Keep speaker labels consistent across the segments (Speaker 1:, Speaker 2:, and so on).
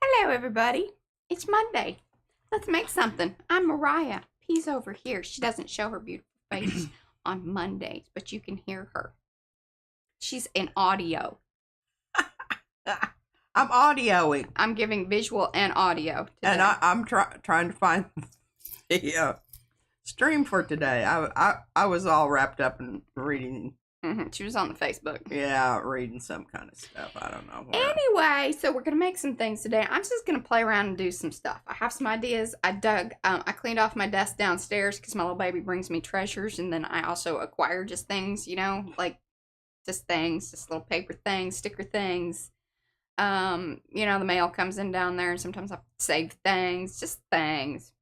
Speaker 1: Hello, everybody. It's Monday. Let's make something. I'm Mariah. P's over here. She doesn't show her beautiful face on Mondays, but you can hear her. She's in audio.
Speaker 2: I'm audioing.
Speaker 1: I'm giving visual and audio today.
Speaker 2: And I'm trying to find the stream for today. I was all wrapped up in reading.
Speaker 1: She was on the Facebook.
Speaker 2: Yeah, reading some kind of stuff. I don't know.
Speaker 1: Anyway, so we're going to make some things today. I'm just going to play around and do some stuff. I have some ideas. I cleaned off my desk downstairs because my little baby brings me treasures. And then I also acquire just things, like just things, just little paper things, sticker things. The mail comes in down there and sometimes I save things, just things.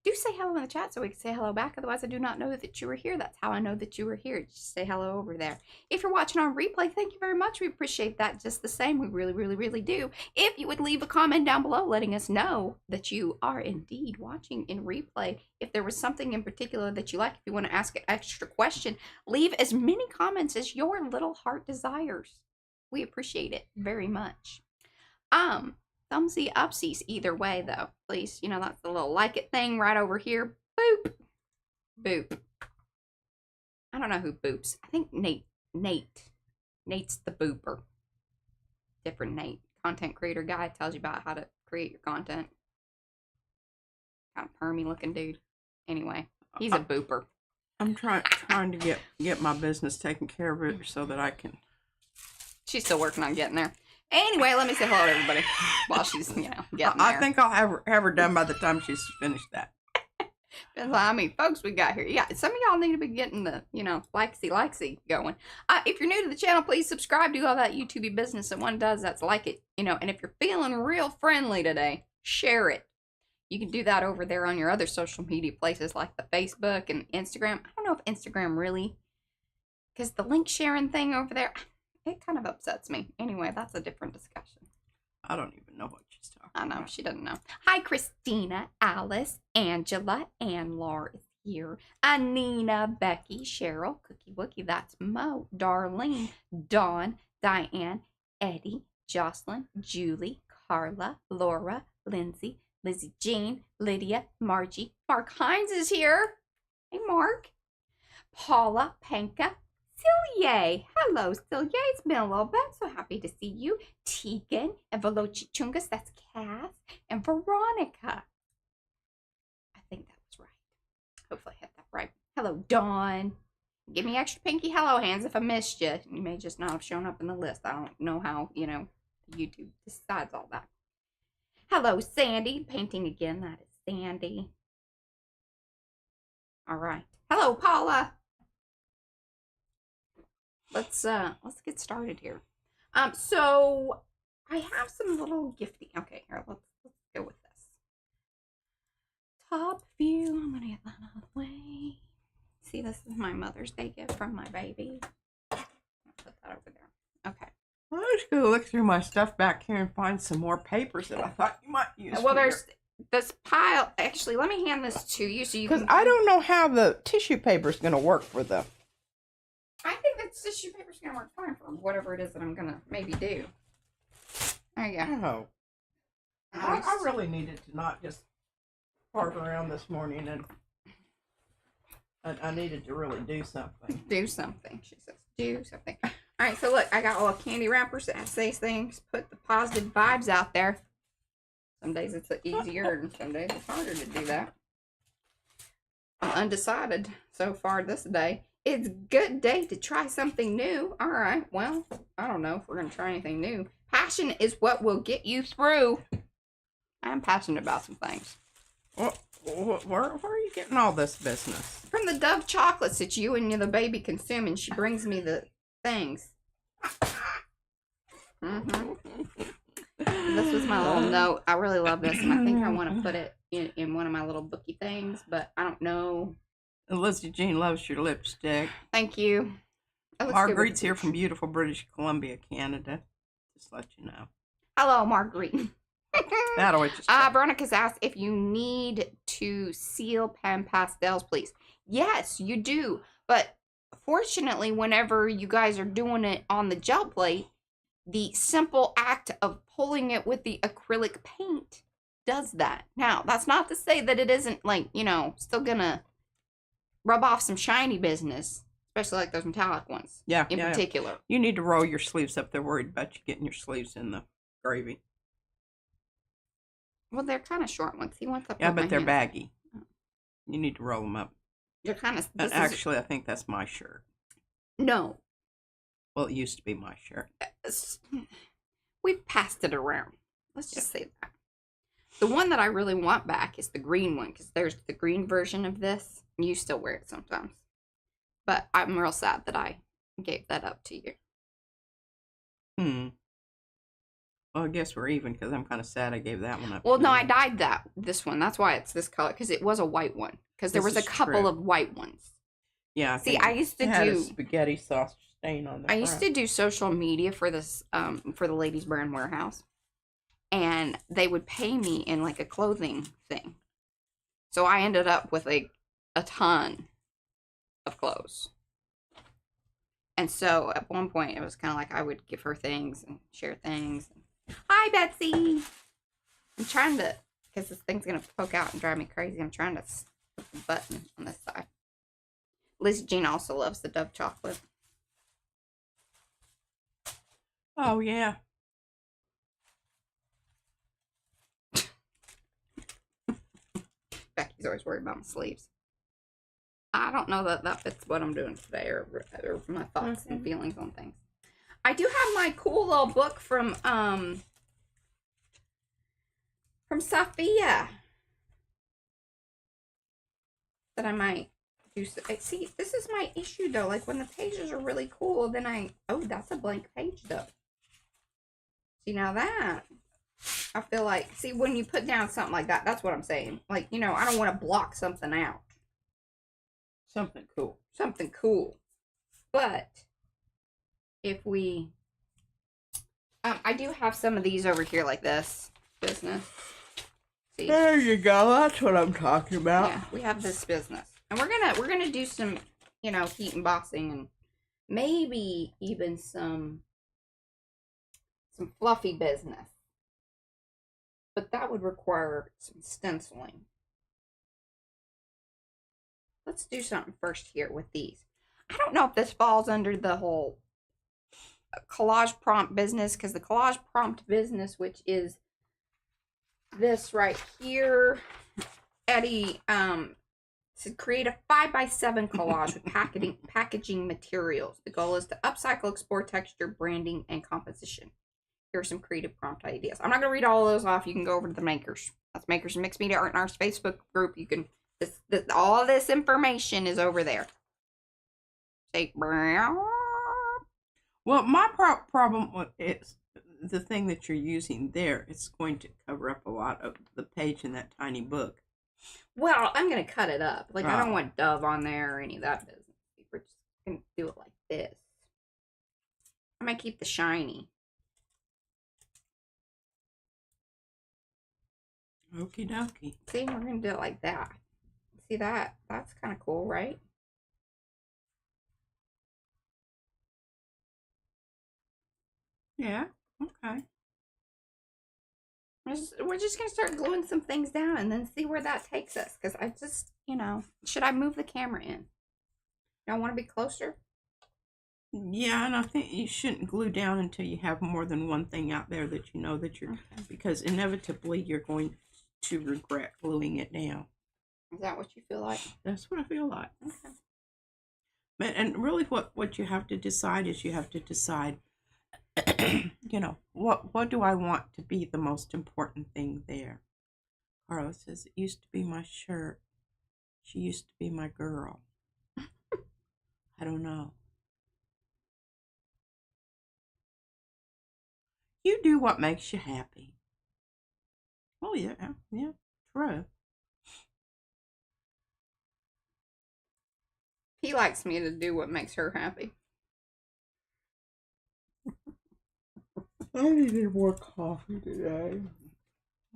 Speaker 1: Do say hello in the chat so we can say hello back. Otherwise, I do not know that you were here. That's how I know that you were here. Just say hello over there. If you're watching on replay, thank you very much. We appreciate that just the same. We really, really, really do. If you would leave a comment down below letting us know that you are indeed watching in replay. If there was something in particular that you like, if you want to ask an extra question, leave as many comments as your little heart desires. We appreciate it very much. Thumbsy upsies either way though, please. That's the little like it thing right over here. Boop. Boop. I don't know who boops. I think Nate. Nate's the booper. Different Nate. Content creator guy tells you about how to create your content. Kind of permy looking dude. Anyway, he's a booper.
Speaker 2: I'm trying to get my business taken care of it so that I can.
Speaker 1: She's still working on getting there. Anyway, let me say hello to everybody while she's, getting there.
Speaker 2: I think I'll have her done by the time she's finished that.
Speaker 1: That's how many folks we got here. Yeah, some of y'all need to be getting the, likesy going. If you're new to the channel, please subscribe. Do all that YouTube business that one does. That's like it, And if you're feeling real friendly today, share it. You can do that over there on your other social media places like the Facebook and Instagram. I don't know if Instagram really, because the link sharing thing over there, it kind of upsets me. Anyway, that's a different discussion.
Speaker 2: I don't even know what she's talking
Speaker 1: about. I know,
Speaker 2: about.
Speaker 1: she doesn't know. Hi, Christina, Alice, Angela, Ann Laura is here. Anina, Becky, Cheryl, Cookie Wookie, that's Mo, Darlene, Dawn, Diane, Eddie, Jocelyn, Julie, Carla, Laura, Lindsay, Lizzie Jean, Lydia, Margie. Mark Hines is here. Hey, Mark. Paula, Panka, Silye. Hello, Silye. It's been a little bit. So happy to see you. Tegan and Veloci Chungus. That's Cass. And Veronica. I think that was right. Hopefully I hit that right. Hello, Dawn. Give me extra pinky hello hands if I missed you. You may just not have shown up in the list. I don't know how, YouTube decides all that. Hello, Sandy. Painting again. That is Sandy. All right. Hello, Paula. Let's get started here. So I have some little gifty. Okay, here, let's go with this. Top view. I'm gonna get that out of the way. See, this is my Mother's Day gift from my baby. I'll put that over there. Okay.
Speaker 2: Well, I'm just gonna look through my stuff back here and find some more papers that I thought you might use.
Speaker 1: Well, there's this pile. Actually, let me hand this to you so you can.
Speaker 2: Because I don't know how the tissue paper is gonna work for them.
Speaker 1: I think that tissue paper's gonna work fine for whatever it is that I'm gonna maybe do. There you go.
Speaker 2: Oh. I really needed to not just fart around this morning, and I needed to really do something.
Speaker 1: Do something, she says. Do something. All right, so look, I got all candy wrappers that say things. Put the positive vibes out there. Some days it's easier, and some days it's harder to do that. I'm undecided so far this day. It's a good day to try something new. All right, well, I don't know if we're going to try anything new. Passion is what will get you through. I'm passionate about some things.
Speaker 2: Where are you getting all this business?
Speaker 1: From the Dove chocolates that you and the baby consume, and she brings me the things. This was my little note. I really love this, and I think I want to put it in one of my little booky things, but I don't know.
Speaker 2: Lizzie Jean loves your lipstick.
Speaker 1: Thank you.
Speaker 2: Marguerite's here from beautiful British Columbia, Canada. Just let you know.
Speaker 1: Hello, Marguerite.
Speaker 2: That'll what you
Speaker 1: Veronica's asked if you need to seal pen pastels, please. Yes, you do. But fortunately, whenever you guys are doing it on the gel plate, the simple act of pulling it with the acrylic paint does that. Now, that's not to say that it isn't, like, you know, still gonna rub off some shiny business, especially like those metallic ones.
Speaker 2: Yeah,
Speaker 1: in particular. Yeah.
Speaker 2: You need to roll your sleeves up. They're worried about you getting your sleeves in the gravy.
Speaker 1: Well, they're kind of short ones. He wants to.
Speaker 2: Yeah, but they're baggy. You need to roll them up.
Speaker 1: You're kind of.
Speaker 2: Actually, I think that's my shirt.
Speaker 1: No.
Speaker 2: Well, it used to be my shirt.
Speaker 1: We've passed it around. Let's just say that. The one that I really want back is the green one, because there's the green version of this. And you still wear it sometimes. But I'm real sad that I gave that up to you.
Speaker 2: Well, I guess we're even, because I'm kind of sad I gave that one up.
Speaker 1: Well, no, I dyed this one. That's why it's this color, because it was a white one. Because there was a couple of white ones.
Speaker 2: Yeah.
Speaker 1: See, I used to do
Speaker 2: a spaghetti sauce stain on the front.
Speaker 1: used to do social media for this, for the Ladies Brand Warehouse. And they would pay me in like a clothing thing. So I ended up with like a ton of clothes. And so at one point it was kind of like I would give her things and share things. Hi, Betsy. I'm trying to, because this thing's going to poke out and drive me crazy. I'm trying to put the button on this side. Liz Jean also loves the Dove chocolate.
Speaker 2: Oh, yeah.
Speaker 1: Becky's always worried about my sleeves. I don't know that fits what I'm doing today, or my thoughts and feelings on things. I do have my cool little book from Sophia that I might do. See, this is my issue though. Like when the pages are really cool, then oh, that's a blank page though. See, now that I feel like, see, when you put down something like that, that's what I'm saying. Like, you know, I don't want to block something out.
Speaker 2: Something cool.
Speaker 1: Something cool. But if we, I do have some of these over here like this business. See?
Speaker 2: There you go. That's what I'm talking about.
Speaker 1: Yeah, we have this business, and we're gonna do some, you know, heat embossing and maybe even some fluffy business. But that would require some stenciling. Let's do something first here with these. I don't know if this falls under the whole collage prompt business, because the collage prompt business, which is this right here, Eddie to create a 5x7 collage with packaging materials. The goal is to upcycle, explore texture, branding, and composition. Here are some creative prompt ideas. I'm not going to read all of those off. You can go over to the Makers. That's Makers and Mixed Media Art and Arts Facebook group. You can, all this information is over there. Say, well,
Speaker 2: my problem is the thing that you're using there. It's going to cover up a lot of the page in that tiny book.
Speaker 1: Well, I'm going to cut it up. Like, I don't want Dove on there or any of that business. We're just going to do it like this. I might keep the shiny.
Speaker 2: Okie dokie.
Speaker 1: See, we're going to do it like that. See that? That's kind of cool, right?
Speaker 2: Yeah, okay.
Speaker 1: We're just going to start gluing some things down and then see where that takes us. Because I just, you know, should I move the camera in? Y'all want to be closer?
Speaker 2: Yeah, and I think you shouldn't glue down until you have more than one thing out there that you know that you're... Okay. Because inevitably you're going to regret gluing it down.
Speaker 1: Is that what you feel like?
Speaker 2: That's what I feel like.
Speaker 1: Okay.
Speaker 2: And really what you have to decide is you have to decide, you know, what do I want to be the most important thing there? Carla says, it used to be my shirt. She used to be my girl. I don't know. You do what makes you happy. Oh, yeah, true.
Speaker 1: He likes me to do what makes her happy.
Speaker 2: I needed more coffee today.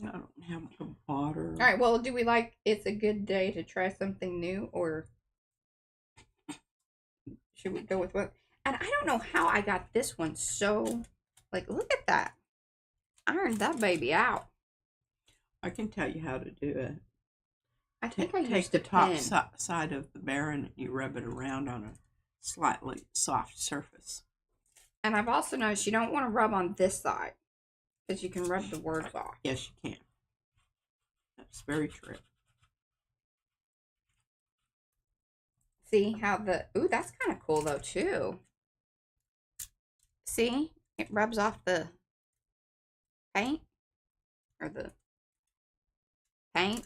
Speaker 2: I don't have some water.
Speaker 1: All right, well, do we like it's a good day to try something new, or should we go with what? And I don't know how I got this one so Like, look at that. Ironed that baby out.
Speaker 2: I can tell you how to do it.
Speaker 1: I think I
Speaker 2: Take
Speaker 1: used
Speaker 2: the
Speaker 1: a
Speaker 2: top
Speaker 1: pen.
Speaker 2: side of the baron and you rub it around on a slightly soft surface.
Speaker 1: And I've also noticed you don't want to rub on this side because you can rub the words off.
Speaker 2: Yes, you can. That's very true.
Speaker 1: See how the... Ooh, that's kind of cool, though, too. See? It rubs off the paint. Or the paint.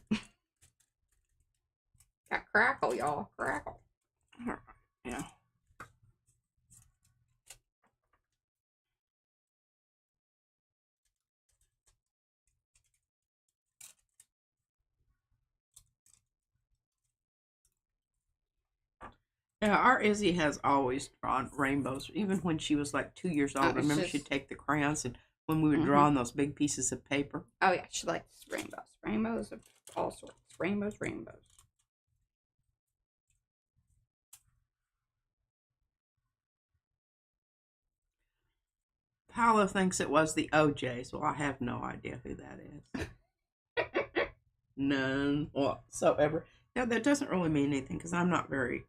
Speaker 1: Got crackle, y'all. Crackle.
Speaker 2: Yeah. Yeah, our Izzy has always drawn rainbows, even when she was like 2 years old. I remember
Speaker 1: just...
Speaker 2: she'd take the crayons and when we would draw on those big pieces of paper.
Speaker 1: Oh, yeah, she likes rainbows. Rainbows of all sorts. Rainbows, rainbows.
Speaker 2: Paolo thinks it was the OJs. Well, I have no idea who that is. None whatsoever. Yeah, that doesn't really mean anything because I'm not very...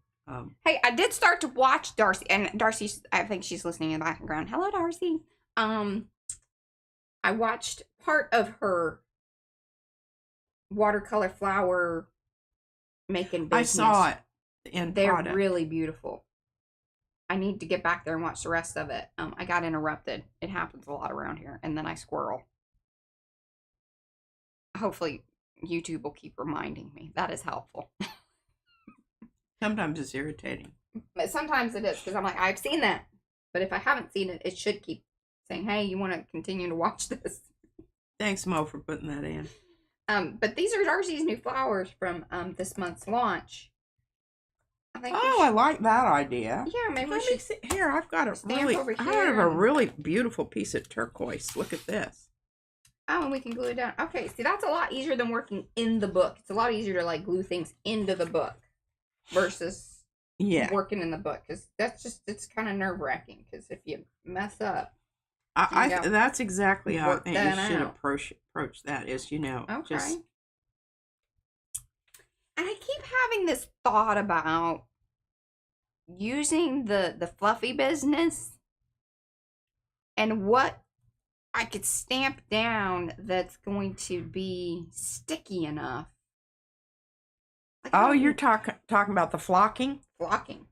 Speaker 1: Hey, I did start to watch Darcy, and Darcy, I think she's listening in the background. Hello, Darcy. I watched part of her watercolor flower making business.
Speaker 2: I saw it in
Speaker 1: They're
Speaker 2: product.
Speaker 1: really beautiful. I need to get back there and watch the rest of it. I got interrupted. It happens a lot around here, and then I squirrel. Hopefully, YouTube will keep reminding me. That is helpful.
Speaker 2: Sometimes it's irritating.
Speaker 1: But sometimes it is, because I'm like, I've seen that. But if I haven't seen it, it should keep saying, hey, you want to continue to watch this.
Speaker 2: Thanks, Mo, for putting that in.
Speaker 1: But these are Darcy's new flowers from this month's launch. I think
Speaker 2: I like that idea.
Speaker 1: Yeah, maybe we
Speaker 2: Let
Speaker 1: should
Speaker 2: me see. Here, I've got a
Speaker 1: stand
Speaker 2: really,
Speaker 1: over
Speaker 2: I
Speaker 1: here
Speaker 2: have a
Speaker 1: and-
Speaker 2: really beautiful piece of turquoise. Look at this.
Speaker 1: Oh, and we can glue it down. Okay, see, that's a lot easier than working in the book. It's a lot easier to, like, glue things into the book versus working in the book. Because that's just, it's kind of nerve-wracking. Because if you mess up,
Speaker 2: That's exactly how I think you should
Speaker 1: out.
Speaker 2: approach that is,
Speaker 1: Okay.
Speaker 2: just...
Speaker 1: And I keep having this thought about using the fluffy business and what I could stamp down that's going to be sticky enough. Like,
Speaker 2: Oh, you're talking about the flocking?
Speaker 1: flocking.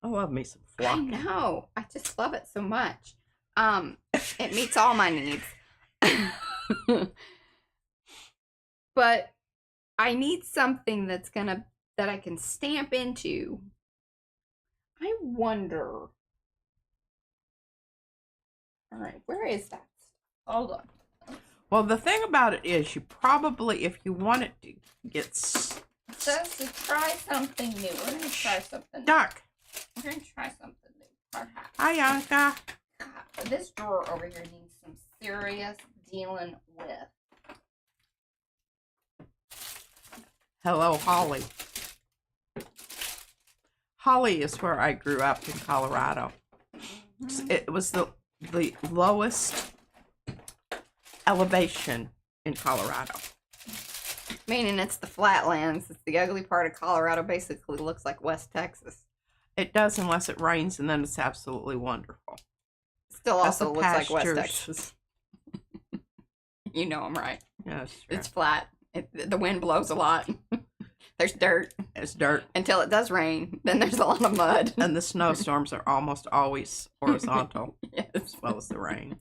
Speaker 2: I love me some
Speaker 1: I
Speaker 2: flocking.
Speaker 1: know. I just love it so much. It meets all my needs. But I need something that I can stamp into. I wonder. All right, where is that? Hold on.
Speaker 2: Well, the thing about it is, you probably, if you want it to get
Speaker 1: It says to try something new. We're going to try something new.
Speaker 2: stuck.
Speaker 1: We're going to try something new. Perhaps.
Speaker 2: Hi, Yanka.
Speaker 1: God, this drawer over here needs some serious dealing with.
Speaker 2: Hello, Holly. Holly is where I grew up in Colorado. It was the lowest elevation in Colorado.
Speaker 1: Meaning it's the flatlands. It's the ugly part of Colorado. Basically looks like West Texas.
Speaker 2: It does unless it rains, and then it's absolutely wonderful.
Speaker 1: Still
Speaker 2: That's
Speaker 1: also
Speaker 2: the
Speaker 1: looks like West
Speaker 2: pastures.
Speaker 1: Texas. You know I'm right.
Speaker 2: Yes,
Speaker 1: It's flat. The wind blows a lot. There's dirt.
Speaker 2: it's dirt.
Speaker 1: Until it does rain. Then there's a lot of mud.
Speaker 2: And the snowstorms are almost always horizontal,
Speaker 1: Yes.
Speaker 2: as well as the rain.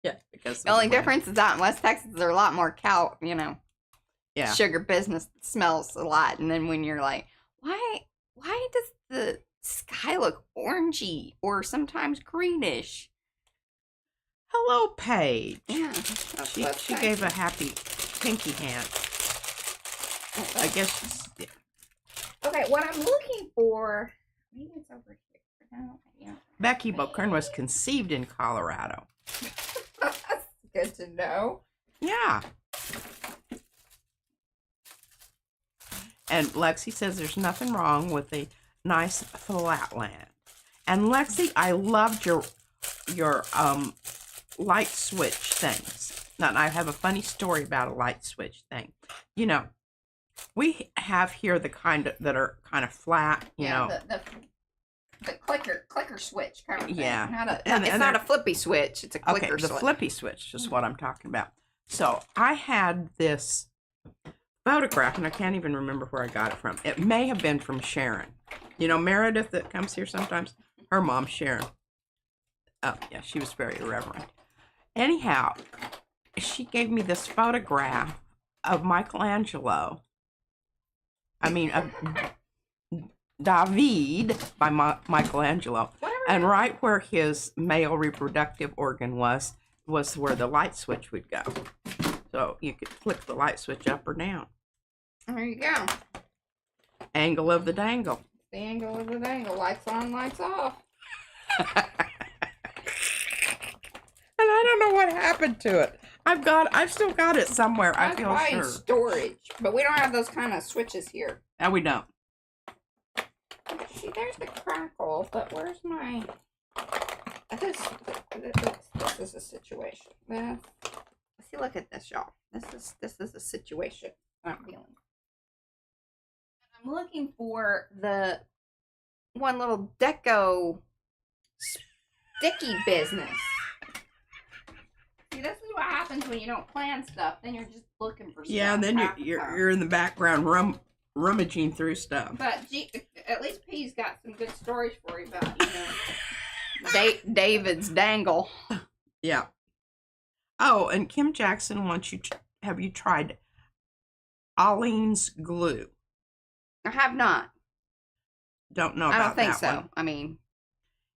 Speaker 1: Yeah.
Speaker 2: Because
Speaker 1: The only difference is that in West Texas, there's a lot more
Speaker 2: Yeah.
Speaker 1: sugar business that smells a lot. And then when you're like, why does the sky look orangey or sometimes greenish?
Speaker 2: Hello, Paige.
Speaker 1: Yeah.
Speaker 2: She gave a happy pinky hand. I guess. Yeah.
Speaker 1: Okay, what I'm looking for, maybe it's over here. No, yeah.
Speaker 2: Becky Bokern was conceived in Colorado.
Speaker 1: That's good to know.
Speaker 2: Yeah. And Lexi says there's nothing wrong with a nice flatland. And Lexi, I loved your your light switch things. Now, I have a funny story about a light switch thing. You know, we have here the kind of that are kind of flat. You know,
Speaker 1: the clicker switch kind of thing.
Speaker 2: Yeah,
Speaker 1: It's not a flippy switch. It's a clicker switch.
Speaker 2: The flippy switch is what I'm talking about. So I had this photograph, and I can't even remember where I got it from. It may have been from Sharon. You know, Meredith that comes here sometimes. Her mom, Sharon. Oh yeah, she was very irreverent. Anyhow, she gave me this photograph of Michelangelo. I mean, of David by Michelangelo. And right where his male reproductive organ was where the light switch would go. So you could flick the light switch up or down.
Speaker 1: There you go.
Speaker 2: Angle of the dangle.
Speaker 1: The angle of the dangle. Lights on, lights off.
Speaker 2: And I don't know what happened to it. I've still got it somewhere. I feel sure.
Speaker 1: Storage, but we don't have those kind of switches here.
Speaker 2: No, we don't.
Speaker 1: See, there's the crackle, but where's my? This is a situation. See, look at this, y'all. This is a situation I'm feeling. I'm looking for the one little deco sticky business. See, this is what happens when you don't plan stuff. Then you're just looking for stuff.
Speaker 2: Yeah, and then you're in the background rummaging through stuff.
Speaker 1: But at least P's got some good stories for you about, David's dangle.
Speaker 2: Yeah. Oh, and Kim Jackson wants you to, have you tried Aleene's glue?
Speaker 1: I have not.
Speaker 2: Don't know about that.
Speaker 1: I don't think so.
Speaker 2: One.
Speaker 1: I mean,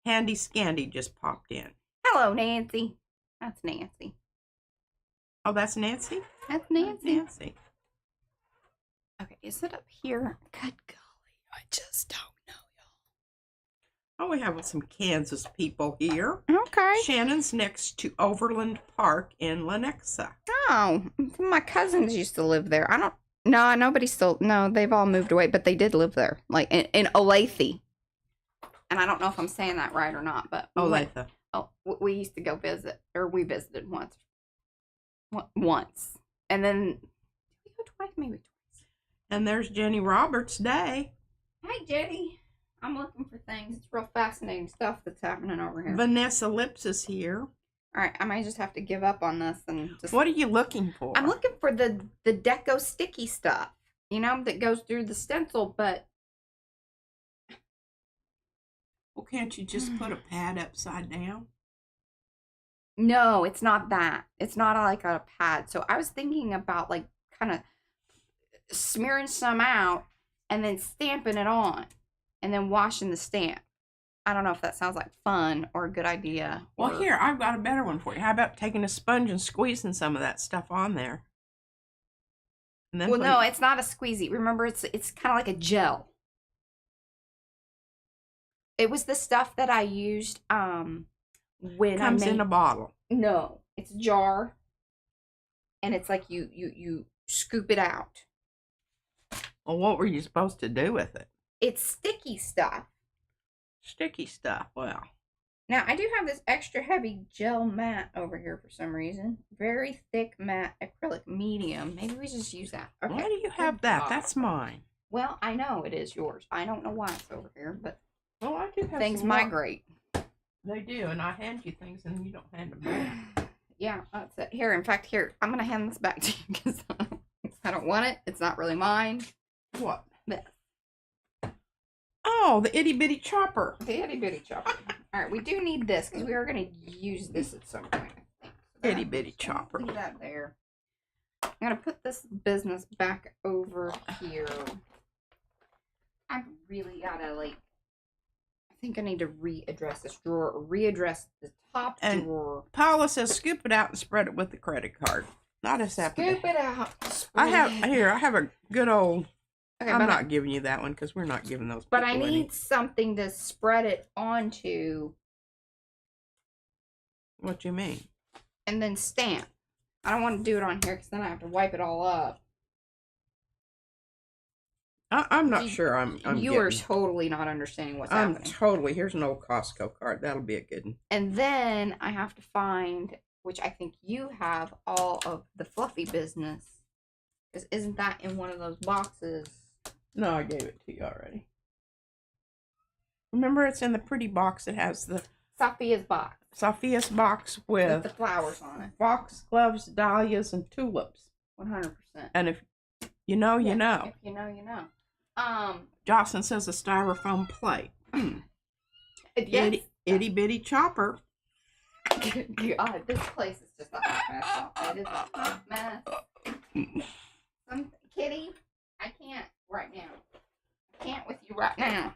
Speaker 2: Handy Scandy just popped in.
Speaker 1: Hello, Nancy. That's Nancy.
Speaker 2: Oh, that's Nancy?
Speaker 1: That's Nancy.
Speaker 2: Nancy.
Speaker 1: Okay, is it up here? Good golly, I just don't know, y'all.
Speaker 2: Oh, we have some Kansas people here.
Speaker 1: Okay.
Speaker 2: Shannon's next to Overland Park in Lenexa.
Speaker 1: Oh, my cousins used to live there. Nobody still, no, they've all moved away, but they did live there, like in Olathe. And I don't know if I'm saying that right or not, but
Speaker 2: Olathe.
Speaker 1: We used to go visit, or we visited once. And then, did we go twice? Maybe twice.
Speaker 2: And there's Jenny Roberts Day.
Speaker 1: Hi, Jenny. I'm looking for things. It's real fascinating stuff that's happening over here.
Speaker 2: Vanessa Lips is here.
Speaker 1: All right, I might just have to give up on this and just.
Speaker 2: What are you looking for?
Speaker 1: I'm looking for the deco sticky stuff, that goes through the stencil, but.
Speaker 2: Well, can't you just put a pad upside down?
Speaker 1: No, it's not that. It's not like a pad. So I was thinking about like kind of smearing some out and then stamping it on and then washing the stamp. I don't know if that sounds like fun or a good idea.
Speaker 2: Well, here, I've got a better one for you. How about taking a sponge and squeezing some of that stuff on there? And then
Speaker 1: no, it's not a squeezy. Remember, it's kind of like a gel. It was the stuff that I used when
Speaker 2: comes in a bottle.
Speaker 1: No, it's a jar, and it's like you scoop it out.
Speaker 2: Well, what were you supposed to do with it?
Speaker 1: It's sticky stuff.
Speaker 2: Sticky stuff. Well,
Speaker 1: now I do have this extra heavy gel mat over here for some reason. Very thick matte acrylic medium. Maybe we just use that. Okay.
Speaker 2: Why do you have that? That's mine.
Speaker 1: Well, I know it is yours. I don't know why it's over here, but
Speaker 2: well, I do have
Speaker 1: things migrate.
Speaker 2: They do, and I hand you things, and you don't hand them back.
Speaker 1: Yeah, that's it. Here, in fact, I'm going to hand this back to you because I don't want it. It's not really mine.
Speaker 2: What?
Speaker 1: This.
Speaker 2: Oh, the itty bitty chopper.
Speaker 1: The itty bitty chopper. All right, we do need this because we are going to use this at some point. I think. So
Speaker 2: itty bitty chopper.
Speaker 1: Leave that there. I'm going to put this business back over here. I really got to I think I need to readdress this drawer or readdress the top drawer.
Speaker 2: Paula says scoop it out and spread it with the credit card. Not as happy.
Speaker 1: Scoop it out.
Speaker 2: I have a good old. Okay, I'm not giving you that one because we're not giving those.
Speaker 1: But I need something to spread it onto.
Speaker 2: What do you mean?
Speaker 1: And then stamp. I don't want to do it on here because then I have to wipe it all up.
Speaker 2: I'm not sure I'm
Speaker 1: You are totally not understanding what's happening.
Speaker 2: Totally. Here's an old Costco card. That'll be a good one.
Speaker 1: And then I have to find, which I think you have, all of the fluffy business. Because isn't that in one of those boxes?
Speaker 2: No, I gave it to you already. Remember, it's in the pretty box. It has the
Speaker 1: Sophia's box.
Speaker 2: Sophia's box with
Speaker 1: the flowers on it.
Speaker 2: Foxgloves, dahlias, and tulips.
Speaker 1: 100%.
Speaker 2: And if you know, you know.
Speaker 1: If you know, you know.
Speaker 2: Jocelyn says a styrofoam plate.
Speaker 1: Yes.
Speaker 2: Itty bitty chopper.
Speaker 1: God, this place is just a hot mess. It is a hot mess. Kitty, I can't right now. I can't with you right now.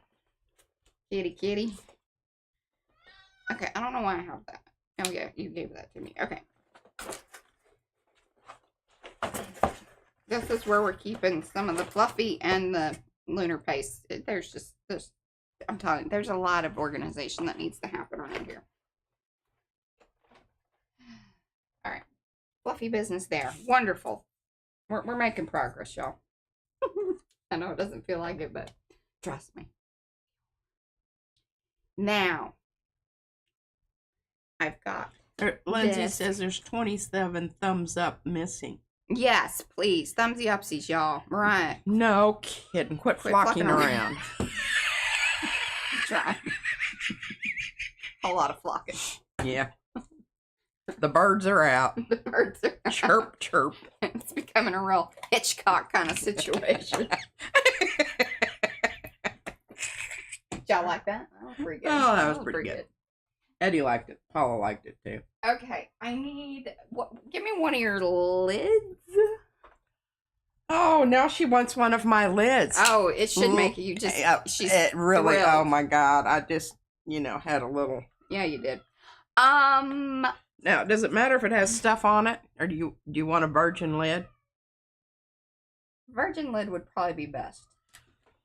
Speaker 1: Kitty. Okay, I don't know why I have that. Oh yeah, you gave that to me. Okay. This is where we're keeping some of the fluffy and the lunar paste. There's I'm telling you, there's a lot of organization that needs to happen around here. All right, fluffy business there. Wonderful. We're making progress, y'all. I know it doesn't feel like it, but trust me. Now, I've got
Speaker 2: Lindsay says there's 27 thumbs up missing.
Speaker 1: Yes, please. Thumbsy upsies, y'all. Mariah.
Speaker 2: No kidding. Quit flocking around.
Speaker 1: Try. A lot of flocking.
Speaker 2: Yeah. The birds are out.
Speaker 1: The birds are out.
Speaker 2: Chirp, chirp.
Speaker 1: It's becoming a real Hitchcock kind of situation. Did y'all like that? That was pretty good.
Speaker 2: Oh, that was pretty good. Eddie liked it. Paula liked it too.
Speaker 1: Okay, I need. Give me one of your lids.
Speaker 2: Oh, now she wants one of my lids.
Speaker 1: Oh, it should make you just. She's
Speaker 2: it really.
Speaker 1: thrilled.
Speaker 2: Oh my God! I just, had a little.
Speaker 1: Yeah, you did.
Speaker 2: Now, does it matter if it has stuff on it, or do you want a virgin lid?
Speaker 1: Virgin lid would probably be best.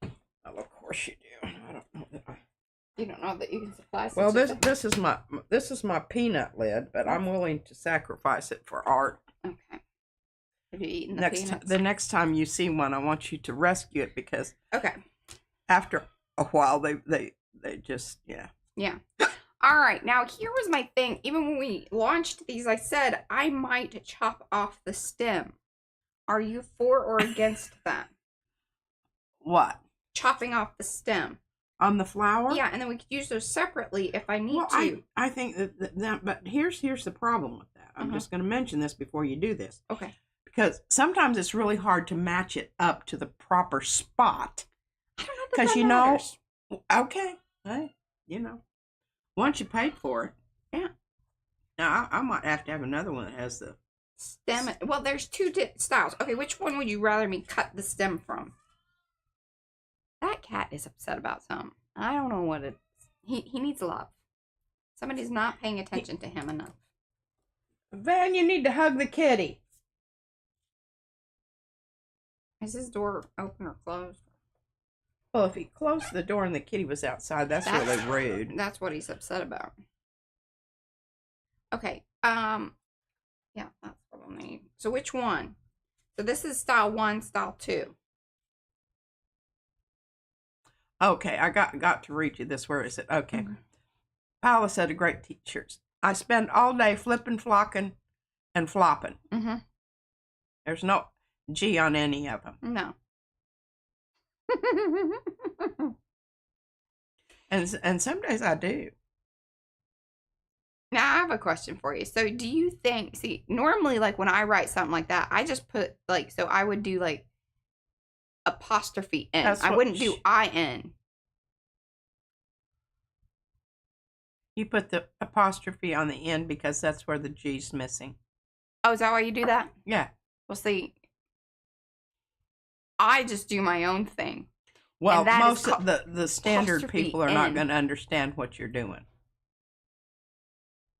Speaker 2: Oh, of course you do. I don't know that I.
Speaker 1: You don't know that you can supply.
Speaker 2: Well, this is my peanut lid, but I'm willing to sacrifice it for art.
Speaker 1: Okay. Have you eaten the peanuts?
Speaker 2: The next time you see one, I want you to rescue it because after a while they just
Speaker 1: yeah. All right, now here was my thing. Even when we launched these, I said I might chop off the stem. Are you for or against that?
Speaker 2: What?
Speaker 1: Chopping off the stem.
Speaker 2: On the flower?
Speaker 1: Yeah, and then we could use those separately if I need to.
Speaker 2: I think that but here's the problem with that. I'm just going to mention this before you do this.
Speaker 1: Okay.
Speaker 2: Because sometimes it's really hard to match it up to the proper spot.
Speaker 1: I don't know because matters.
Speaker 2: Okay, hey, once you paid for it, yeah. Now I might have to have another one that has the
Speaker 1: stem. Well, there's two styles. Okay, which one would you rather me cut the stem from? That cat is upset about something. I don't know what it is. He needs love. Somebody's not paying attention to him enough.
Speaker 2: Van, you need to hug the kitty.
Speaker 1: Is his door open or closed?
Speaker 2: Well, if he closed the door and the kitty was outside, that's really rude.
Speaker 1: That's what he's upset about. Okay. Yeah, that's what I need. So which one? So this is style 1, style 2.
Speaker 2: Okay, I got to read you this. Where is it? Okay. Paula said a great t-shirts. I spend all day flipping, flocking, and flopping.
Speaker 1: Mm-hmm.
Speaker 2: There's no G on any of them.
Speaker 1: No.
Speaker 2: and some days I do.
Speaker 1: Now I have a question for you. So do you think, normally like when I write something like that, I just put so I would do apostrophe N. I wouldn't do IN.
Speaker 2: You put the apostrophe on the end because that's where the G's missing.
Speaker 1: Oh, is that why you do that?
Speaker 2: Yeah.
Speaker 1: Well, see, I just do my own thing.
Speaker 2: Well, most of the standard people are not going to understand what you're doing.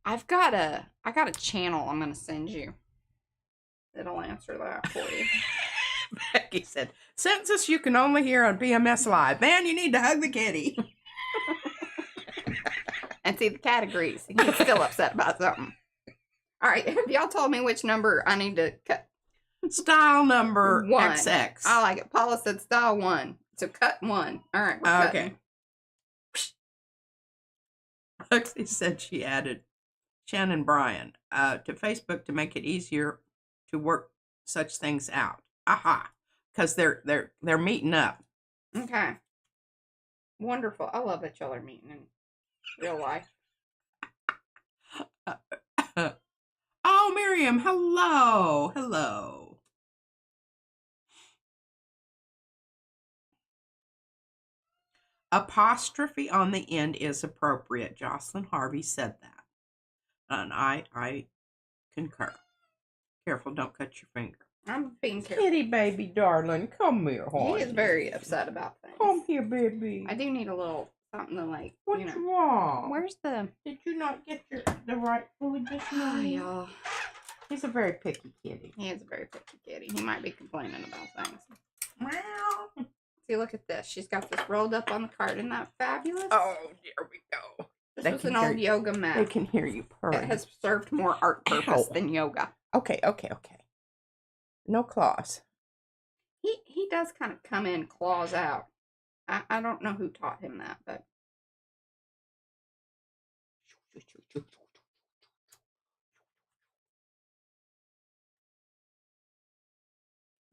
Speaker 1: I got a channel I'm going to send you. It'll answer that for you.
Speaker 2: Becky said, sentences you can only hear on PMS Live. Man, you need to hug the kitty.
Speaker 1: And see, the cat agrees. He's still upset about something. All right, have y'all told me which number I need to cut?
Speaker 2: Style number
Speaker 1: one.
Speaker 2: XX.
Speaker 1: I like it. Paula said style 1. So cut 1. All right, we're cutting.
Speaker 2: Lexi said she added Shannon Bryan to Facebook to make it easier to work such things out. Aha. Because they're meeting up.
Speaker 1: Okay. Wonderful. I love that y'all are meeting in real life.
Speaker 2: Oh, Miriam, hello. Hello. Apostrophe on the end is appropriate. Jocelyn Harvey said that. And I concur. Careful, don't cut your finger.
Speaker 1: I'm being careful.
Speaker 2: Kitty baby darling, come here, honey.
Speaker 1: He is very upset about things.
Speaker 2: Come here, baby.
Speaker 1: I do need a little something to like,
Speaker 2: What's wrong?
Speaker 1: Where's the...
Speaker 2: Did you not get the right food this morning?
Speaker 1: Y'all.
Speaker 2: He's a very picky kitty.
Speaker 1: He is a very picky kitty. He might be complaining about things.
Speaker 2: Meow.
Speaker 1: See, look at this. She's got this rolled up on the cart. Isn't that fabulous?
Speaker 2: Oh, there we go.
Speaker 1: This was an old yoga mat.
Speaker 2: They can hear you purring.
Speaker 1: It has served more art purpose than yoga.
Speaker 2: Okay. No claws.
Speaker 1: He does kind of come in claws out. I don't know who taught him that, but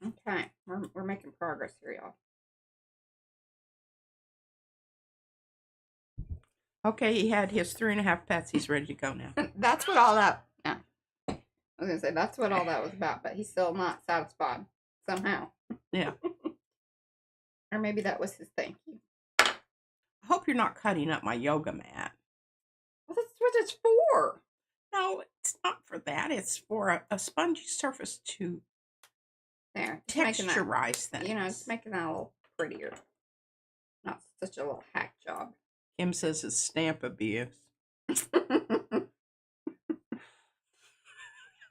Speaker 1: okay, we're making progress here, y'all.
Speaker 2: Okay, he had his 3.5 pets. He's ready to go now.
Speaker 1: That's what all that. Yeah, I was gonna say that's what all that was about, but he's still not satisfied somehow.
Speaker 2: Yeah.
Speaker 1: Or maybe that was his thank you.
Speaker 2: I hope you're not cutting up my yoga mat.
Speaker 1: Well, that's what it's for.
Speaker 2: No, it's not for that. It's for a spongy surface to
Speaker 1: There,
Speaker 2: texturize things.
Speaker 1: You know, it's making that a little prettier. Not such a little hack job.
Speaker 2: Kim says it's stamp abuse.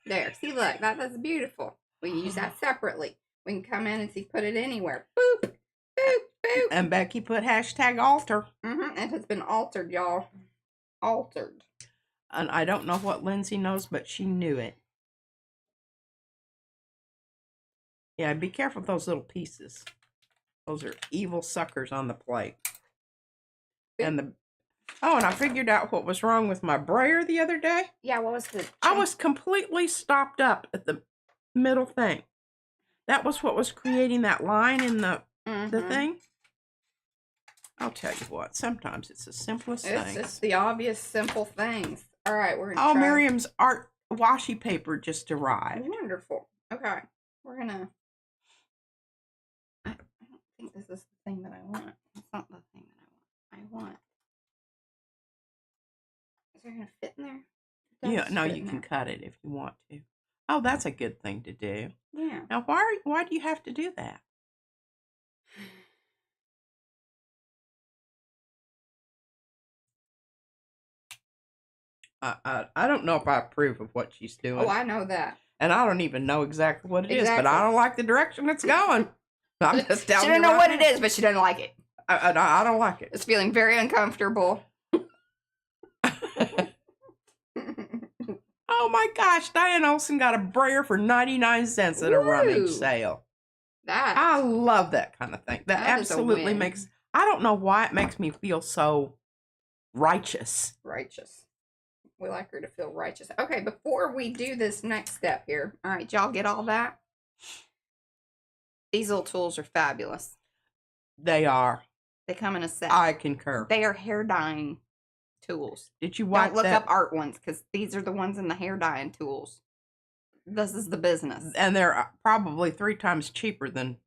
Speaker 1: There, see, look, that's beautiful. We can use that separately. We can come in and see, put it anywhere. Boop, boop, boop.
Speaker 2: And Becky put #alter.
Speaker 1: It has been altered, y'all. Altered.
Speaker 2: And I don't know what Lindsay knows, but she knew it. Yeah, be careful with those little pieces. Those are evil suckers on the plate. And I figured out what was wrong with my brayer the other day.
Speaker 1: Yeah, what was the...
Speaker 2: I was completely stopped up at the middle thing. That was what was creating that line in the thing. I'll tell you what, sometimes it's the simplest thing.
Speaker 1: It's just the obvious simple things. All right, we're going to try.
Speaker 2: Miriam's art washi paper just arrived.
Speaker 1: Wonderful. Okay, we're going to... I don't think this is the thing that I want. It's not the thing that I want. Is there going to fit in there?
Speaker 2: Yeah, no, you can cut it if you want to. Oh, that's a good thing to do.
Speaker 1: Yeah.
Speaker 2: Now, why do you have to do that? I don't know if I approve of what she's doing.
Speaker 1: Oh, I know that.
Speaker 2: And I don't even know exactly what it is, but I don't like the direction it's going. I'm just telling you.
Speaker 1: She doesn't know what it is, but she doesn't like it.
Speaker 2: I don't like it.
Speaker 1: It's feeling very uncomfortable.
Speaker 2: Oh my gosh, Diane Olsen got a brayer for 99 cents at a rummage sale. I love that kind of thing. That absolutely makes, I don't know why it makes me feel so righteous.
Speaker 1: Righteous. We like her to feel righteous. Okay, before we do this next step here, all right, y'all get all that? These little tools are fabulous.
Speaker 2: They are.
Speaker 1: They come in a set.
Speaker 2: I concur.
Speaker 1: They are hair dyeing tools.
Speaker 2: Did you watch?
Speaker 1: Don't look up art ones, because these are the ones in the hair dyeing tools. This is the business.
Speaker 2: And they're probably 3 times cheaper than...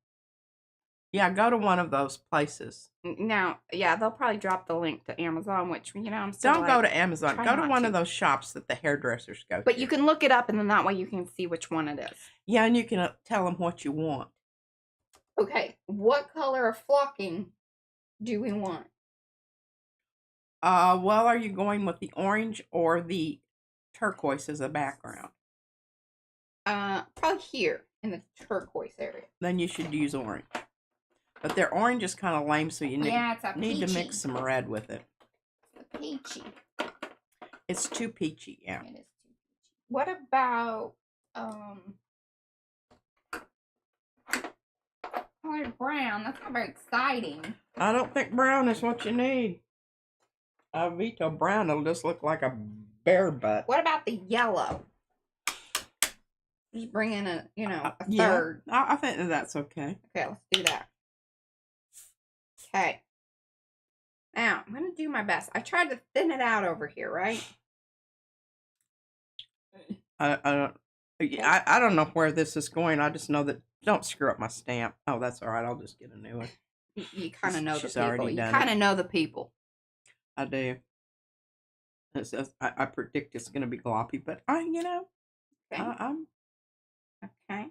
Speaker 2: Yeah, go to one of those places.
Speaker 1: Now, yeah, they'll probably drop the link to Amazon, which, you know, I'm still
Speaker 2: Don't go to Amazon. Go to one
Speaker 1: to.
Speaker 2: of those shops that the hairdressers go to.
Speaker 1: But you can look it up, and then that way you can see which one it is.
Speaker 2: Yeah, and you can tell them what you want.
Speaker 1: Okay, what color of flocking do we want?
Speaker 2: Well, are you going with the orange or the turquoise as a background?
Speaker 1: Probably here in the turquoise area.
Speaker 2: Then you should use orange. But their orange is kind of lame, so you need to mix some red with it.
Speaker 1: It's peachy.
Speaker 2: It's too peachy, yeah.
Speaker 1: It is too peachy. What about color brown. That's not very exciting.
Speaker 2: I don't think brown is what you need. I veto brown. It'll just look like a bear butt.
Speaker 1: What about the yellow? Just bring in a, a
Speaker 2: Yeah,
Speaker 1: third.
Speaker 2: I think that's okay.
Speaker 1: Okay, let's do that. Okay. Now, I'm going to do my best. I tried to thin it out over here, right?
Speaker 2: I don't know where this is going. I just know that don't screw up my stamp. Oh, that's all right. I'll just get a new one.
Speaker 1: You kind of know the
Speaker 2: She's
Speaker 1: people.
Speaker 2: already
Speaker 1: You
Speaker 2: done
Speaker 1: kind
Speaker 2: it.
Speaker 1: of know the people.
Speaker 2: I do. I predict it's going to be gloppy, but
Speaker 1: Okay.
Speaker 2: I'm
Speaker 1: Okay.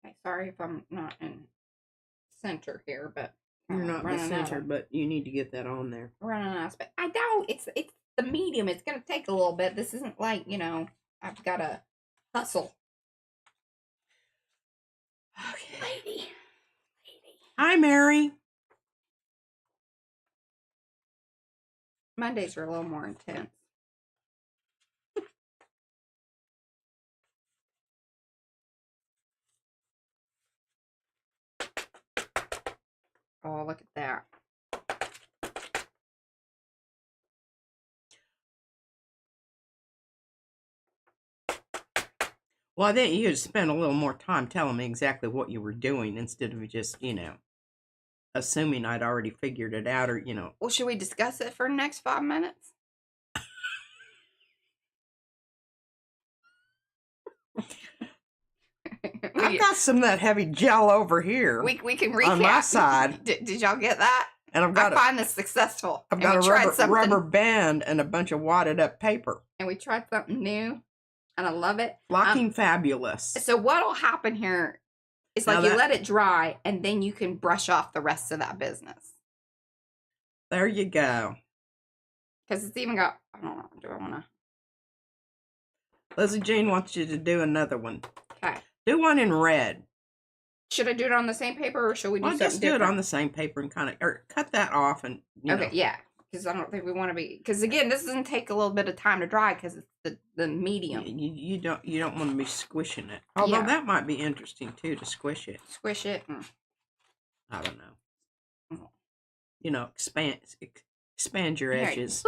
Speaker 1: Okay. Sorry if I'm not in center here, but
Speaker 2: you're not in the
Speaker 1: running
Speaker 2: center,
Speaker 1: out.
Speaker 2: but you need to get that on there.
Speaker 1: Running out of space. I don't. It's the medium. It's gonna take a little bit. This isn't like I've got to hustle. Okay. Lady.
Speaker 2: Hi, Mary.
Speaker 1: Mondays are a little more intense. Oh, look at that.
Speaker 2: Well, I think you could spend a little more time telling me exactly what you were doing instead of just, assuming I'd already figured it out or.
Speaker 1: Well, should we discuss it for the next 5 minutes?
Speaker 2: I've got some of that heavy gel over here.
Speaker 1: We can recap.
Speaker 2: On my side.
Speaker 1: Did y'all get that?
Speaker 2: And I
Speaker 1: find this successful.
Speaker 2: I've got a rubber band and a bunch of wadded up paper.
Speaker 1: And we tried something new, and I love it.
Speaker 2: Locking fabulous.
Speaker 1: So what'll happen here is like you let it dry, and then you can brush off the rest of that business.
Speaker 2: There you go.
Speaker 1: Because it's even got, I don't know, do I want to?
Speaker 2: Lizzie Jean wants you to do another one.
Speaker 1: Okay.
Speaker 2: Do one in red.
Speaker 1: Should I do it on the same paper, or should we do something
Speaker 2: just
Speaker 1: different?
Speaker 2: do it on the same paper and or cut that off and,
Speaker 1: Okay, yeah. Because I don't think we want to be, because again, this doesn't take a little bit of time to dry because it's the medium.
Speaker 2: You don't want to be squishing it. Although that might be interesting too, to squish it.
Speaker 1: Squish it.
Speaker 2: I don't know. Expand your edges.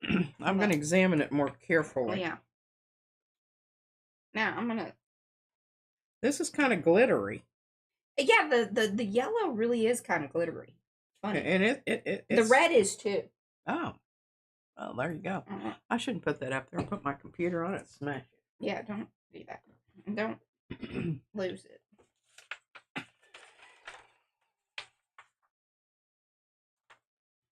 Speaker 2: I'm going to examine it more carefully.
Speaker 1: Yeah. Now I'm gonna.
Speaker 2: This is kind of glittery.
Speaker 1: Yeah, the yellow really is kind of glittery. Funny.
Speaker 2: And it's...
Speaker 1: The red is too.
Speaker 2: Oh. Well, there you go. I shouldn't put that up there. I'll put my computer on it and smash it.
Speaker 1: Yeah, don't do that. And don't lose it.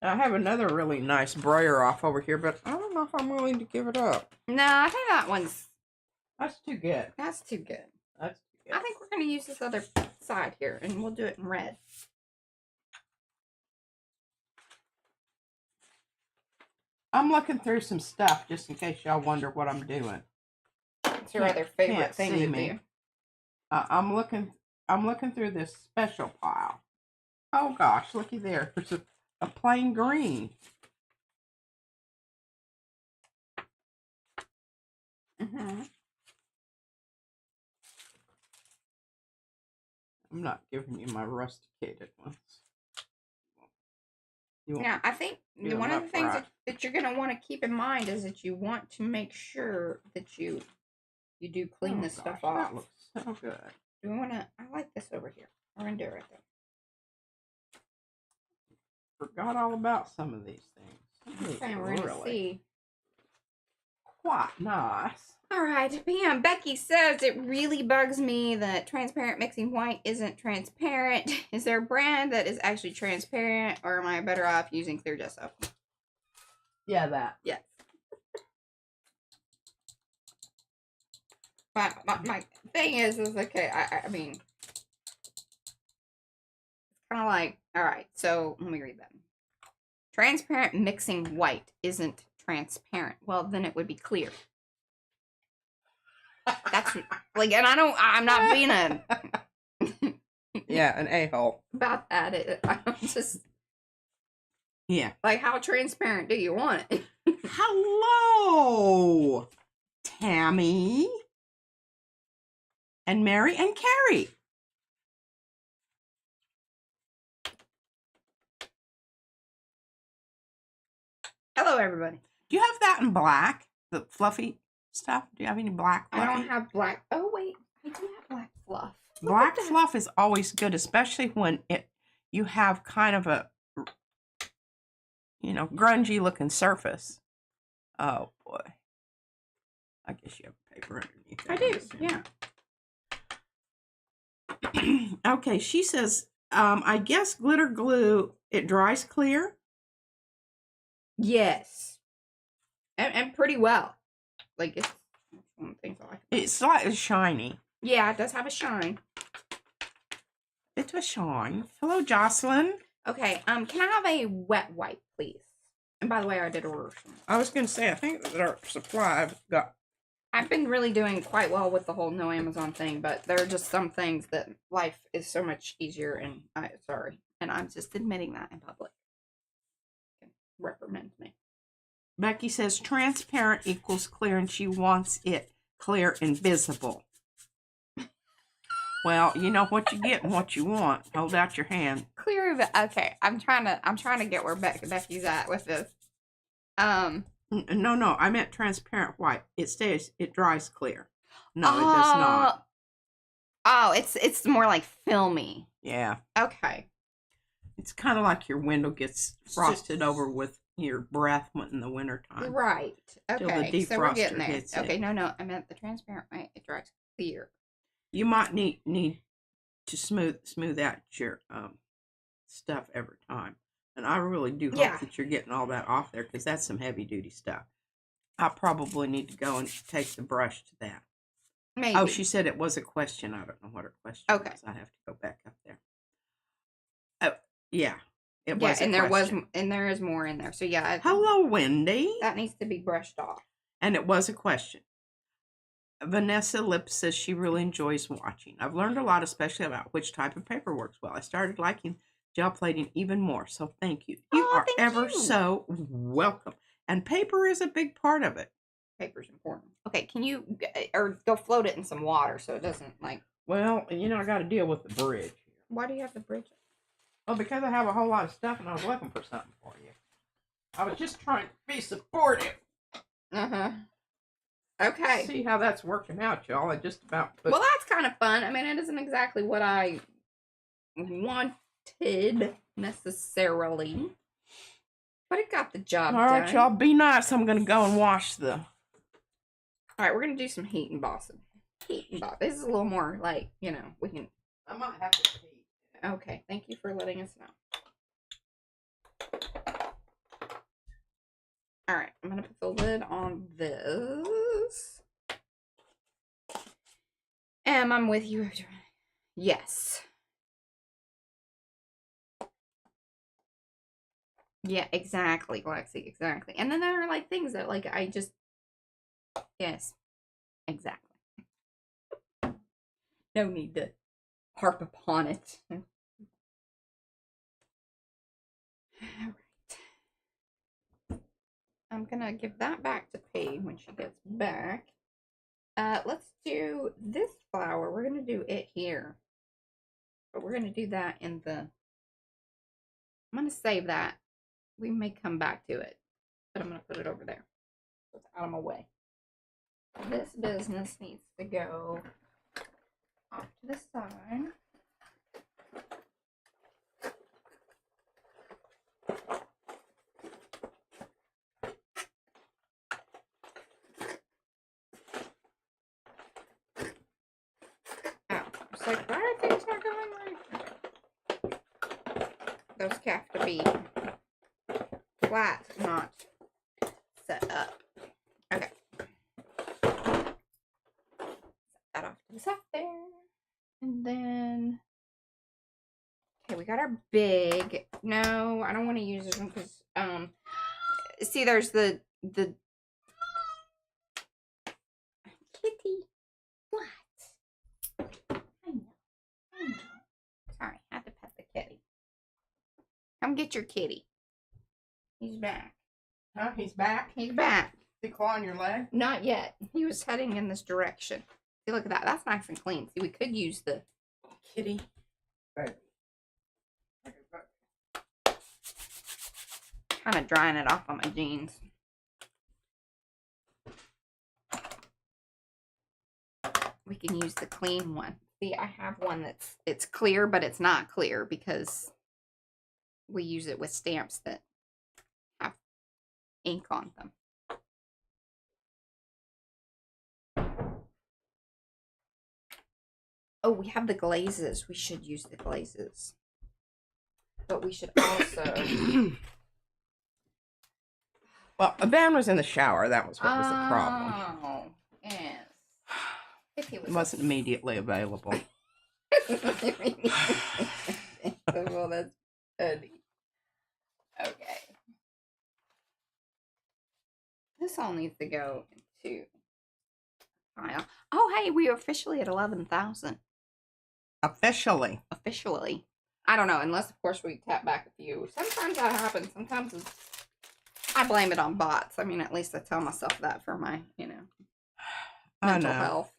Speaker 2: I have another really nice brayer off over here, but I don't know if I'm willing to give it up.
Speaker 1: No, I think that one's...
Speaker 2: That's too good.
Speaker 1: That's too good.
Speaker 2: That's too good.
Speaker 1: I think we're going to use this other side here, and we'll do it in red.
Speaker 2: I'm looking through some stuff just in case y'all wonder what I'm doing.
Speaker 1: What's your other favorite thing to do?
Speaker 2: I'm looking through this special pile. Oh gosh, looky there. There's a plain green. I'm not giving you my rusticated ones.
Speaker 1: Now, I think one of the things that you're going to want to keep in mind is that you want to make sure that you do clean this stuff off.
Speaker 2: That looks so good.
Speaker 1: Do we want to? I like this over here. We're going to do it right there.
Speaker 2: Forgot all about some of these things.
Speaker 1: Okay, we're going to see.
Speaker 2: Quite nice.
Speaker 1: All right, bam. Becky says it really bugs me that transparent mixing white isn't transparent. Is there a brand that is actually transparent, or am I better off using clear gesso?
Speaker 2: Yeah, that.
Speaker 1: Yes. My thing is okay. I mean, it's kind of like, all right. So let me read that. Transparent mixing white isn't transparent. Well, then it would be clear. That's like, and I'm not being
Speaker 2: an a-hole
Speaker 1: about that. I'm just
Speaker 2: like,
Speaker 1: how transparent do you want it?
Speaker 2: Hello, Tammy and Mary and Carrie.
Speaker 1: Hello, everybody.
Speaker 2: Do you have that in black? The fluffy stuff? Do you have any black fluffy?
Speaker 1: I don't have black. Oh, wait. I do have black fluff.
Speaker 2: Black fluff is always good, especially when you have kind of a, grungy looking surface. Oh, boy. I guess you have paper underneath.
Speaker 1: I do, yeah.
Speaker 2: Okay, she says, I guess glitter glue, it dries clear?
Speaker 1: Yes. And pretty well. Like, it's one of the things I like.
Speaker 2: It's slightly shiny.
Speaker 1: Yeah, it does have a shine.
Speaker 2: It's a shine. Hello, Jocelyn.
Speaker 1: Okay, can I have a wet wipe, please? And by the way, I did order some.
Speaker 2: I was going to say, I think that our supply
Speaker 1: I've been really doing quite well with the whole no Amazon thing, but there are just some things that life is so much easier, and sorry. And I'm just admitting that in public. Reprimand me.
Speaker 2: Becky says transparent equals clear, and she wants it clear and visible. Well, you know what you get and what you want. Hold out your hand.
Speaker 1: Clear, okay. I'm trying to get where Becky's at with this.
Speaker 2: No, I meant transparent white. It dries clear. No, it does not.
Speaker 1: Oh, it's more like filmy.
Speaker 2: Yeah.
Speaker 1: Okay.
Speaker 2: It's kind of like your window gets frosted over with your breath in the wintertime.
Speaker 1: Right. Okay. So we're getting there.
Speaker 2: Hits
Speaker 1: okay. No. I meant the transparent white. It dries clear.
Speaker 2: You might need to smooth out your stuff every time. And I really do hope that you're getting all that off there, because that's some heavy duty stuff. I probably need to go and take the brush to that.
Speaker 1: Maybe.
Speaker 2: Oh, she said it was a question. I don't know what her question was. I have to go back up there. Oh, yeah. It was a
Speaker 1: and
Speaker 2: question.
Speaker 1: there is more in there. So yeah.
Speaker 2: Hello, Wendy.
Speaker 1: That needs to be brushed off.
Speaker 2: And it was a question. Vanessa Lips says she really enjoys watching. I've learned a lot, especially about which type of paper works well. I started liking gel plating even more, so thank you. You are ever so welcome. And paper is a big part of it.
Speaker 1: Paper's important. Okay, can you, or go float it in some water so it doesn't like...
Speaker 2: Well, I got to deal with the bridge.
Speaker 1: Why do you have the bridge?
Speaker 2: Well, because I have a whole lot of stuff and I was looking for something for you. I was just trying to be supportive.
Speaker 1: Uh-huh. Okay.
Speaker 2: See how that's working out, y'all. I just about
Speaker 1: Well, that's kind of fun. I mean, it isn't exactly what I wanted necessarily, but it got the job done.
Speaker 2: All right, y'all, be nice. I'm going to go and wash the...
Speaker 1: All right, we're going to do some heat embossing. Heat embossing. This is a little more like, we can...
Speaker 2: I might have to heat.
Speaker 1: Okay, thank you for letting us know. All right, I'm going to put the lid on this. I'm with you. Yes. Yeah, exactly, Lexi, exactly. And then there are like things that like I just... Yes, exactly. No need to harp upon it. All right. I'm gonna give that back to Paige when she gets back. Let's do this flower. We're gonna do it here. But we're gonna do that in the... I'm gonna save that. We may come back to it. But I'm gonna put it over there. So it's out of my way. This business needs to go off to the side. It's like, why are things not going right? Those have to be flat, not set up. Okay. Set that off to the side there. And then, okay, we got our big. No, I don't want to use this one because, see, there's the kitty. What? I know. Sorry, I had to pet the kitty. Come get your kitty. He's back.
Speaker 2: Huh? He's back?
Speaker 1: He's back.
Speaker 2: Did he claw on your leg?
Speaker 1: Not yet. He was heading in this direction. See, look at that. That's nice and clean. See, we could use the
Speaker 2: kitty.
Speaker 1: kind of drying it off on my jeans. We can use the clean one. See, I have one it's clear, but it's not clear because we use it with stamps that have ink on them. Oh, we have the glazes. We should use the glazes. But we should also...
Speaker 2: Well, Ben was in the shower. That was what was the problem.
Speaker 1: Oh, yes. If he
Speaker 2: wasn't immediately available.
Speaker 1: Well, that's funny. Okay. This all needs to go into pile. Oh, hey, we are officially at 11,000.
Speaker 2: Officially.
Speaker 1: Officially. I don't know, unless, of course, we tap back a few. Sometimes that happens. Sometimes I blame it on bots. I mean, at least I tell myself that for my, mental health.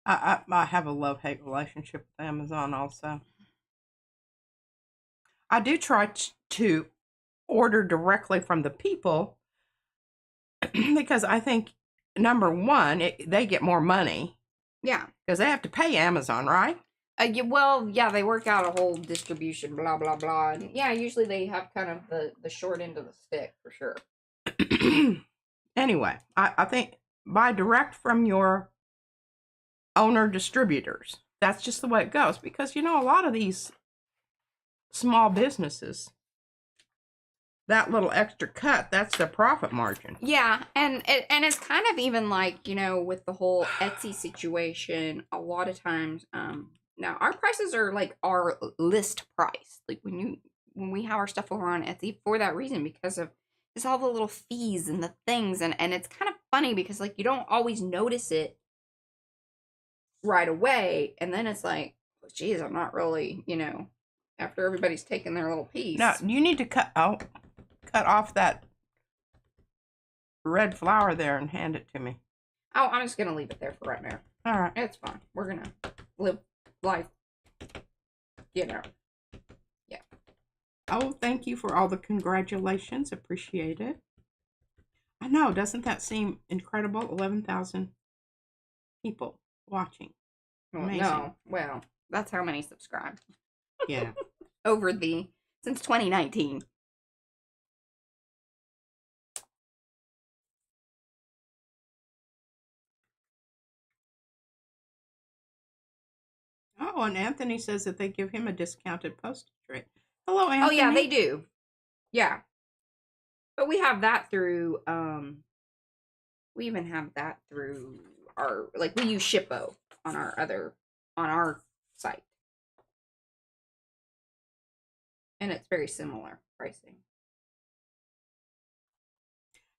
Speaker 2: I have a love-hate relationship with Amazon also. I do try to order directly from the people because I think, number one, they get more money.
Speaker 1: Yeah.
Speaker 2: Because they have to pay Amazon, right?
Speaker 1: Yeah, they work out a whole distribution, blah, blah, blah. And yeah, usually they have kind of the short end of the stick, for sure.
Speaker 2: Anyway, I think buy direct from your owner distributors. That's just the way it goes. Because, a lot of these small businesses, that little extra cut, that's their profit margin.
Speaker 1: Yeah, and it's kind of even like, with the whole Etsy situation, a lot of times, now our prices are like our list price. Like when we have our stuff over on Etsy for that reason, because of just all the little fees and the things, and it's kind of funny because like you don't always notice it right away, and then it's like, oh, geez, I'm not really, after everybody's taken their little piece.
Speaker 2: No, you need to cut off that red flower there and hand it to me.
Speaker 1: Oh, I'm just gonna leave it there for right now.
Speaker 2: All right,
Speaker 1: it's fine. We're gonna live life, Yeah.
Speaker 2: Oh, thank you for all the congratulations. Appreciate it. I know, doesn't that seem incredible? 11,000 people watching. Amazing.
Speaker 1: No, well, that's how many subscribe.
Speaker 2: Yeah.
Speaker 1: Since 2019.
Speaker 2: Oh, and Anthony says that they give him a discounted postage rate. Hello, Anthony.
Speaker 1: Oh, yeah, they do. Yeah. But we have that through, we even have that through our, we use Shippo on our site. And it's very similar pricing.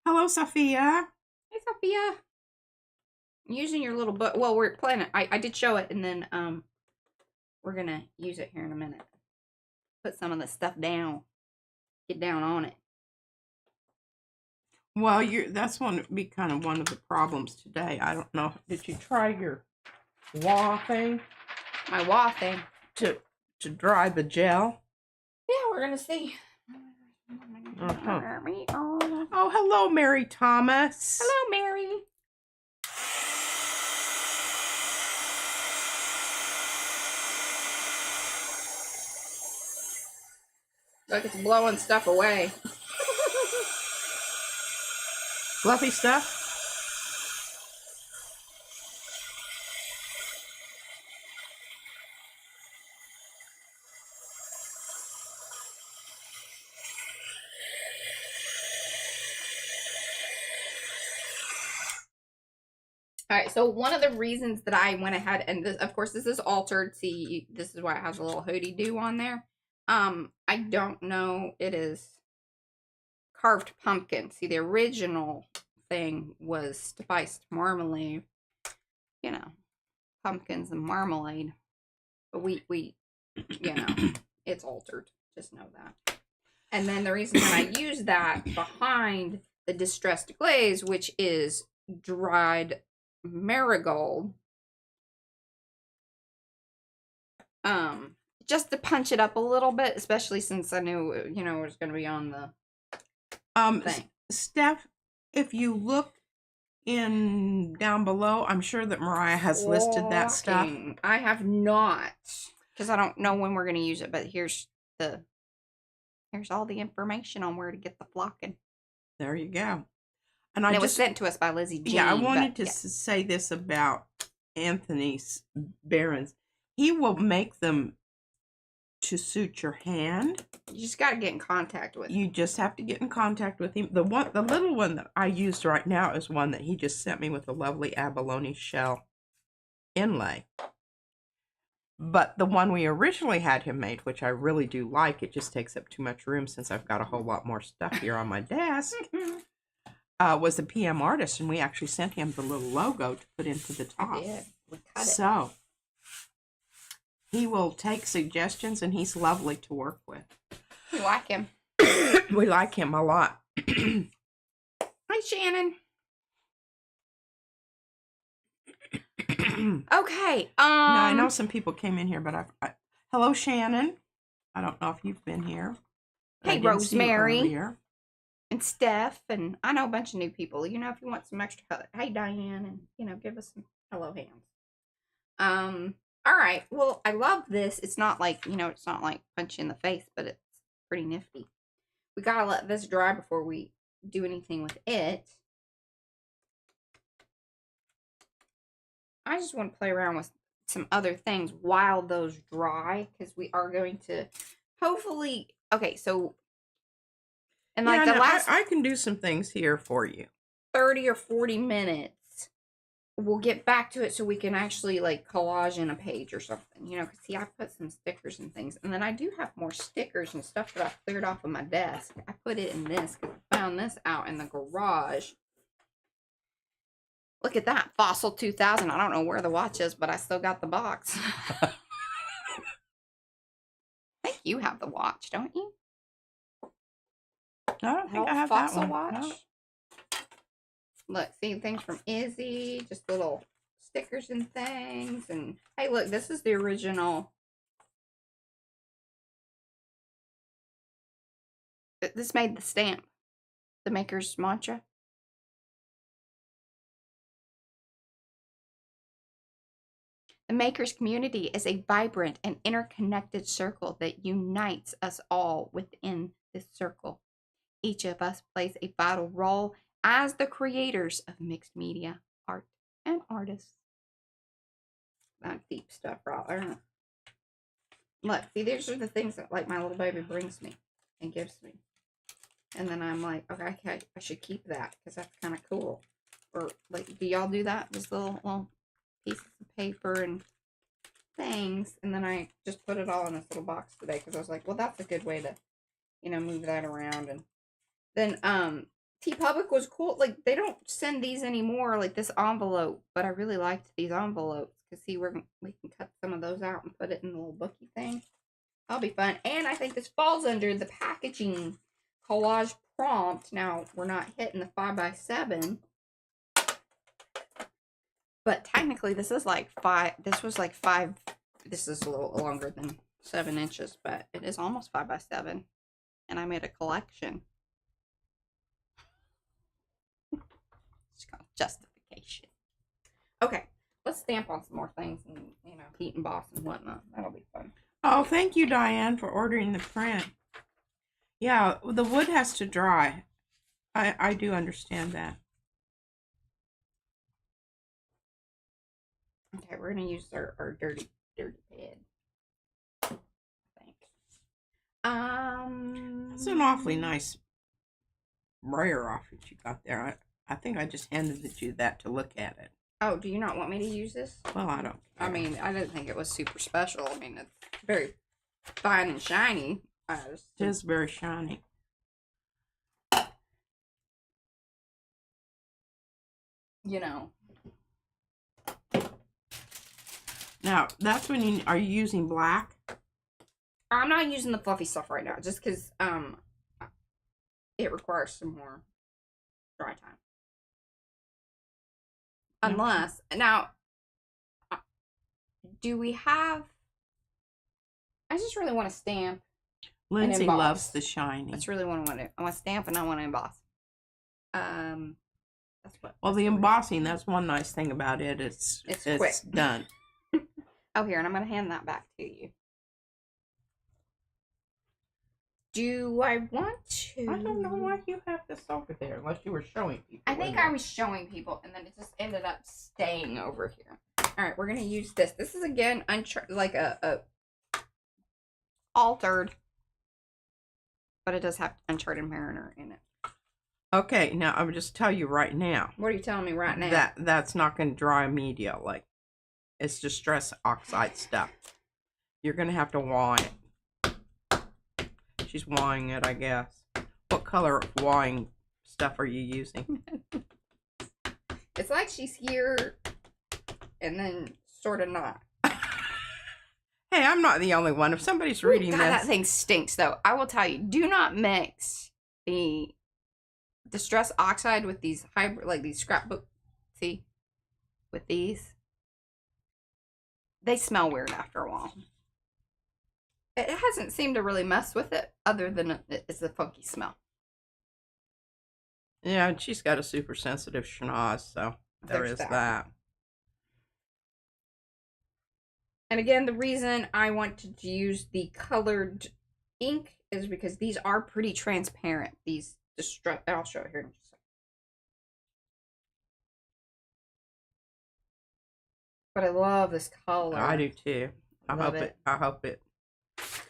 Speaker 2: Hello, Sophia.
Speaker 1: Hey, Sophia. I'm using your little book. Well, we're planning. I did show it, and then we're gonna use it here in a minute. Put some of the stuff down. Get down on it.
Speaker 2: Well, that's be kind of one of the problems today. I don't know. Did you try your wah thing?
Speaker 1: My wah thing
Speaker 2: to dry the gel?
Speaker 1: Yeah, we're gonna see.
Speaker 2: Oh, hello, Mary Thomas.
Speaker 1: Hello, Mary. Like it's blowing stuff away.
Speaker 2: Fluffy stuff?
Speaker 1: All right, so one of the reasons that I went ahead and this, of course, this is altered. See, this is why it has a little hoodie do on there. I don't know. It is carved pumpkin. See, the original thing was spiced marmalade. Pumpkins and marmalade. But we it's altered. Just know that. And then the reason that I use that behind the distressed glaze, which is dried marigold, just to punch it up a little bit, especially since I knew, you know, it was going to be on the thing.
Speaker 2: Steph, if you look in down below, I'm sure that Mariah has listed that stuff.
Speaker 1: I have not, because I don't know when we're going to use it, but here's all the information on where to get the flocking.
Speaker 2: There you go.
Speaker 1: And it was sent to us by Lizzie Jean.
Speaker 2: Yeah, I wanted to say this about Anthony's Barons. He will make them to suit your hand.
Speaker 1: You just got to get in contact with him.
Speaker 2: You just have to get in contact with him. The little one that I used right now is one that he just sent me with a lovely abalone shell inlay. But the one we originally had him made, which I really do like, it just takes up too much room since I've got a whole lot more stuff here on my desk, was a PM artist, and we actually sent him the little logo to put into the top.
Speaker 1: Yeah, we cut it.
Speaker 2: So he will take suggestions, and he's lovely to work with.
Speaker 1: We like him.
Speaker 2: We like him a lot.
Speaker 1: Hi, Shannon. Okay.
Speaker 2: Now, I know some people came in here, but hello, Shannon. I don't know if you've been here.
Speaker 1: Hey, Rosemary. And Steph, and I know a bunch of new people. You know, if you want some extra color. Hey, Diane, and, you know, give us some hello hands. All right. Well, I love this. It's not like, you know, it's not like punch you in the face, but it's pretty nifty. We gotta let this dry before we do anything with it. I just want to play around with some other things while those dry, because we are going to hopefully, okay, so, and like the last
Speaker 2: I can do some things here for you.
Speaker 1: 30 or 40 minutes, we'll get back to it so we can actually like collage in a page or something, you know, because see, I put some stickers and things, and then I do have more stickers and stuff that I cleared off of my desk. I put it in this because I found this out in the garage. Look at that, Fossil 2000. I don't know where the watch is, but I still got the box. I think you have the watch, don't you?
Speaker 2: I don't think I have
Speaker 1: Fossil
Speaker 2: that one.
Speaker 1: watch.
Speaker 2: No.
Speaker 1: Look, see, things from Izzy, just little stickers and things. And hey, look, this is the original. This made the stamp, the maker's mantra. The maker's community is a vibrant and interconnected circle that unites us all within this circle. Each of us plays a vital role as the creators of mixed media, art, and artists. That deep stuff right there. Look, see, these are the things that like my little baby brings me and gives me. And then I'm like, okay, I should keep that because that's kind of cool. Or like, do y'all do that? Just little pieces of paper and things. And then I just put it all in this little box today because I was like, well, that's a good way to, you know, move that around. And then TeePublic was cool. Like, they don't send these anymore, like this envelope, but I really liked these envelopes because see, we can cut some of those out and put it in the little booky thing. That'll be fun. And I think this falls under the packaging collage prompt. Now, we're not hitting the 5x7, but technically this is like 5. This was like 5. This is a little longer than 7 inches, but it is almost 5x7. And I made a collection. It's called justification. Okay, let's stamp on some more things and, you know, heat and emboss and whatnot. That'll be fun.
Speaker 2: Oh, thank you, Diane, for ordering the print. Yeah, the wood has to dry. I do understand that.
Speaker 1: Okay, we're going to use our dirty pad. I think.
Speaker 2: It's an awfully nice brayer off that you got there. I think I just handed you that to look at it.
Speaker 1: Oh, do you not want me to use this?
Speaker 2: Well, I don't care.
Speaker 1: I mean, I didn't think it was super special. I mean, it's very fine and shiny.
Speaker 2: It is very shiny.
Speaker 1: You know.
Speaker 2: Now, that's when are you using black?
Speaker 1: I'm not using the fluffy stuff right now, just because it requires some more dry time.
Speaker 2: Yeah.
Speaker 1: Unless, now, do we have, I just really want to stamp and
Speaker 2: Lindsay
Speaker 1: emboss.
Speaker 2: loves the shiny.
Speaker 1: That's really what I want to do. I want to stamp and I want to emboss. That's what.
Speaker 2: Well,
Speaker 1: that's
Speaker 2: the
Speaker 1: what
Speaker 2: embossing, that's one nice thing about it. It's
Speaker 1: quick.
Speaker 2: done.
Speaker 1: Oh, here, and I'm going to hand that back to you. Do I want to?
Speaker 2: I don't know why you have this over there, unless you were showing people.
Speaker 1: I think I was showing people, and then it just ended up staying over here. All right, we're going to use this. This is, again, like a altered, but it does have Uncharted Mariner in it.
Speaker 2: Okay, now I would just tell you right now.
Speaker 1: What are you telling me right now?
Speaker 2: That's not going to dry immediately. It's distress oxide stuff. You're going to have to wine it. She's wine it, I guess. What color wine stuff are you using?
Speaker 1: It's like she's here and then sort of not.
Speaker 2: Hey, I'm not the only one. If somebody's reading
Speaker 1: God,
Speaker 2: this.
Speaker 1: that thing stinks, though. I will tell you, do not mix the distress oxide with these hybrid, like these scrapbook. See? With these. They smell weird after a while. It hasn't seemed to really mess with it, other than it's a funky smell.
Speaker 2: Yeah, and she's got a super sensitive schnoz, so there is that.
Speaker 1: And again, the reason I wanted to use the colored ink is because these are pretty transparent. These distress, I'll show it here in just a second. But I love this color.
Speaker 2: I do too. I hope it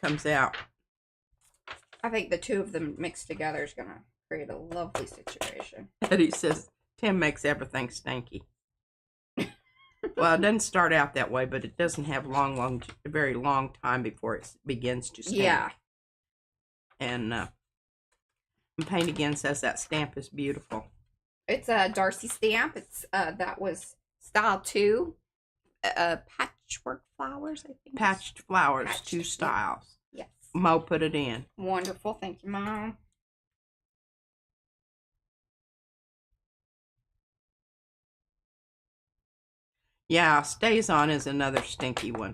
Speaker 2: comes out.
Speaker 1: I think the two of them mixed together is gonna create a lovely situation.
Speaker 2: Eddie says Tim makes everything stinky. Well, it doesn't start out that way, but it doesn't have a very long time before it begins to stink.
Speaker 1: Yeah.
Speaker 2: And Paint Again says that stamp is beautiful.
Speaker 1: It's a Darcy stamp. It's that was style 2. Patchwork flowers, I think.
Speaker 2: Patched flowers, 2 styles.
Speaker 1: Yes.
Speaker 2: Mo put it in.
Speaker 1: Wonderful. Thank you, Mom.
Speaker 2: Yeah, Stays On is another stinky one.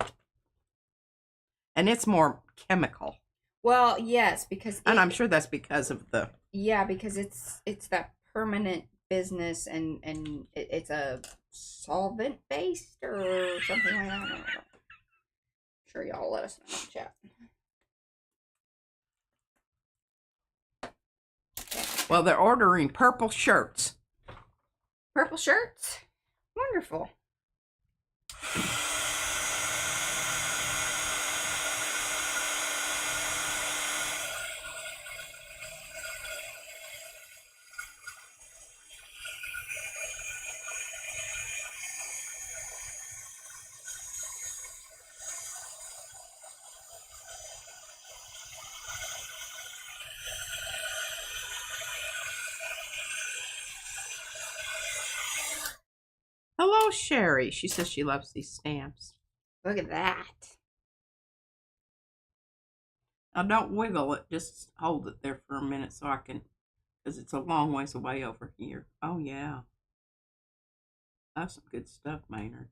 Speaker 2: And it's more chemical.
Speaker 1: Well, yes, because
Speaker 2: and I'm sure that's because of the...
Speaker 1: Yeah, because it's that permanent business, and it's a solvent based or something like that. I don't know. I'm sure y'all let us know in the chat.
Speaker 2: Well, they're ordering purple shirts.
Speaker 1: Purple shirts? Wonderful.
Speaker 2: Hello, Sherry. She says she loves these stamps.
Speaker 1: Look at that.
Speaker 2: Now, don't wiggle it. Just hold it there for a minute so I can, because it's a long ways away over here. Oh, yeah. That's some good stuff, Maynard.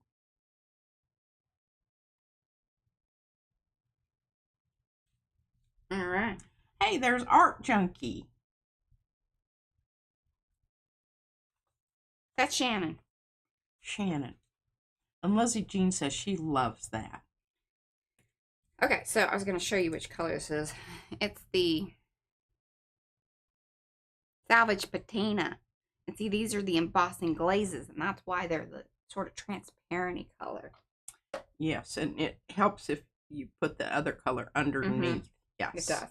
Speaker 1: All right.
Speaker 2: Hey, there's Art Junkie.
Speaker 1: That's Shannon.
Speaker 2: Shannon. And Lizzie Jean says she loves that.
Speaker 1: Okay, so I was going to show you which color this is. It's the Salvage Patina. And see, these are the embossing glazes, and that's why they're the sort of transparent color.
Speaker 2: Yes, and it helps if you put the other color underneath.
Speaker 1: Mm-hmm.
Speaker 2: Yes.
Speaker 1: It does.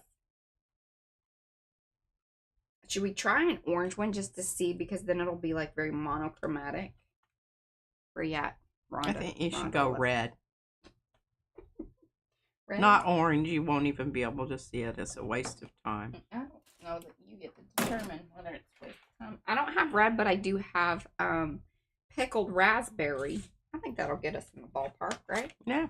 Speaker 1: Should we try an orange one just to see? Because then it'll be like very monochromatic. Where you at, Rhonda?
Speaker 2: I think you should go red.
Speaker 1: Red.
Speaker 2: Not orange. You won't even be able to see it. It's a waste of time.
Speaker 1: I don't know that you get to determine whether it's a waste of time. I don't have red, but I do have pickled raspberry. I think that'll get us in the ballpark, right?
Speaker 2: Yeah.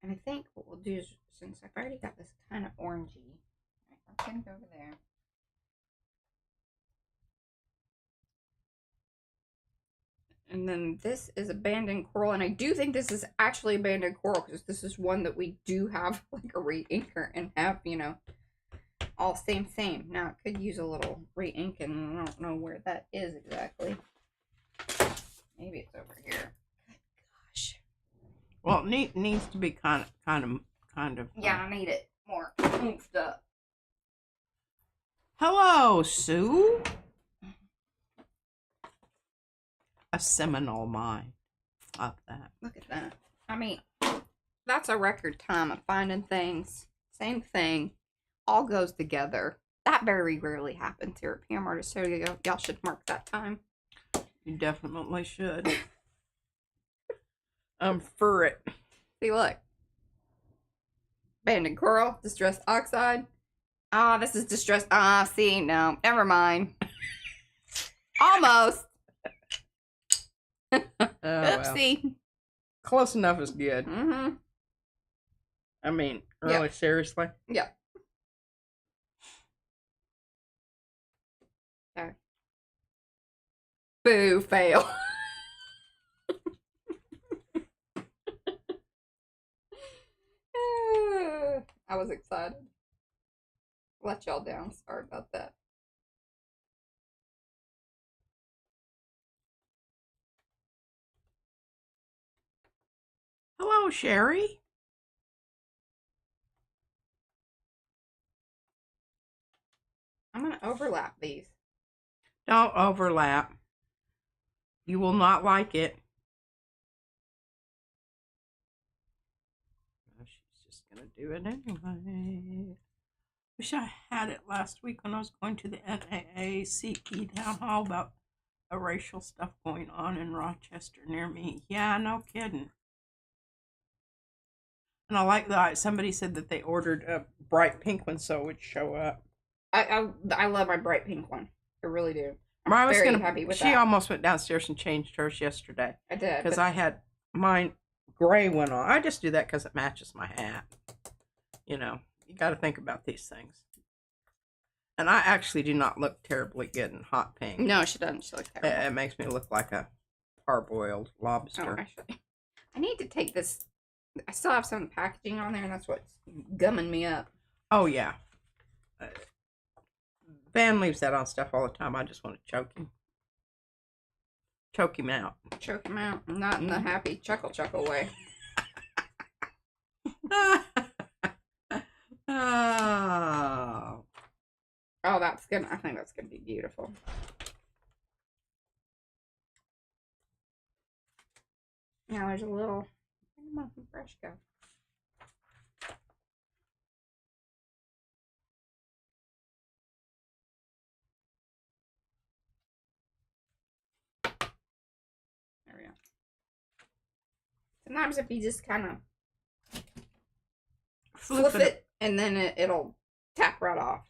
Speaker 1: And I think what we'll do is, since I've already got this kind of orangey, I'm going to go over there. And then this is abandoned coral, and I do think this is actually abandoned coral because this is one that we do have like a re-inker and have, you know, all same. Now it could use a little re-inking, and I don't know where that is exactly. Maybe it's over here. Gosh.
Speaker 2: Well, it needs to be kind of.
Speaker 1: Yeah, I need it more oofed up.
Speaker 2: Hello, Sue. A Seminole mine. Love that.
Speaker 1: Look at that. I mean, that's a record time of finding things. Same thing. All goes together. That very rarely happens here at PM Artist Studio. Y'all should mark that time.
Speaker 2: You definitely should. For it.
Speaker 1: See, look. Abandoned coral, distressed oxide. Ah, this is distressed. Ah, see, no, never mind. Almost. Oopsie.
Speaker 2: Well. Close enough is good.
Speaker 1: Mm-hmm.
Speaker 2: I mean, really, seriously?
Speaker 1: Yeah. Okay. Boo, fail. I was excited. Let y'all down. Sorry about that.
Speaker 2: Hello, Sherry.
Speaker 1: I'm going to overlap these.
Speaker 2: Don't overlap. You will not like it. She's just going to do it anyway. Wish I had it last week when I was going to the NAACP town hall about a racial stuff going on in Rochester near me. Yeah, no kidding. And I like that somebody said that they ordered a bright pink one so it would show up.
Speaker 1: I love my bright pink one. I really do.
Speaker 2: I'm
Speaker 1: very happy with that.
Speaker 2: She almost went downstairs and changed hers yesterday.
Speaker 1: I did.
Speaker 2: Because I had mine gray one on. I just do that because it matches my hat. You know, you got to think about these things. And I actually do not look terribly good in hot pink.
Speaker 1: No, she doesn't. She looks terrible.
Speaker 2: It makes me look like a parboiled lobster.
Speaker 1: Oh, actually, I need to take this. I still have some packaging on there, and that's what's gumming me up.
Speaker 2: Oh, yeah. Van leaves that on stuff all the time. I just want to choke him. Choke him out.
Speaker 1: Choke him out. Not in the happy chuckle way.
Speaker 2: Oh.
Speaker 1: Oh, that's good. I think that's going to be beautiful. Now there's a little. Where did my brush go? There we go. Sometimes if you just kind of flip it, and then it'll tap right off.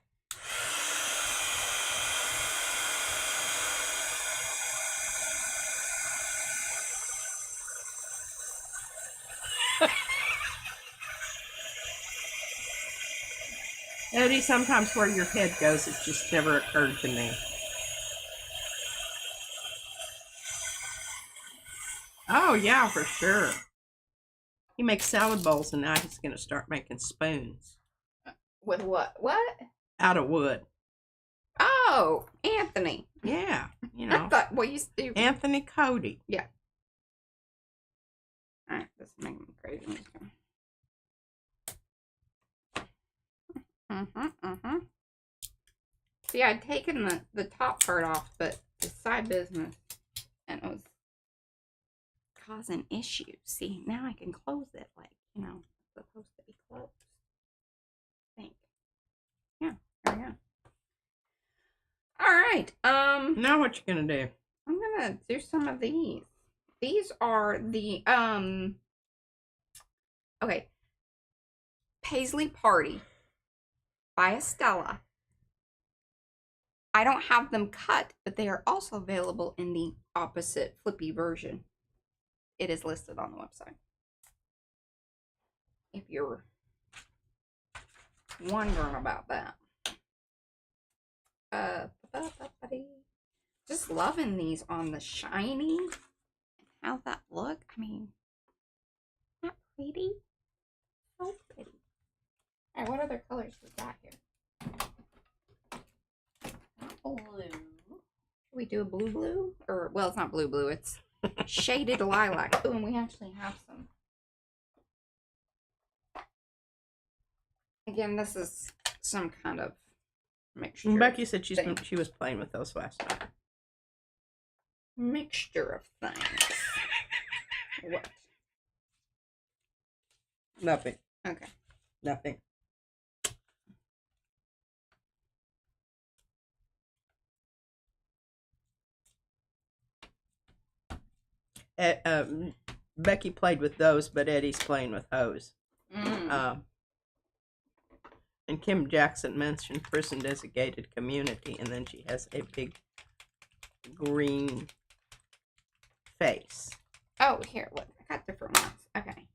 Speaker 2: Eddie, sometimes where your head goes, it just never occurred to me. Oh, yeah, for sure. He makes salad bowls, and now he's going to start making spoons.
Speaker 1: With what? What?
Speaker 2: Out of wood.
Speaker 1: Oh, Anthony.
Speaker 2: Yeah, you know.
Speaker 1: I thought, well, you do.
Speaker 2: Anthony Cody.
Speaker 1: Yeah. All right, this is making me crazy. I'm just gonna... See, I'd taken the top part off, but the side business, and it was causing issues. See, now I can close it like, you know, it's supposed to be closed. I think. Yeah, there we go. All right.
Speaker 2: Now what you gonna do?
Speaker 1: I'm gonna do some of these. These are the okay. Paisley Party by Estella. I don't have them cut, but they are also available in the opposite flippy version. It is listed on the website. if you're wondering about that. Just loving these on the shiny. How's that look? I mean, isn't that pretty? So pretty. Alright, what other colors we got here? Blue. Should we do a blue? Or, well, it's not blue. It's shaded lilac. Oh, and we actually have some. Again, this is some kind of mixture.
Speaker 2: Becky said she was playing with those last night.
Speaker 1: Mixture of things. What?
Speaker 2: Nothing.
Speaker 1: Okay.
Speaker 2: Nothing. Becky played with those, but Eddie's playing with hose. And Kim Jackson mentioned prison designated community, and then she has a big green face.
Speaker 1: Oh, here, look. I got different ones. Okay.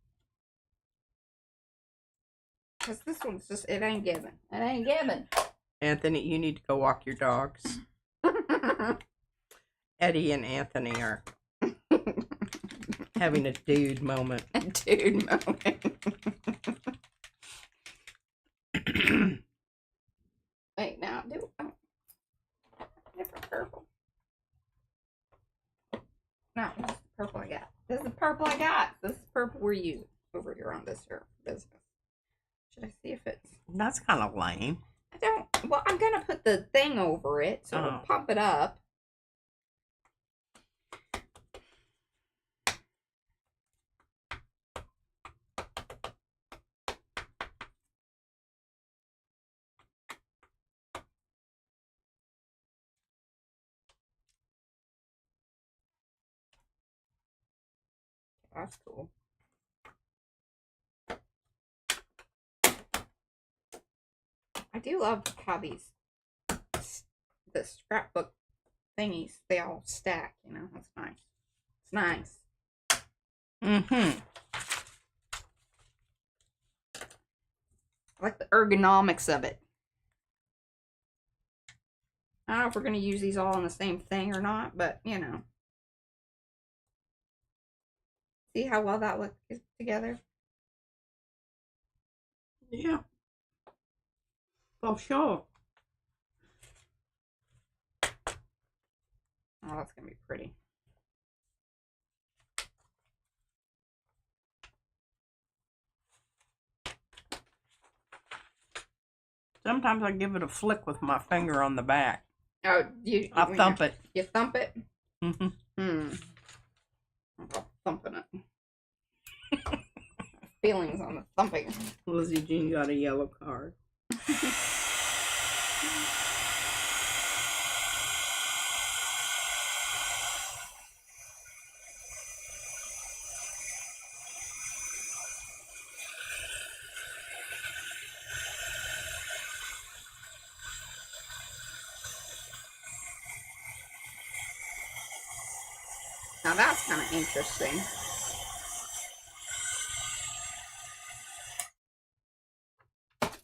Speaker 1: Because this one's just, it ain't given. It ain't given.
Speaker 2: Anthony, you need to go walk your dogs. Eddie and Anthony are having a dude moment.
Speaker 1: A dude moment. Wait, now do different purple. No, this is the purple I got. This is the purple I got. This is the purple we're using over here on this here business. Should I see if it's...
Speaker 2: That's kind of lame.
Speaker 1: I don't... Well, I'm going to put the thing over it, so it'll pump it up. That's cool. I do love how the scrapbook thingies, they all stack, you know, that's nice. It's nice.
Speaker 2: Mm-hmm.
Speaker 1: I like the ergonomics of it. I don't know if we're going to use these all on the same thing or not, but, you know. See how well that looks together?
Speaker 2: Yeah. For sure.
Speaker 1: Oh, that's going to be pretty.
Speaker 2: Sometimes I give it a flick with my finger on the back.
Speaker 1: Oh,
Speaker 2: I thump it.
Speaker 1: You thump it?
Speaker 2: Mm-hmm.
Speaker 1: I'm thumping it. Feelings on the thumping.
Speaker 2: Lizzie Jean got a yellow card.
Speaker 1: Now that's kind of interesting.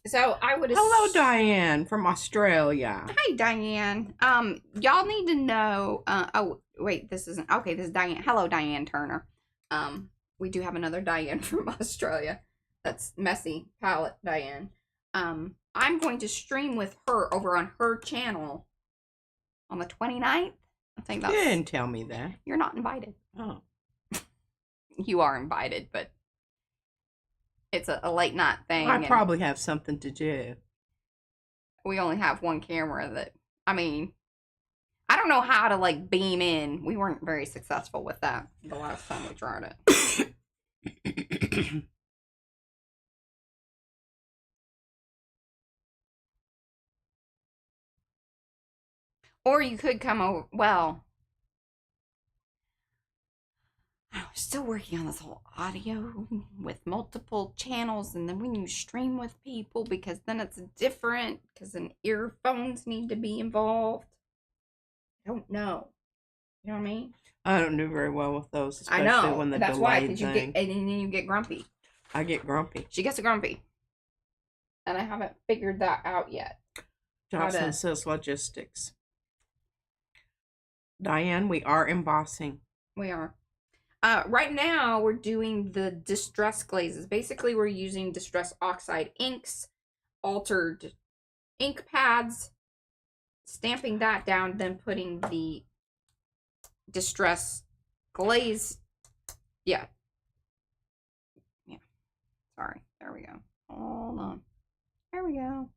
Speaker 1: So I would.
Speaker 2: Hello, Diane from Australia.
Speaker 1: Hi, Diane. Y'all need to know. Oh, wait, this isn't okay. This is Diane. Hello, Diane Turner. We do have another Diane from Australia. That's Messy Palette Diane. I'm going to stream with her over on her channel on the 29th. I think that's.
Speaker 2: You didn't tell me that.
Speaker 1: You're not invited.
Speaker 2: Oh.
Speaker 1: You are invited, but it's a late night thing.
Speaker 2: I probably have something to do.
Speaker 1: We only have one camera that, I mean, I don't know how to like beam in. We weren't very successful with that the last time we tried it. Or you could come over, well, I'm still working on this whole audio with multiple channels, and then when you stream with people, because then it's different, because then earphones need to be involved. I don't know. You know what I mean?
Speaker 2: I don't do very well with those, especially
Speaker 1: I know.
Speaker 2: when the
Speaker 1: That's why,
Speaker 2: delayed
Speaker 1: because you
Speaker 2: thing.
Speaker 1: get, and then you get grumpy.
Speaker 2: I get grumpy.
Speaker 1: She gets grumpy. And I haven't figured that out yet.
Speaker 2: Jocelyn says logistics. Diane, we are embossing.
Speaker 1: We are. Right now, we're doing the distress glazes. Basically, we're using distress oxide inks, altered ink pads, stamping that down, then putting the distress glaze. Yeah. Sorry. There we go. Hold on. There we go.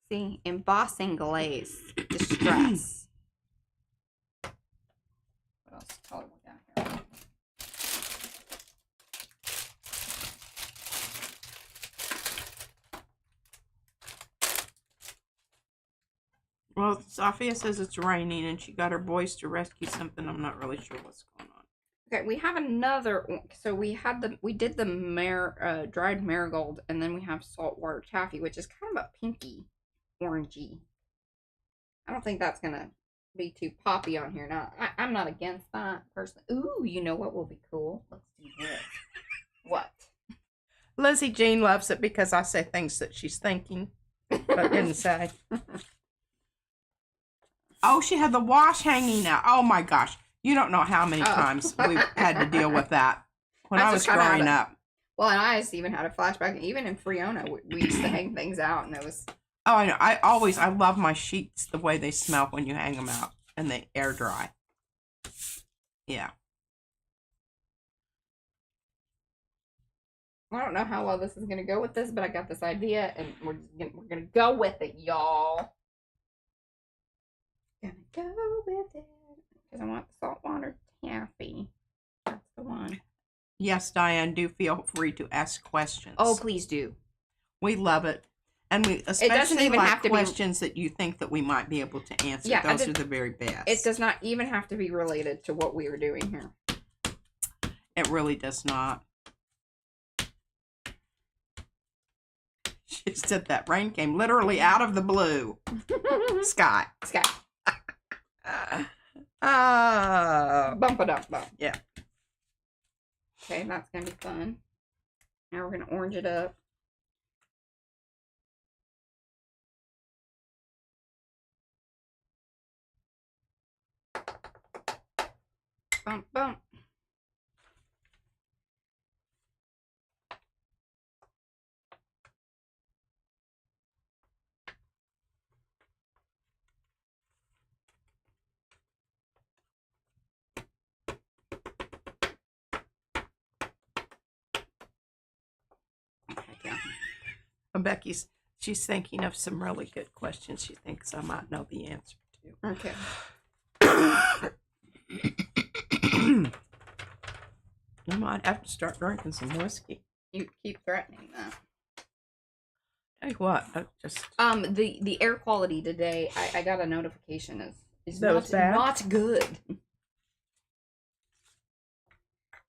Speaker 1: See, embossing glaze distress. What else color we got here?
Speaker 2: Well, Sophia says it's raining and she got her boys to rescue something. I'm not really sure what's going on.
Speaker 1: Okay, we have another. So we did the dried marigold, and then we have saltwater taffy, which is kind of a pinky orangey. I don't think that's gonna be too poppy on here. Now, I'm not against that personally. Ooh, you know what will be cool? Let's do this. What?
Speaker 2: Lizzie Jean loves it because I say things that she's thinking, but didn't say. Oh, she had the wash hanging out. Oh my gosh. You don't know how many times we've had to deal with that when I was growing up.
Speaker 1: Well, and I just even had a flashback. Even in Friona, we used to hang things out, and it was...
Speaker 2: Oh, I know. I love my sheets, the way they smell when you hang them out, and they air dry. Yeah.
Speaker 1: I don't know how well this is going to go with this, but I got this idea, and we're going to go with it, y'all. Gonna go with it. Because I want the saltwater taffy. That's the one.
Speaker 2: Yes, Diane, do feel free to ask questions.
Speaker 1: Oh, please do.
Speaker 2: We love it. And we especially like questions that you think that we might be able to answer. Yeah, those are the very best.
Speaker 1: It does not even have to be related to what we were doing here.
Speaker 2: It really does not. She said that rain came literally out of the blue sky.
Speaker 1: Bump it up, bump.
Speaker 2: Yeah.
Speaker 1: Okay, that's gonna be fun. Now we're gonna orange it up. Bump, bump.
Speaker 2: She's thinking of some really good questions she thinks I might know the answer to.
Speaker 1: Okay.
Speaker 2: I might have to start drinking some whiskey.
Speaker 1: You keep threatening that.
Speaker 2: Tell you what, just
Speaker 1: the air quality today, I got a notification is
Speaker 2: not
Speaker 1: good.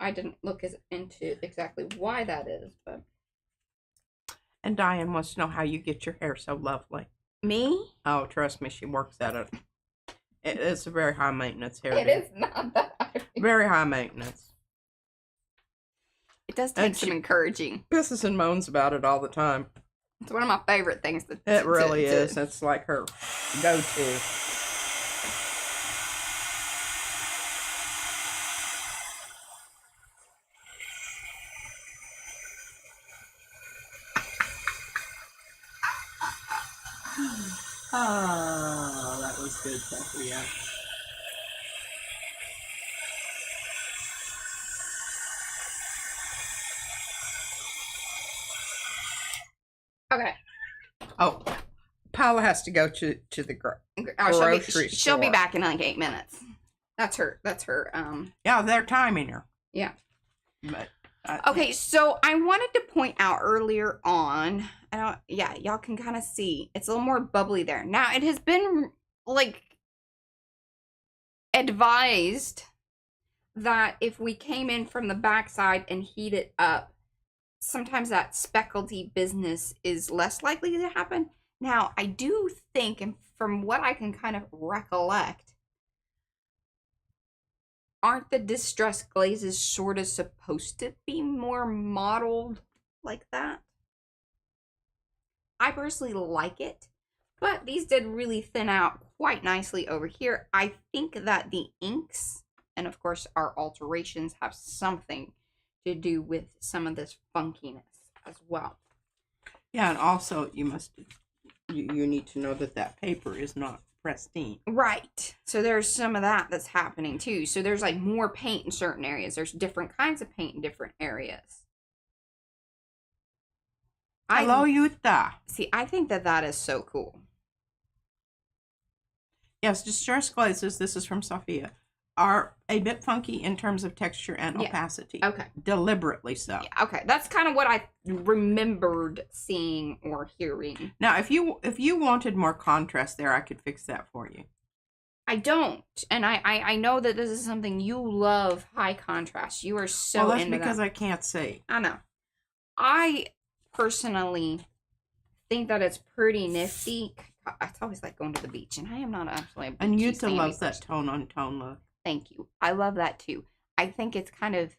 Speaker 1: I didn't look into exactly why that is, but.
Speaker 2: And Diane wants to know how you get your hair so lovely.
Speaker 1: Me?
Speaker 2: Oh, trust me, she works at it. It's a very high maintenance hair.
Speaker 1: It is not that high.
Speaker 2: Very high maintenance.
Speaker 1: It does take some encouraging.
Speaker 2: Pisses and moans about it all the time.
Speaker 1: It's one of my favorite things.
Speaker 2: It really is. It's like her go-to. Oh, that was good, Sophia.
Speaker 1: Okay.
Speaker 2: Oh, Paula has to go to the grocery store.
Speaker 1: She'll be back in like 8 minutes. That's her.
Speaker 2: Yeah, they're timing her.
Speaker 1: Yeah.
Speaker 2: But
Speaker 1: okay, so I wanted to point out earlier on. Y'all can kind of see it's a little more bubbly there. Now it has been like advised that if we came in from the backside and heat it up, sometimes that speckledy business is less likely to happen. Now, I do think, and from what I can kind of recollect, aren't the distress glazes sort of supposed to be more modeled like that. I personally like it, but these did really thin out quite nicely over here. I think that the inks, and of course our alterations, have something to do with some of this funkiness as well.
Speaker 2: Yeah, and also you need to know that that paper is not pristine.
Speaker 1: Right. So there's some of that that's happening too. So there's like more paint in certain areas. There's different kinds of paint in different areas.
Speaker 2: Hello, Utah.
Speaker 1: See, I think that that is so cool.
Speaker 2: Yes, Distress Glazes, this is from Sophia, are a bit funky in terms of texture and opacity.
Speaker 1: Okay.
Speaker 2: Deliberately so.
Speaker 1: Yeah, okay. That's kind of what I remembered seeing or hearing.
Speaker 2: Now, if you wanted more contrast there, I could fix that for you.
Speaker 1: I don't. And I know that this is something you love, high contrast. You are so
Speaker 2: that's
Speaker 1: into
Speaker 2: because
Speaker 1: that.
Speaker 2: I can't see.
Speaker 1: I know. I personally think that it's pretty nifty. It's always like going to the beach, and I am not actually a beachy
Speaker 2: And Utah
Speaker 1: sandy
Speaker 2: loves that
Speaker 1: person.
Speaker 2: tone on tone look.
Speaker 1: Thank you. I love that too. I think it's kind of...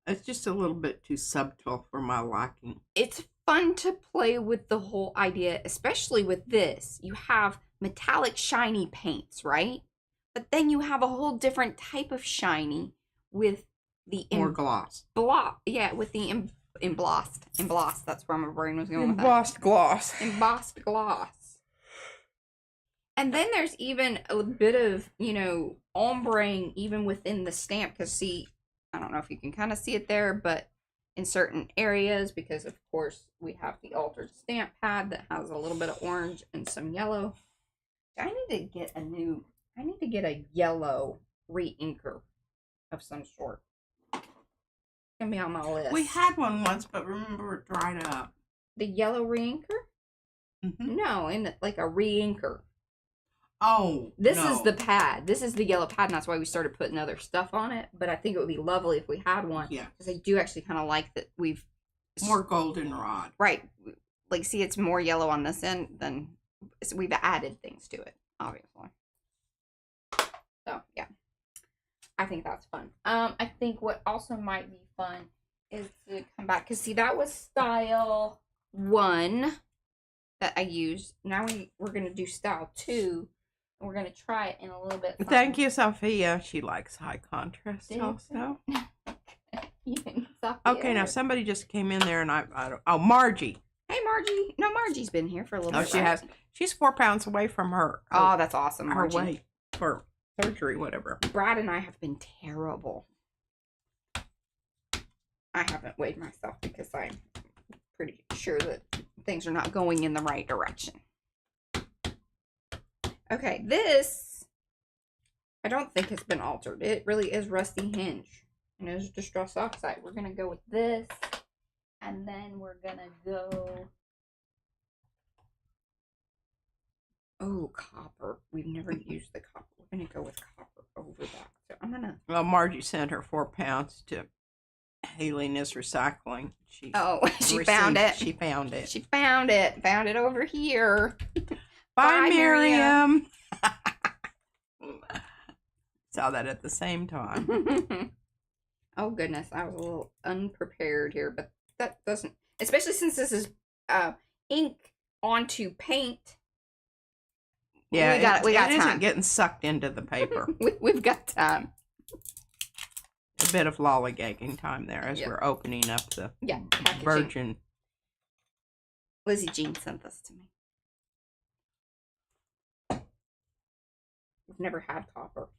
Speaker 2: It's just a little bit too subtle for my liking.
Speaker 1: It's fun to play with the whole idea, especially with this. You have metallic shiny paints, right? But then you have a whole different type of shiny with the...
Speaker 2: More gloss.
Speaker 1: Yeah, with the embossed. Embossed. That's where my brain was going with that.
Speaker 2: Embossed gloss.
Speaker 1: Embossed gloss. And then there's even a bit of, you know, ombreing even within the stamp. Because, see, I don't know if you can kind of see it there, but in certain areas, because, of course, we have the altered stamp pad that has a little bit of orange and some yellow. I need to get a yellow re-inker of some sort. It's going to be on my list.
Speaker 2: We had one once, but remember it dried up.
Speaker 1: The yellow re-inker?
Speaker 2: Mm-hmm.
Speaker 1: No, like a re-inker.
Speaker 2: Oh,
Speaker 1: this is the pad. This is the yellow pad, and that's why we started putting other stuff on it. But I think it would be lovely if we had one.
Speaker 2: Yeah.
Speaker 1: Because I do actually kind of like that we've...
Speaker 2: More goldenrod.
Speaker 1: Right. Like, see, it's more yellow on this end than... We've added things to it, obviously. So, yeah. I think that's fun. I think what also might be fun is to come back. Because, see, that was style 1 that I used. Now we're going to do style 2. We're going to try it in a little bit.
Speaker 2: Thank you, Sophia. She likes high contrast also. Okay, now somebody just came in there and I don't... Oh, Margie.
Speaker 1: Hey, Margie. No, Margie's been here for a little bit.
Speaker 2: Oh, she has. She's 4 pounds away from her.
Speaker 1: Oh, that's awesome,
Speaker 2: Her
Speaker 1: Margie.
Speaker 2: weight for surgery, whatever.
Speaker 1: Brad and I have been terrible. I haven't weighed myself because I'm pretty sure that things are not going in the right direction. Okay, this, I don't think has been altered. It really is Rusty Hinge. And it's Distress Oxide. We're going to go with this. And then we're going to go... Oh, copper. We've never used the copper. We're going to go with copper over that. So I'm going to...
Speaker 2: Well, Margie sent her 4 pounds to Haliness Recycling. She
Speaker 1: found it.
Speaker 2: She found it.
Speaker 1: She found it. Found it over here.
Speaker 2: Bye, Miriam. Saw that at the same time.
Speaker 1: Oh, goodness. I was a little unprepared here, but that doesn't... Especially since this is ink onto paint.
Speaker 2: Yeah,
Speaker 1: we got
Speaker 2: it
Speaker 1: time.
Speaker 2: isn't getting sucked into the paper.
Speaker 1: We've got time.
Speaker 2: A bit of lollygagging time there as
Speaker 1: Yep.
Speaker 2: we're opening up the
Speaker 1: packaging.
Speaker 2: virgin.
Speaker 1: Lizzie Jean sent this to me. We've never had copper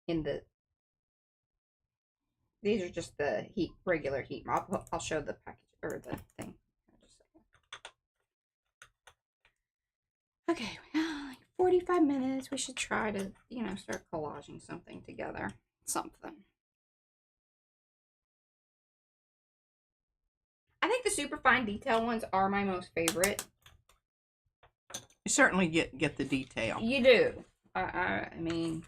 Speaker 1: in the... These are just the regular heat. I'll show the package or the thing. Okay, well, like 45 minutes. We should try to, start collaging something together. Something. I think the super fine detail ones are my most favorite.
Speaker 2: You certainly get the detail.
Speaker 1: You do. I mean,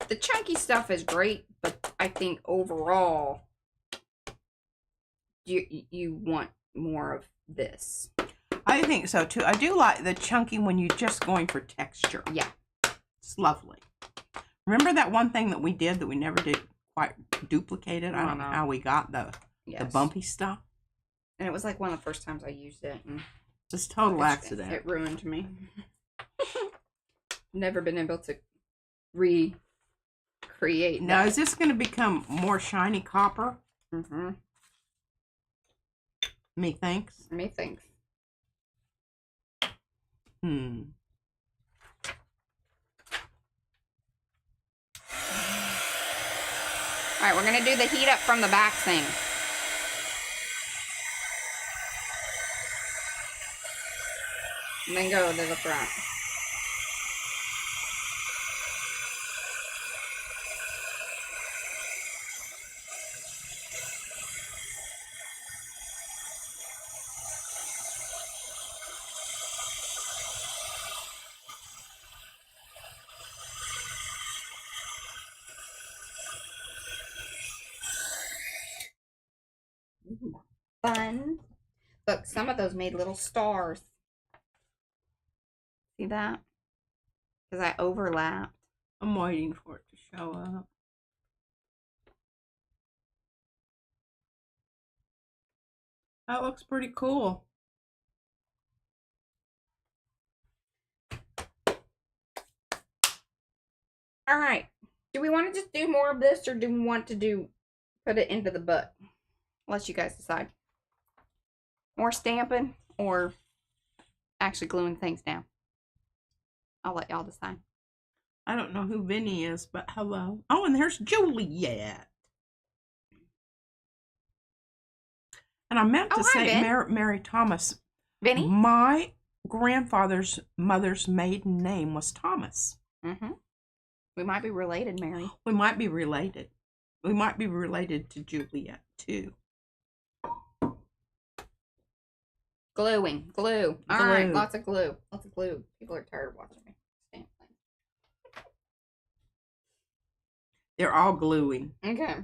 Speaker 1: the chunky stuff is great, but I think overall, you want more of this.
Speaker 2: I think so too. I do like the chunky when you're just going for texture.
Speaker 1: Yeah.
Speaker 2: It's lovely. Remember that one thing that we did that we never did quite duplicated. I don't know how we got the bumpy stuff.
Speaker 1: And it was like one of the first times I used it. And
Speaker 2: just total accident.
Speaker 1: It ruined me. Never been able to recreate.
Speaker 2: Now, is this going to become more shiny copper?
Speaker 1: Mm-hmm.
Speaker 2: Methinks.
Speaker 1: Methinks. All right, we're going to do the heat up from the back thing. And then go to the front. Fun. Look, some of those made little stars. See that? Because I overlapped.
Speaker 2: I'm waiting for it to show up. That looks pretty cool.
Speaker 1: All right. Do we want to just do more of this, or do we want to put it into the book? I'll let you guys decide. More stamping or actually gluing things down? I'll let y'all decide.
Speaker 2: I don't know who Vinny is, but hello. Oh, and there's Juliet. And I meant to say Mary Thomas.
Speaker 1: Vinny?
Speaker 2: My grandfather's mother's maiden name was Thomas.
Speaker 1: Mm-hmm. We might be related, Mary.
Speaker 2: We might be related. We might be related to Juliet, too.
Speaker 1: Gluing. Glue. All right, lots of glue. Lots of glue. People are tired of watching me stamp things.
Speaker 2: They're all gluing.
Speaker 1: Okay.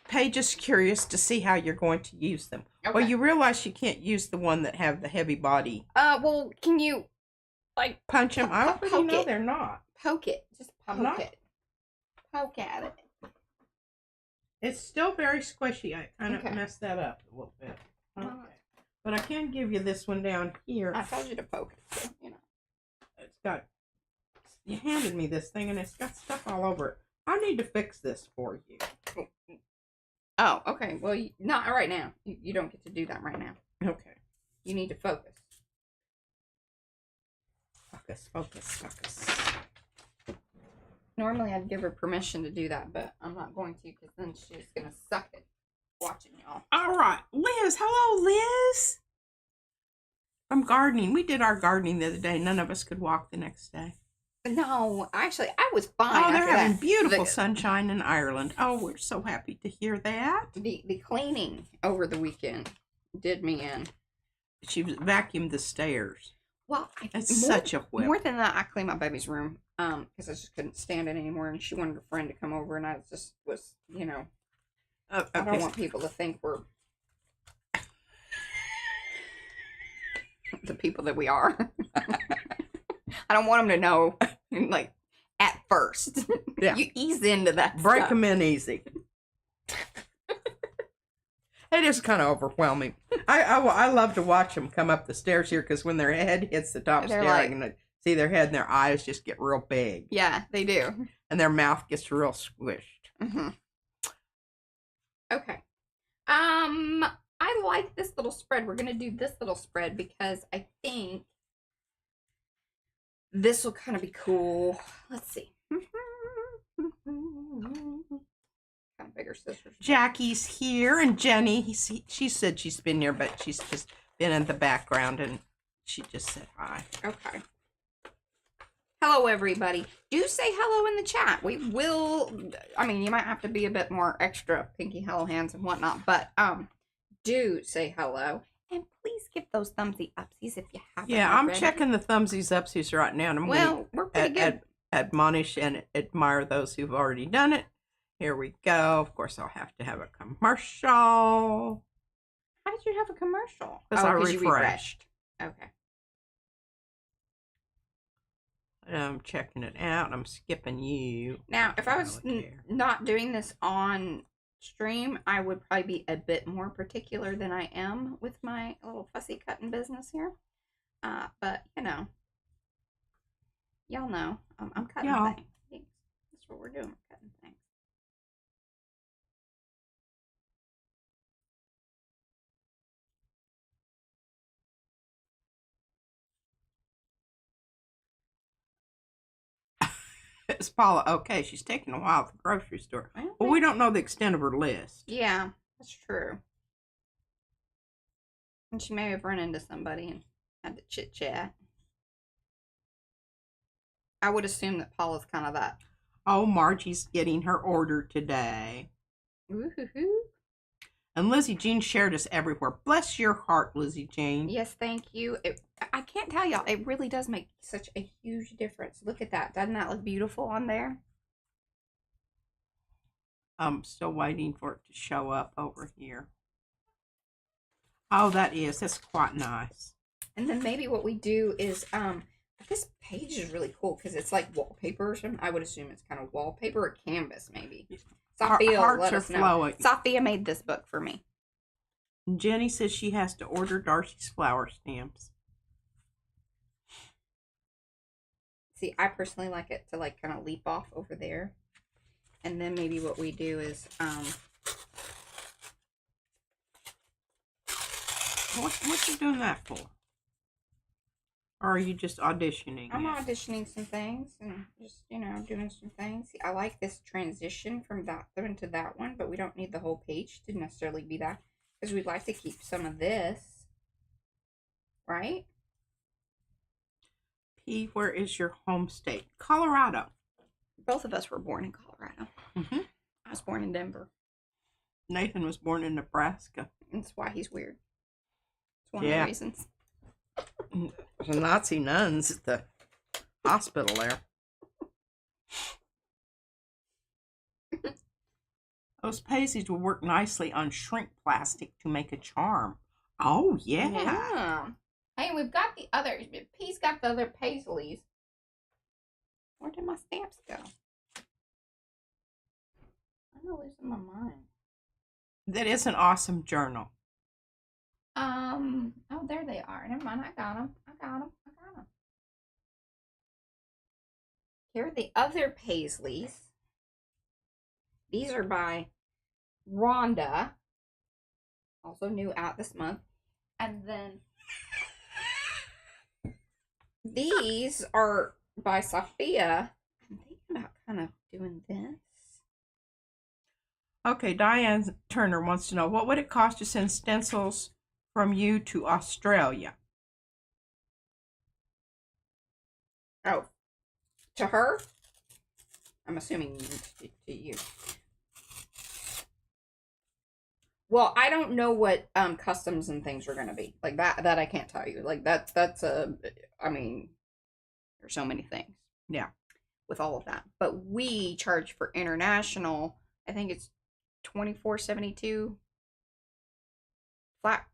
Speaker 2: Paige is curious to see how you're going to use them. Okay. Well, you realize you can't use the one that have the heavy body.
Speaker 1: Well, can you, like...
Speaker 2: punch them? I don't really know they're not.
Speaker 1: Poke it. Just poke it. Poke at it.
Speaker 2: It's still very squishy. I kind of messed that up a little bit. Okay. But I can give you this one down here.
Speaker 1: I told you to poke it, so, you know.
Speaker 2: It's got... You handed me this thing, and it's got stuff all over it. I need to fix this for you.
Speaker 1: Oh, okay. Well, not right now. You don't get to do that right now.
Speaker 2: Okay.
Speaker 1: You need to focus.
Speaker 2: Focus, focus, focus.
Speaker 1: Normally, I'd give her permission to do that, but I'm not going to because then she's going to suck it watching y'all.
Speaker 2: All right. Liz. Hello, Liz. I'm gardening. We did our gardening the other day. None of us could walk the next day.
Speaker 1: No, actually, I was fine.
Speaker 2: Oh, they're having beautiful sunshine in Ireland. Oh, we're so happy to hear that.
Speaker 1: The cleaning over the weekend did me in.
Speaker 2: She vacuumed the stairs.
Speaker 1: Well,
Speaker 2: it's such a whip.
Speaker 1: More than that, I cleaned my baby's room because I just couldn't stand it anymore, and she wanted her friend to come over, and I just was, you know, I don't want people to think we're the people that we are. I don't want them to know, like, at first.
Speaker 2: Yeah.
Speaker 1: You ease into that
Speaker 2: Break
Speaker 1: stuff.
Speaker 2: them in easy. It is kind of overwhelming. I love to watch them come up the stairs here because when their head hits the top stair, I can see their head and their eyes just get real big.
Speaker 1: Yeah, they do.
Speaker 2: And their mouth gets real squished.
Speaker 1: Mm-hmm. Okay. I like this little spread. We're going to do this little spread because I think this will kind of be cool. Let's see. Kind of bigger scissors.
Speaker 2: Jackie's here, and Jenny, she said she's been here, but she's just been in the background, and she just said hi.
Speaker 1: Okay. Hello, everybody. Do say hello in the chat. We will, I mean, you might have to be a bit more extra pinky hello hands and whatnot, but do say hello. And please give those thumbsy upsies if you haven't.
Speaker 2: Yeah, I'm checking the thumbsies upsies right now, and I'm
Speaker 1: we're pretty good.
Speaker 2: Admonish and admire those who've already done it. Here we go. Of course, I'll have to have a commercial.
Speaker 1: How did you have a commercial?
Speaker 2: Because I refreshed.
Speaker 1: Okay.
Speaker 2: I'm checking it out. I'm skipping you.
Speaker 1: Now, if I was not doing this on stream, I would probably be a bit more particular than I am with my little fussy cutting business here. But, you know, y'all know I'm cutting things. That's what we're doing. We're cutting things.
Speaker 2: It's Paula. Okay, she's taking a while at the grocery store. Well, we don't know the extent of her list.
Speaker 1: Yeah, that's true. And she may have run into somebody and had to chit chat. I would assume that Paula's kind of that.
Speaker 2: Oh, Margie's getting her order today.
Speaker 1: Woo-hoo-hoo.
Speaker 2: And Lizzie Jean shared us everywhere. Bless your heart, Lizzie Jean.
Speaker 1: Yes, thank you. I can't tell y'all, it really does make such a huge difference. Look at that. Doesn't that look beautiful on there?
Speaker 2: I'm still waiting for it to show up over here. Oh, that's quite nice.
Speaker 1: And then maybe what we do is, this page is really cool because it's like wallpaper or something. I would assume it's kind of wallpaper or canvas, maybe. Sophia, let us know. Sophia made this book for me.
Speaker 2: Jenny says she has to order Darcy's flower stamps.
Speaker 1: See, I personally like it to like kind of leap off over there. And then maybe what we do is,
Speaker 2: what you doing that for? Or are you just auditioning?
Speaker 1: I'm auditioning some things and just, you know, doing some things. See, I like this transition from that one to that one, but we don't need the whole page to necessarily be that because we'd like to keep some of this, right?
Speaker 2: P, where is your home state? Colorado.
Speaker 1: Both of us were born in Colorado.
Speaker 2: Mm-hmm.
Speaker 1: I was born in Denver.
Speaker 2: Nathan was born in Nebraska.
Speaker 1: That's why he's weird. It's one of the reasons.
Speaker 2: The Nazi nuns at the hospital there. Those paisley's will work nicely on shrink plastic to make a charm. Oh, yeah.
Speaker 1: Hey, we've got the others. P's got the other paisleys. Where did my stamps go? I'm losing my mind.
Speaker 2: That is an awesome journal.
Speaker 1: Oh, there they are. Never mind. I got them. Here are the other paisleys. These are by Rhonda. Also new out this month. And then these are by Sophia. I'm thinking about kind of doing this.
Speaker 2: Okay, Diane Turner wants to know, what would it cost to send stencils from you to Australia?
Speaker 1: Oh, to her? I'm assuming to you. Well, I don't know what customs and things are going to be. Like that I can't tell you. Like that's I mean, there's so many things.
Speaker 2: Yeah.
Speaker 1: With all of that. But we charge for international, I think it's $24.72 flat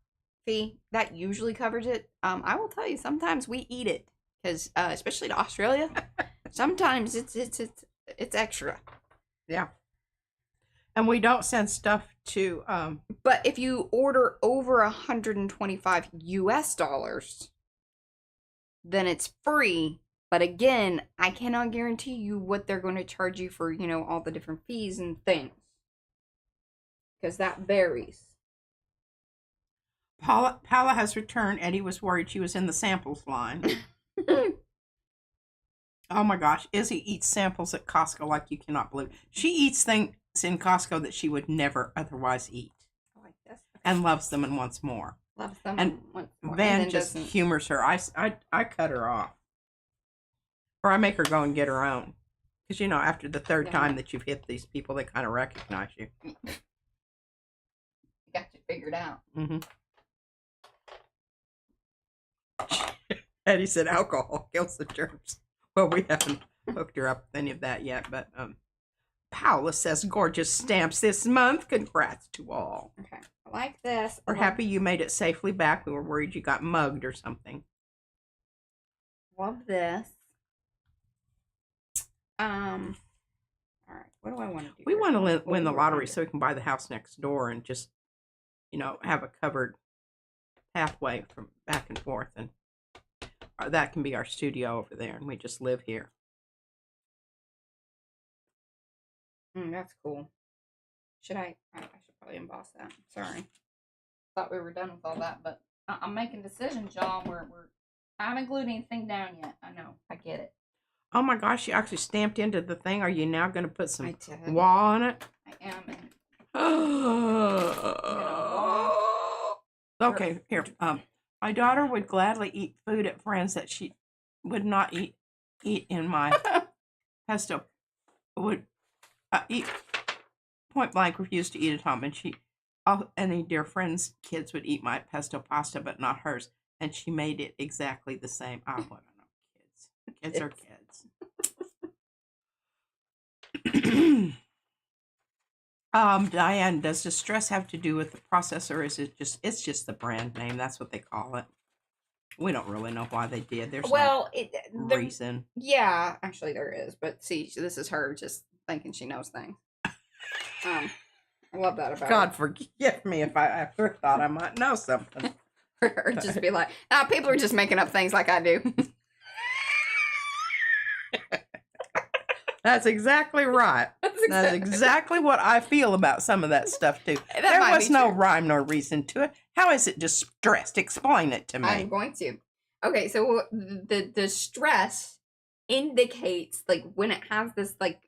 Speaker 1: fee. That usually covers it. I will tell you, sometimes we eat it because especially to Australia, sometimes it's extra.
Speaker 2: Yeah. And we don't send stuff to
Speaker 1: but if you order over 125 US dollars, then it's free. But again, I cannot guarantee you what they're going to charge you for, you know, all the different fees and things. Because that varies.
Speaker 2: Paula has returned. Eddie was worried she was in the samples line. Oh my gosh. Izzy eats samples at Costco like you cannot believe. She eats things in Costco that she would never otherwise eat.
Speaker 1: I like this.
Speaker 2: And loves them and wants more.
Speaker 1: Loves them
Speaker 2: and
Speaker 1: wants more.
Speaker 2: Van
Speaker 1: and
Speaker 2: just humors her. I cut her off. Or I make her go and get her own. Because, you know, after the third time that you've hit these people, they kind of recognize you.
Speaker 1: Got you figured out.
Speaker 2: Mm-hmm. Eddie said alcohol kills the germs. Well, we haven't hooked her up with any of that yet, but Paula says gorgeous stamps this month. Congrats to all.
Speaker 1: Okay, I like this.
Speaker 2: We're happy you made it safely back. We were worried you got mugged or something.
Speaker 1: Love this. All right. What do I want to do?
Speaker 2: We
Speaker 1: here?
Speaker 2: want to
Speaker 1: What
Speaker 2: win
Speaker 1: do
Speaker 2: the
Speaker 1: we wanna
Speaker 2: lottery
Speaker 1: do?
Speaker 2: so we can buy the house next door and just, have a covered pathway from back and forth, and that can be our studio over there, and we just live here.
Speaker 1: That's cool. Should I? I should probably emboss that. Sorry. Thought we were done with all that, but I'm making decisions, y'all. I haven't glued anything down yet. I know. I get it.
Speaker 2: Oh my gosh, you actually stamped into the thing. Are you now going to put some
Speaker 1: I did.
Speaker 2: wall on it?
Speaker 1: I am.
Speaker 2: Okay, here. My daughter would gladly eat food at friends that she would not eat in my pesto. Would eat point blank refused to eat at home, and any dear friends' kids would eat my pesto pasta, but not hers. And she made it exactly the same. I don't know, kids. Kids are kids. Diane, does distress have to do with the process, or is it it's just the brand name? That's what they call it. We don't really know why they did. There's no reason.
Speaker 1: Yeah, actually there is. But see, this is her just thinking she knows things. I love that about
Speaker 2: God
Speaker 1: her.
Speaker 2: forgive me if I ever thought I might know something.
Speaker 1: Or just be like, people are just making up things like I do.
Speaker 2: That's exactly right. That's exactly what I feel about some of that stuff too. There was no rhyme nor reason to it. How is it distressed? Explain it to me.
Speaker 1: I'm going to. Okay, so the stress indicates like when it has this like,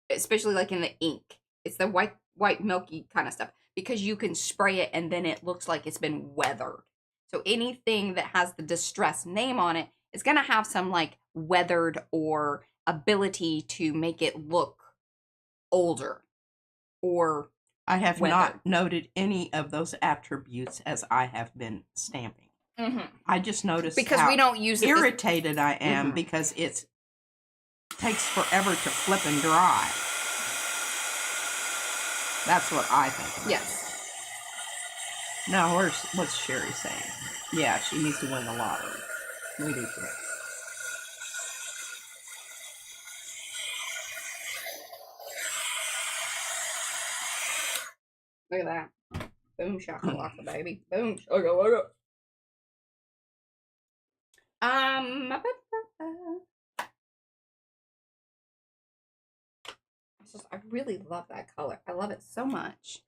Speaker 1: especially like in the ink, it's the white milky kind of stuff, because you can spray it and then it looks like it's been weathered. So anything that has the distress name on it is gonna have some like weathered or ability to make it look older or
Speaker 2: I have not noted any of those attributes as I have been stamping. I just noticed
Speaker 1: because we don't use it
Speaker 2: irritated I am because it takes forever to flip and dry. That's what I think.
Speaker 1: Yes.
Speaker 2: Now, what's Sherry saying? Yeah, she needs to win the lottery. We do too.
Speaker 1: Look at that. Boom shakalaka, baby. Boom shakalaka. I really love that color. I love it so much.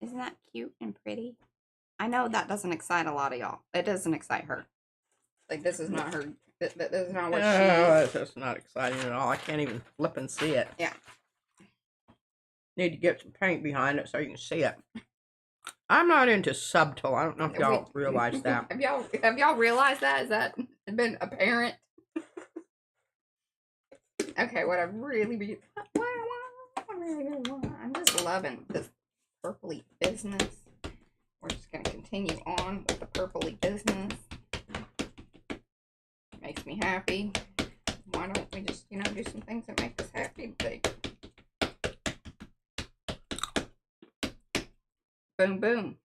Speaker 1: Isn't that cute and pretty? I know that doesn't excite a lot of y'all. It doesn't excite her. Like, this is not her. This is not what she is.
Speaker 2: That's not exciting at all. I can't even flip and see it.
Speaker 1: Yeah.
Speaker 2: Need to get some paint behind it so you can see it. I'm not into subtle. I don't know if y'all realize that.
Speaker 1: Have y'all realized that? Has that been apparent? Okay, what I really want. I'm just loving this purpley business. We're just gonna continue on with the purpley business. Makes me happy. Why don't we just, do some things that make us happy? Boom, boom.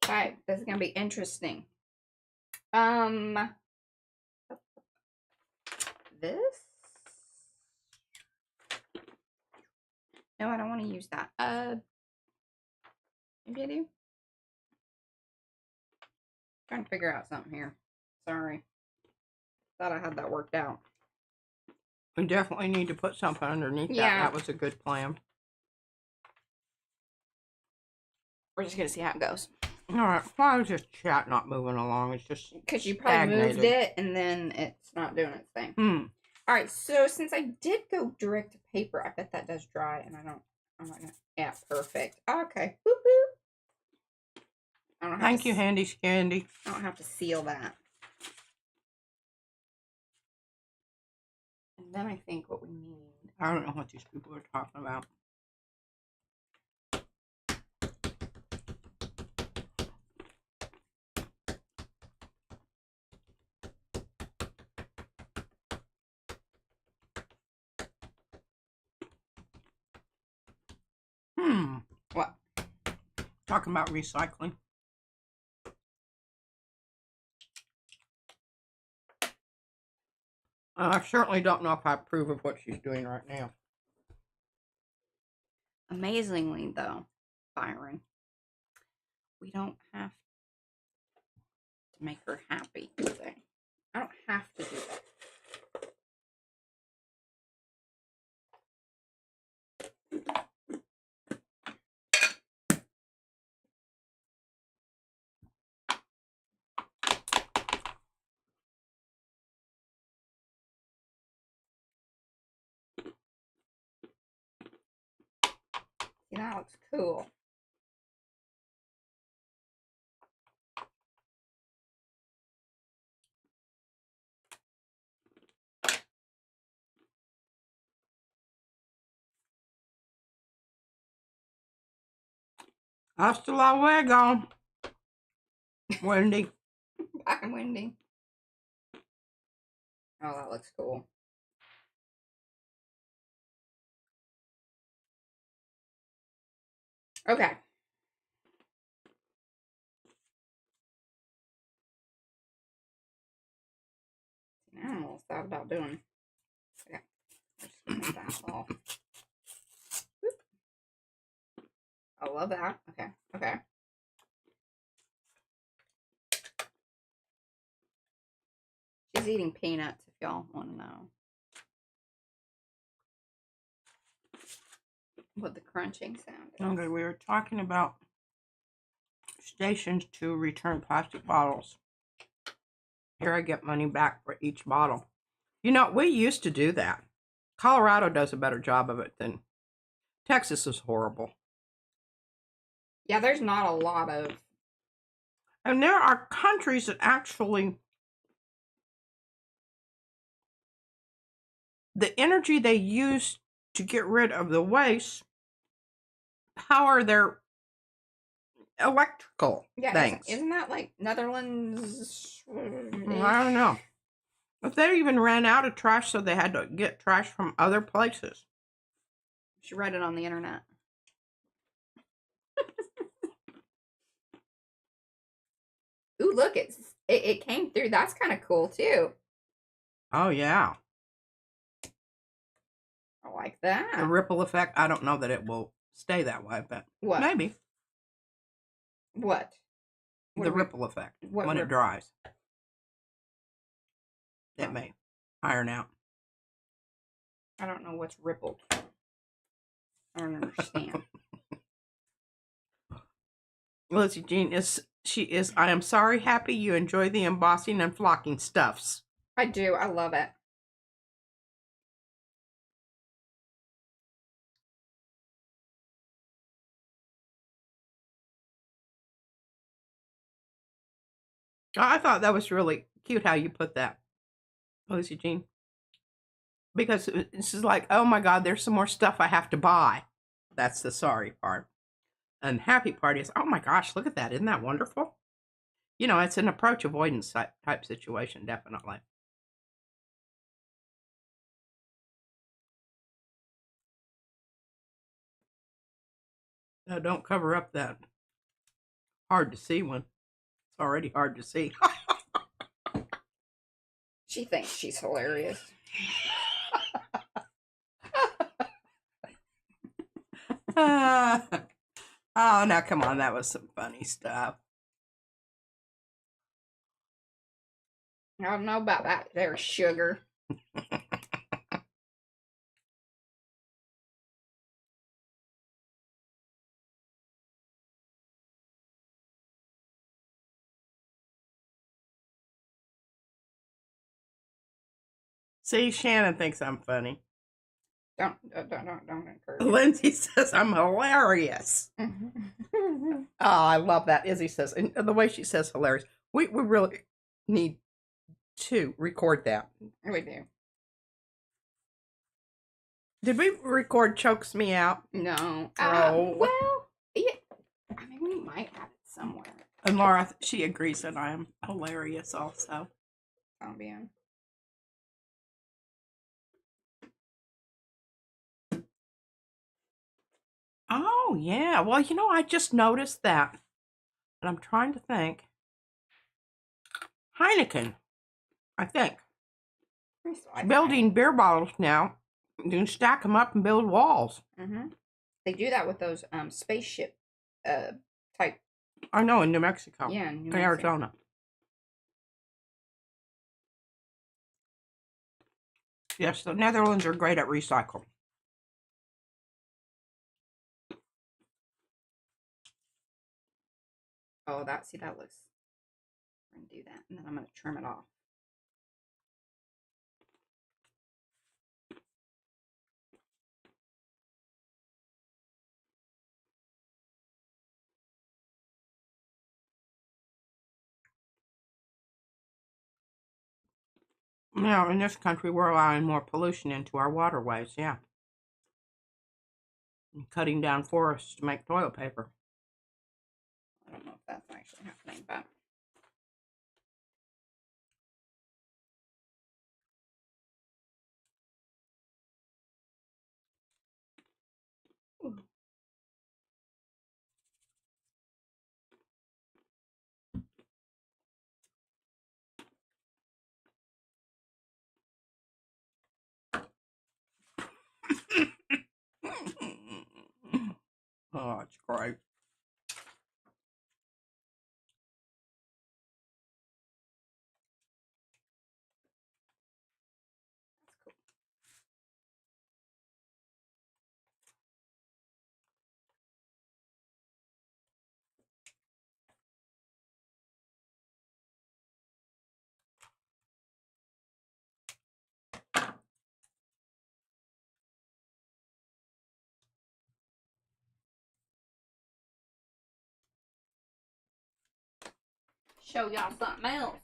Speaker 1: Okay, this is gonna be interesting. This? No, I don't want to use that. Maybe I do. Trying to figure out something here. Sorry. Thought I had that worked out.
Speaker 2: We definitely need to put something underneath that. That was a good plan.
Speaker 1: We're just gonna see how it goes.
Speaker 2: All right. Why is this chat not moving along? It's just
Speaker 1: because you probably moved it and then it's not doing its thing. All right. So since I did go direct to paper, I bet that does dry, and I'm not gonna. Yeah, perfect. Okay. Boop boop.
Speaker 2: Thank you, Handy Scandy.
Speaker 1: I don't have to seal that. And then I think what we need.
Speaker 2: I don't know what these people are talking about.
Speaker 1: What?
Speaker 2: Talking about recycling. I certainly don't know if I approve of what she's doing right now.
Speaker 1: Amazingly, though, Byron, we don't have to make her happy today. I don't have to do that. See, that looks cool.
Speaker 2: Hasta luego, Wendy.
Speaker 1: Bye, Wendy. Oh, that looks cool. Okay. Now I'm all thought about doing. Okay. Just that off. I love that. Okay. Okay. She's eating peanuts, if y'all want to know what the crunching sound is.
Speaker 2: Okay, we were talking about stations to return plastic bottles. Here I get money back for each bottle. You know, we used to do that. Colorado does a better job of it than Texas is horrible.
Speaker 1: Yeah, there's not a lot of.
Speaker 2: And there are countries that actually, the energy they use to get rid of the waste power their electrical things.
Speaker 1: Isn't that like Netherlands?
Speaker 2: I don't know. But they even ran out of trash, so they had to get trash from other places.
Speaker 1: She read it on the internet. Ooh, look, it came through. That's kind of cool too.
Speaker 2: Oh yeah.
Speaker 1: I like that.
Speaker 2: The ripple effect. I don't know that it will stay that way, but
Speaker 1: what?
Speaker 2: Maybe.
Speaker 1: What?
Speaker 2: The ripple effect when it dries. It may iron out.
Speaker 1: I don't know what's rippled. I don't understand.
Speaker 2: Lizzie Jean is I am sorry, happy you enjoy the embossing and flocking stuffs.
Speaker 1: I do. I love it.
Speaker 2: I thought that was really cute how you put that, Lucy Jean. Because this is like, oh my God, there's some more stuff I have to buy. That's the sorry part. And happy part is, oh my gosh, look at that. Isn't that wonderful? You know, it's an approach avoidance type situation, definitely. No, don't cover up that hard to see one. It's already hard to see.
Speaker 1: She thinks she's hilarious.
Speaker 2: Oh, now come on. That was some funny stuff.
Speaker 1: I don't know about that. There's sugar.
Speaker 2: See, Shannon thinks I'm funny.
Speaker 1: Don't encourage.
Speaker 2: Lindsay says I'm hilarious. Oh, I love that. Izzy says, and the way she says hilarious. We really need to record that.
Speaker 1: We do.
Speaker 2: Did we record Chokes Me Out?
Speaker 1: No.
Speaker 2: Oh.
Speaker 1: Well, yeah. I mean, we might have it somewhere.
Speaker 2: And Laura, she agrees that I am hilarious also.
Speaker 1: Oh, man.
Speaker 2: Oh, yeah. Well, you know, I just noticed that. And I'm trying to think. Heineken, I think. building beer bottles now. You can stack them up and build walls.
Speaker 1: They do that with those spaceship type.
Speaker 2: I know, in New Mexico.
Speaker 1: Yeah, in New
Speaker 2: in
Speaker 1: Mexico.
Speaker 2: Arizona. Yes, the Netherlands are great at recycle.
Speaker 1: Oh, that looks. I'm gonna do that, and then I'm gonna trim it off.
Speaker 2: Now, in this country, we're allowing more pollution into our waterways, yeah. And cutting down forests to make toilet paper.
Speaker 1: I don't know if that's actually happening, but. Ooh.
Speaker 2: Oh, it's great.
Speaker 1: Show y'all something else.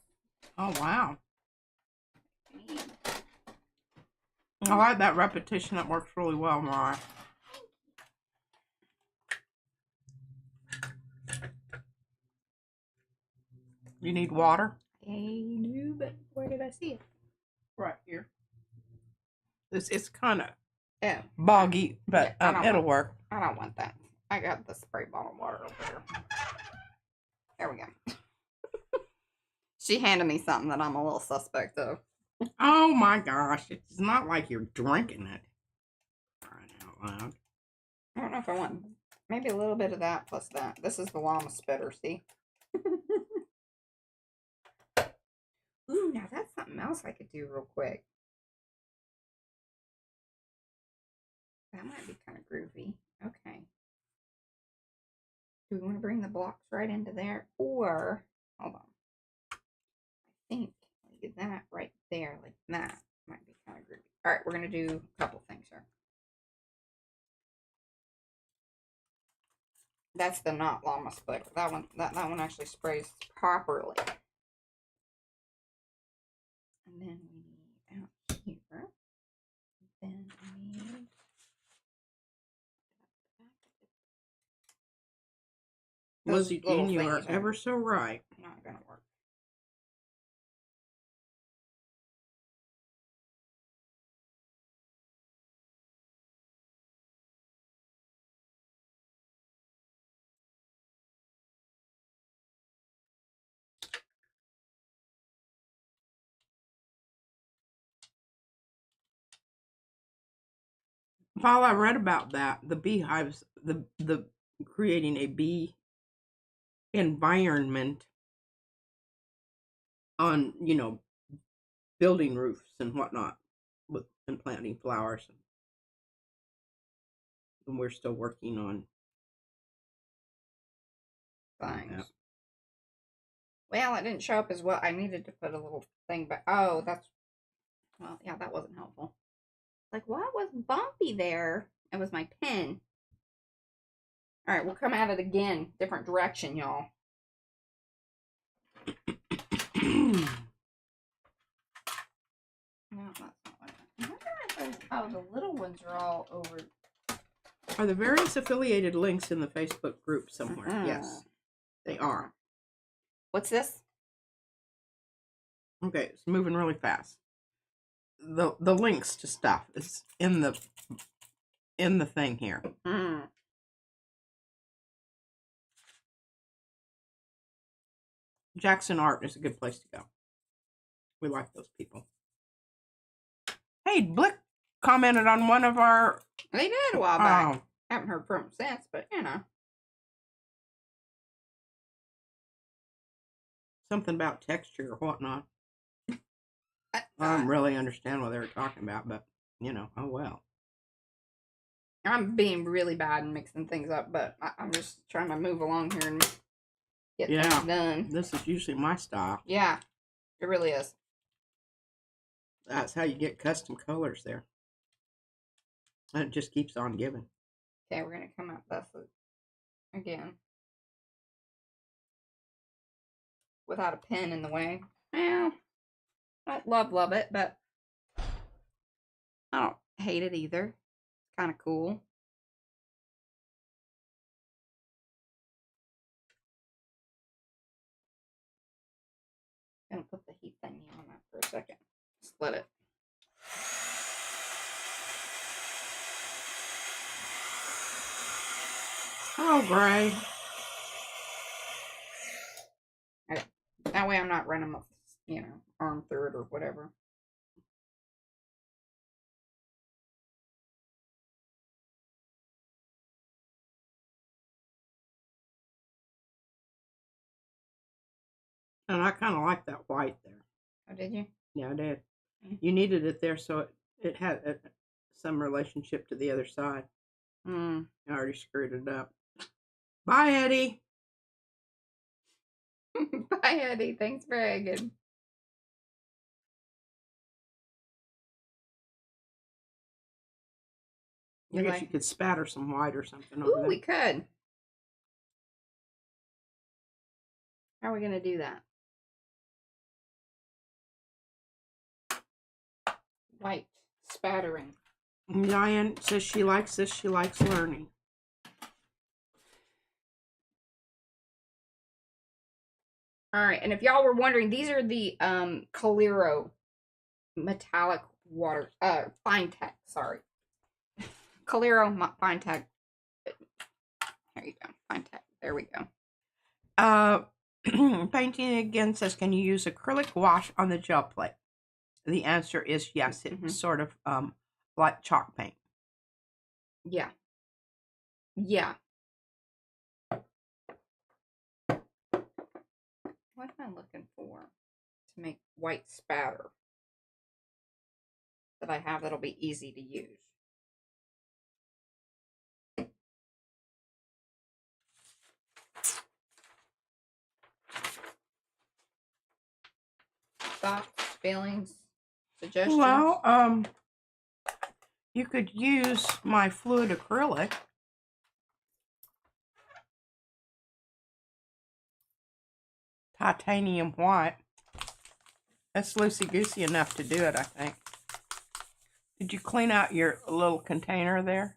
Speaker 2: Oh, wow. I like that repetition. That works really well, Mariah. You need water?
Speaker 1: I knew, but where did I see it?
Speaker 2: Right here. It's kind of
Speaker 1: Yeah.
Speaker 2: boggy, but
Speaker 1: Yeah,
Speaker 2: it'll work.
Speaker 1: I don't want that. I got the spray bottle water over there. There we go. She handed me something that I'm a little suspect of.
Speaker 2: Oh my gosh, it's not like you're drinking it. Crying out loud.
Speaker 1: I don't know if I want maybe a little bit of that plus that. This is the llama spitter, see? Ooh, now that's something else I could do real quick. That might be kind of groovy. Okay. Do we want to bring the blocks right into there? Or, hold on. I think get that right there, like that. Might be kind of groovy. All right, we're going to do a couple things here. That's the not llama splitter. That one actually sprays properly. And then we need out here. Then we need
Speaker 2: Lizzie Jean, you are ever so right.
Speaker 1: Not gonna work.
Speaker 2: Paul, I read about that. The beehives, the creating a bee environment on, building roofs and whatnot, and planting flowers. And we're still working on
Speaker 1: Things.
Speaker 2: that.
Speaker 1: Well, it didn't show up as well. I needed to put a little thing back. Oh, that's well, yeah, that wasn't helpful. Like, what was bumpy there? It was my pen. All right, we'll come at it again, different direction, y'all. No, that's not what I wonder if those, oh, the little ones are all over.
Speaker 2: Are the various affiliated links in the Facebook group somewhere? Yes, they are.
Speaker 1: What's this?
Speaker 2: Okay, it's moving really fast. The links to stuff is in the thing here. Jackson Art is a good place to go. We like those people. Hey, Blick commented on one of our...
Speaker 1: They did a while back. Haven't heard from them since, but you know.
Speaker 2: Something about texture or whatnot. I don't really understand what they were talking about, but, you know, oh well.
Speaker 1: I'm being really bad and mixing things up, but I'm just trying to move along here and get things done.
Speaker 2: This is usually my style.
Speaker 1: Yeah, it really is.
Speaker 2: That's how you get custom colors there. And it just keeps on giving.
Speaker 1: Okay, we're going to come out this again. Without a pen in the way. Well, I don't love it, but I don't hate it either. It's kind of cool. I'm going to put the heat thingy on that for a second. Just let it.
Speaker 2: Oh, Gray.
Speaker 1: Okay. That way I'm not running my, you know, arm through it or whatever.
Speaker 2: And I kind of like that white there.
Speaker 1: Oh, did you?
Speaker 2: Yeah, I did. You needed it there so it had some relationship to the other side. I already screwed it up. Bye, Eddie.
Speaker 1: Bye, Eddie. Thanks for egging.
Speaker 2: I guess you could spatter some white or something over there.
Speaker 1: Ooh, we could. How are we going to do that? White spattering.
Speaker 2: Diane says she likes this. She likes learning.
Speaker 1: All right, and if y'all were wondering, these are the Coliro metallic water fine tech. Sorry, Coliro fine tech. There you go, fine tech. There we go.
Speaker 2: Painting again says, can you use acrylic wash on the gel plate? The answer is yes. It's sort of like chalk paint.
Speaker 1: Yeah. Yeah. What am I looking for to make white spatter that I have that'll be easy to use? Thoughts, feelings, suggestions?
Speaker 2: Well, you could use my fluid acrylic. Titanium white. That's loosey-goosey enough to do it, I think. Did you clean out your little container there?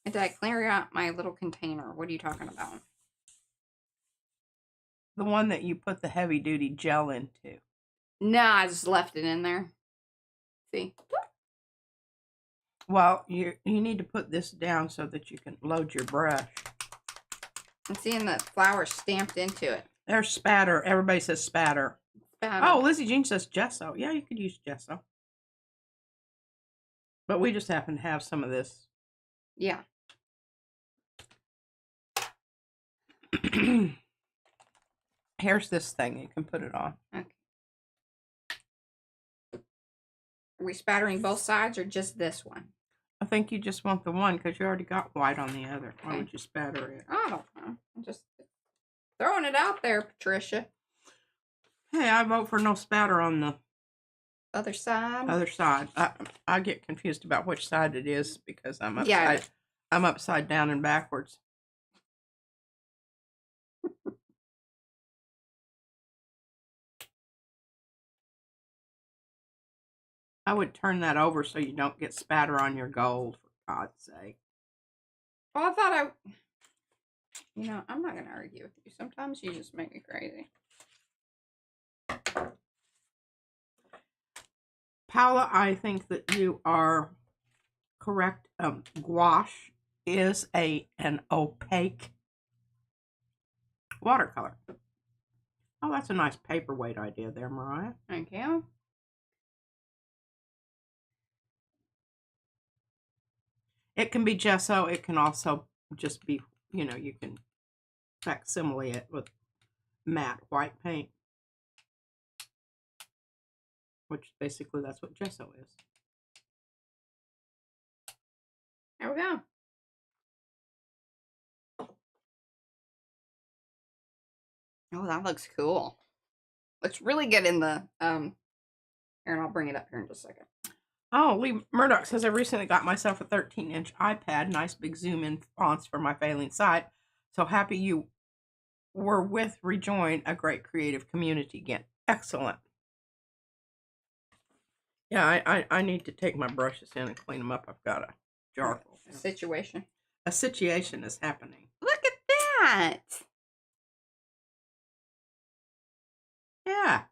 Speaker 1: Did I clear out my little container? What are you talking about?
Speaker 2: The one that you put the heavy-duty gel into.
Speaker 1: No, I just left it in there. See?
Speaker 2: Well, you need to put this down so that you can load your brush.
Speaker 1: I'm seeing the flower stamped into it.
Speaker 2: There's spatter. Everybody says spatter. Oh, Lizzie Jean says gesso. Yeah, you could use gesso. But we just happen to have some of this.
Speaker 1: Yeah.
Speaker 2: Here's this thing. You can put it on.
Speaker 1: Okay. Are we spattering both sides or just this one?
Speaker 2: I think you just want the one because you already got white on the other. Okay. Why would you spatter it?
Speaker 1: I don't know. I'm just throwing it out there, Patricia.
Speaker 2: Hey, I vote for no spatter on the
Speaker 1: other side.
Speaker 2: Other side. I get confused about which side it is because I'm upside. Yeah. I'm upside down and backwards. I would turn that over so you don't get spatter on your gold, for God's sake.
Speaker 1: Well, I thought you know, I'm not going to argue with you. Sometimes you just make me crazy.
Speaker 2: Paula, I think that you are correct. Gouache is an opaque watercolor. Oh, that's a nice paperweight idea there, Mariah.
Speaker 1: Thank you.
Speaker 2: It can be gesso. It can also just be, you can facsimile it with matte white paint, which basically that's what gesso is.
Speaker 1: There we go. Oh, that looks cool. Looks really good in the here, and I'll bring it up here in just a second.
Speaker 2: Oh, Lee Murdoch says I recently got myself a 13-inch iPad, nice big zoom in fonts for my failing sight. So happy you were with Rejoin, a great creative community again. Excellent. Yeah, I need to take my brushes in and clean them up. I've got a jar full.
Speaker 1: A situation.
Speaker 2: A situation is happening.
Speaker 1: Look at that.
Speaker 2: Yeah.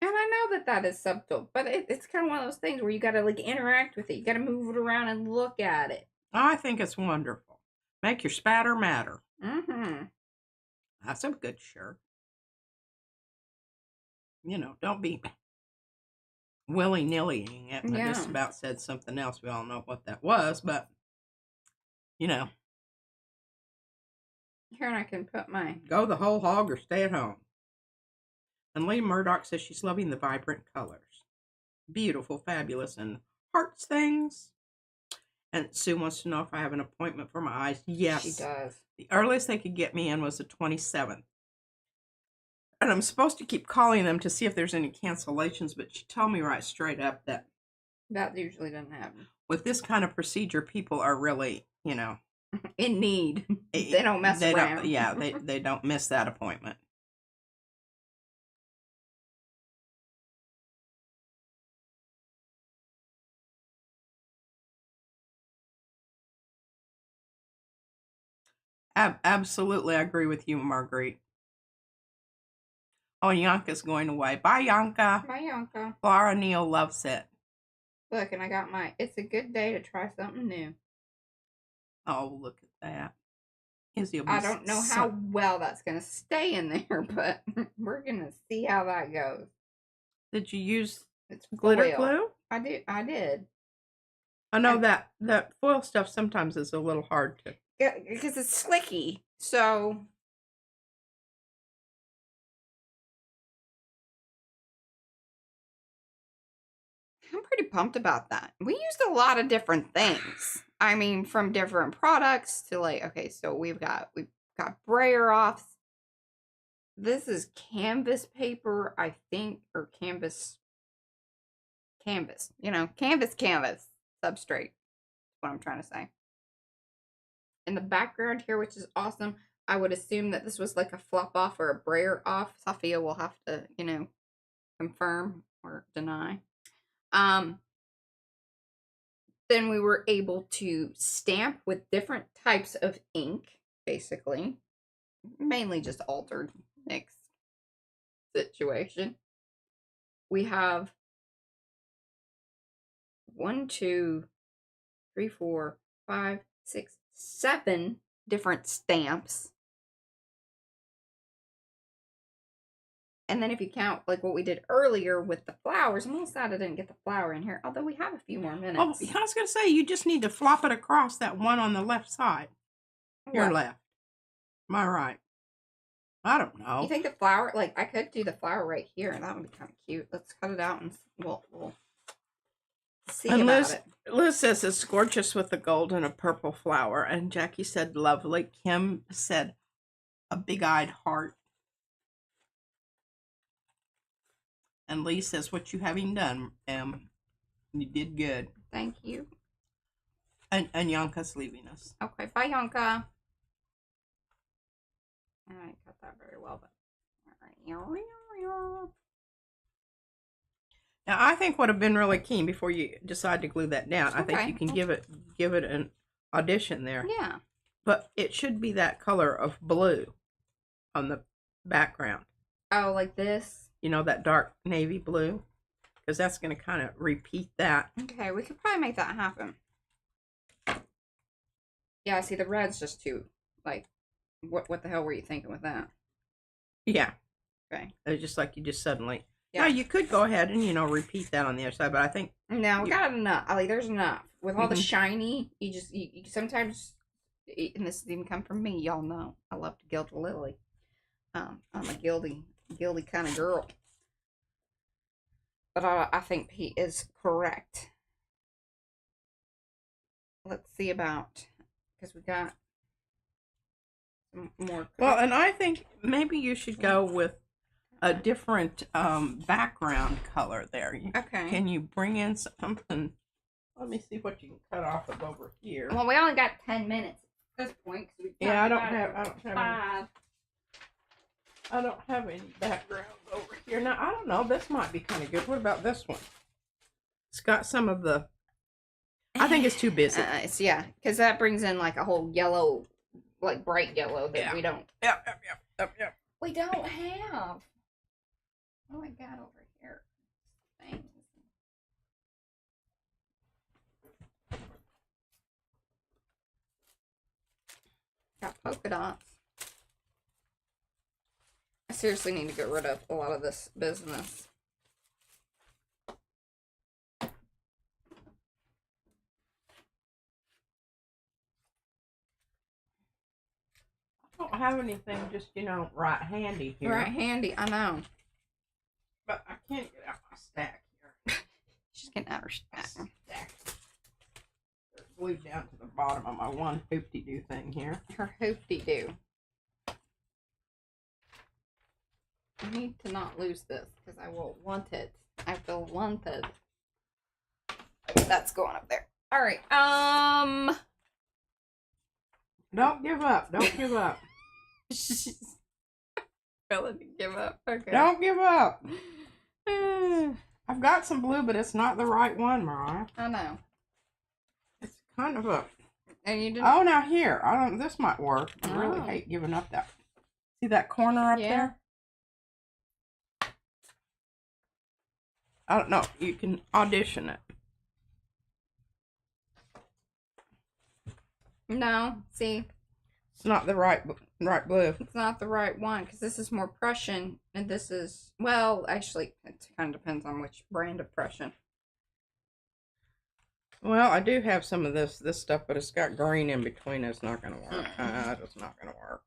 Speaker 1: And I know that is subtle, but it's kind of one of those things where you got to like interact with it. You got to move it around and look at it.
Speaker 2: I think it's wonderful. Make your spatter matter.
Speaker 1: Mm-hmm.
Speaker 2: That's a good shirt. Don't be willy-nillying it.
Speaker 1: Yeah.
Speaker 2: I just about said something else. We all know what that was, but,
Speaker 1: Here, and I can put my...
Speaker 2: Go the whole hog or stay at home. And Lee Murdoch says she's loving the vibrant colors. Beautiful, fabulous, and hearts things. And Sue wants to know if I have an appointment for my eyes. Yes.
Speaker 1: She does.
Speaker 2: The earliest they could get me in was the 27th. And I'm supposed to keep calling them to see if there's any cancellations, but she told me right straight up that
Speaker 1: usually doesn't happen.
Speaker 2: With this kind of procedure, people are really,
Speaker 1: in need. They don't mess around.
Speaker 2: They don't miss that appointment. Absolutely, I agree with you, Marguerite. Oh, Yanka's going away. Bye, Yanka.
Speaker 1: Bye, Yanka.
Speaker 2: Laura Neal loves it.
Speaker 1: Look, and I got it's a good day to try something new.
Speaker 2: Oh, look at that.
Speaker 1: I don't know how well that's going to stay in there, but we're going to see how that goes.
Speaker 2: Did you use
Speaker 1: glitter
Speaker 2: glue?
Speaker 1: I did.
Speaker 2: I know that foil stuff sometimes is a little hard to...
Speaker 1: Yeah, because it's slicky, so... I'm pretty pumped about that. We used a lot of different things. I mean, from different products to okay, so we've got brayer offs. This is canvas paper, I think, or canvas, canvas substrate. What I'm trying to say. In the background here, which is awesome, I would assume that this was like a flop off or a brayer off. Sophia will have to, confirm or deny. Then we were able to stamp with different types of ink, basically. Mainly just altered mixed situation. We have 1, 2, 3, 4, 5, 6, 7 different stamps. And then if you count like what we did earlier with the flowers, I'm almost sad I didn't get the flower in here, although we have a few more minutes.
Speaker 2: Oh, I was going to say, you just need to flop it across that one on the left side. Your left. Am I right? I don't know.
Speaker 1: You think the flower, I could do the flower right here, and that would be kind of cute. Let's cut it out and we'll see about it.
Speaker 2: Liz says it's gorgeous with the gold and a purple flower, and Jackie said lovely. Kim said a big-eyed heart. And Lee says, what you having done, you did good.
Speaker 1: Thank you.
Speaker 2: And Yanka's leaving us.
Speaker 1: Okay, bye, Yanka. I didn't cut that very well, but all right.
Speaker 2: Now, I think would have been really keen before you decide to glue that down. Okay. I think you can give it an audition there.
Speaker 1: Yeah.
Speaker 2: But it should be that color of blue on the background.
Speaker 1: Oh, like this?
Speaker 2: That dark navy blue. Because that's going to kind of repeat that.
Speaker 1: Okay, we could probably make that happen. Yeah, see, the red's just too, what the hell were you thinking with that?
Speaker 2: Yeah.
Speaker 1: Okay.
Speaker 2: It's just like you just suddenly, Yeah, you could go ahead and, repeat that on the other side, but I think...
Speaker 1: No, we got enough. Like, there's enough. With all the
Speaker 2: Mhm.
Speaker 1: shiny, you sometimes, and this didn't come from me, y'all know, I love to gild a lily. I'm a guilty kind of girl. But I think Pete is correct. Let's see about, because we got some more.
Speaker 2: Well, and I think maybe you should go with a different background color there.
Speaker 1: Okay.
Speaker 2: Can you bring in something? Let me see what you can cut off of over here.
Speaker 1: Well, we only got 10 minutes at this point.
Speaker 2: Yeah, I don't have any background over here. Now, I don't know. This might be kind of good. What about this one? It's got some of the... I think it's too busy.
Speaker 1: Yeah, because that brings in like a whole yellow, like bright yellow that we don't...
Speaker 2: Yep.
Speaker 1: We don't have. What do I got over here? Things. Got polka dots. I seriously need to get rid of a lot of this business.
Speaker 2: I don't have anything just, right handy here.
Speaker 1: Right handy, I know.
Speaker 2: But I can't get out my stack here.
Speaker 1: She's getting out her stack.
Speaker 2: They're glued down to the bottom of my one hoop-de-doo thing here.
Speaker 1: Her hoop-de-doo. I need to not lose this because I will want it. I feel wanted. Okay, that's going up there. All right.
Speaker 2: Don't give up. Don't give up.
Speaker 1: She's willing to give up. Okay.
Speaker 2: Don't give up. I've got some blue, but it's not the right one, Mariah.
Speaker 1: I know.
Speaker 2: It's kind of a...
Speaker 1: And you didn't...
Speaker 2: Oh, now here. This might work. I really hate giving up that. See that corner up there? I don't know. You can audition it.
Speaker 1: No, see,
Speaker 2: it's not the right blue.
Speaker 1: It's not the right one because this is more Prussian, and this is, well, actually, it kind of depends on which brand of Prussian.
Speaker 2: Well, I do have some of this stuff, but it's got green in between. It's not going to work. It's not going to work.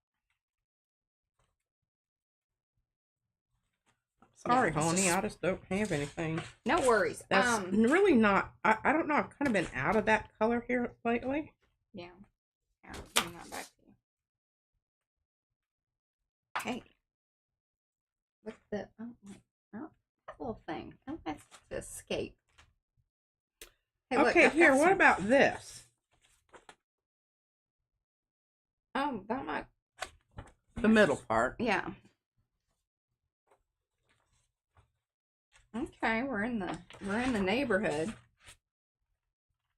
Speaker 2: Sorry, honey. I just don't have anything.
Speaker 1: No worries.
Speaker 2: That's really not. I don't know. I've kind of been out of that color here lately.
Speaker 1: Yeah. I'll bring that back to you. Hey. What's the that little thing? Oh, that's the escape. Hey, look,
Speaker 2: okay, here. What about this?
Speaker 1: Oh, that might.
Speaker 2: The middle part.
Speaker 1: Yeah. Okay, we're in the neighborhood.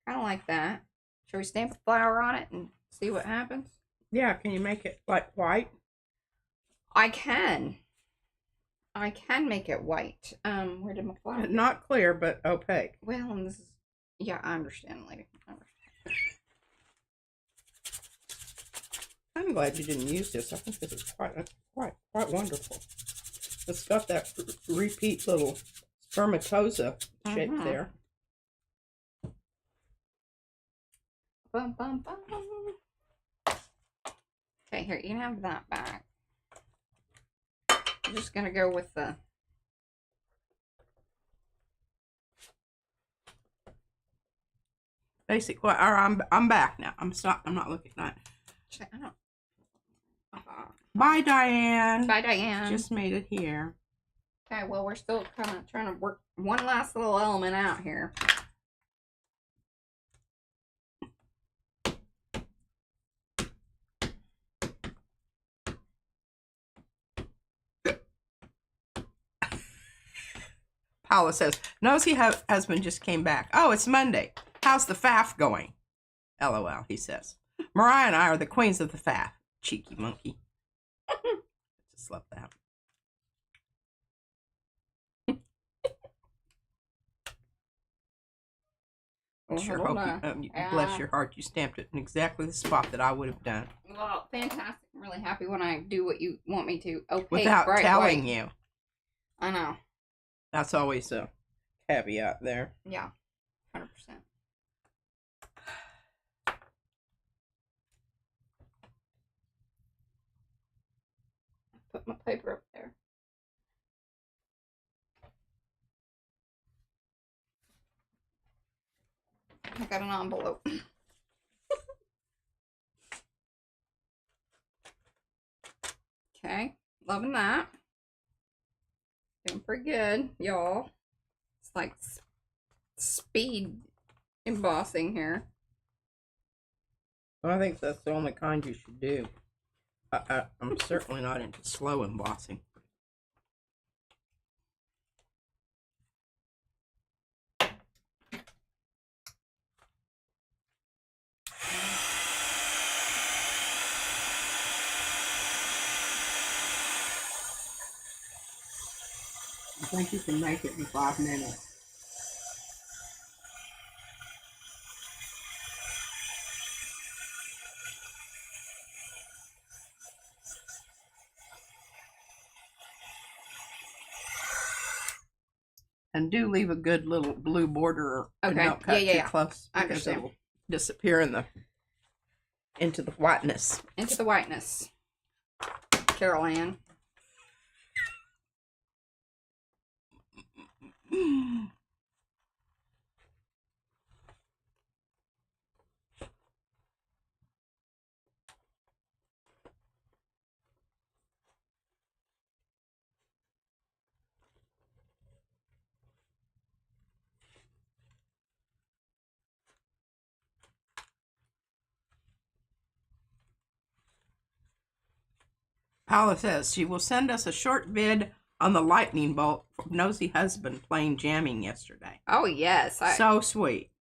Speaker 1: Kind of like that. Shall we stamp a flower on it and see what happens?
Speaker 2: Yeah, can you make it like white?
Speaker 1: I can make it white. Where did my flower?
Speaker 2: Not clear, but opaque.
Speaker 1: Well, and this is, yeah, I understand, lady. I understand.
Speaker 2: I'm glad you didn't use this. I think this is quite wonderful. It's got that repeat little spermatoza shape there.
Speaker 1: Bum, bum, bum. Okay, here, you can have that back. I'm just gonna go with the
Speaker 2: basic. Well, I'm back now. I'm not looking at it.
Speaker 1: I don't.
Speaker 2: Bye, Diane.
Speaker 1: Bye, Diane.
Speaker 2: Just made it here.
Speaker 1: Okay, well, we're still kind of trying to work one last little element out here.
Speaker 2: Paula says, nosy husband just came back. Oh, it's Monday. How's the faff going? LOL, he says. Mariah and I are the queens of the faff. Cheeky monkey. Just love that. Sure hope bless your heart, you stamped it in exactly the spot that I would have done.
Speaker 1: Well, fantastic. I'm really happy when I do what you want me to. Opaque,
Speaker 2: without
Speaker 1: bright
Speaker 2: telling
Speaker 1: white.
Speaker 2: you.
Speaker 1: I know.
Speaker 2: That's always a caveat there.
Speaker 1: Yeah, 100%. Put my paper up there. I got an envelope. Okay, loving that. Doing pretty good, y'all. It's like speed embossing here.
Speaker 2: Well, I think that's the only kind you should do. I'm certainly not into slow embossing. I think you can make it in 5 minutes. And do leave a good little blue border.
Speaker 1: Okay.
Speaker 2: Don't cut
Speaker 1: Yeah.
Speaker 2: too close.
Speaker 1: I
Speaker 2: Because
Speaker 1: understand.
Speaker 2: it'll disappear into the whiteness.
Speaker 1: Into the whiteness. Carol Ann.
Speaker 2: Paula says she will send us a short vid on the lightning bolt from Nosy Husband playing jamming yesterday.
Speaker 1: Oh, yes.
Speaker 2: So sweet.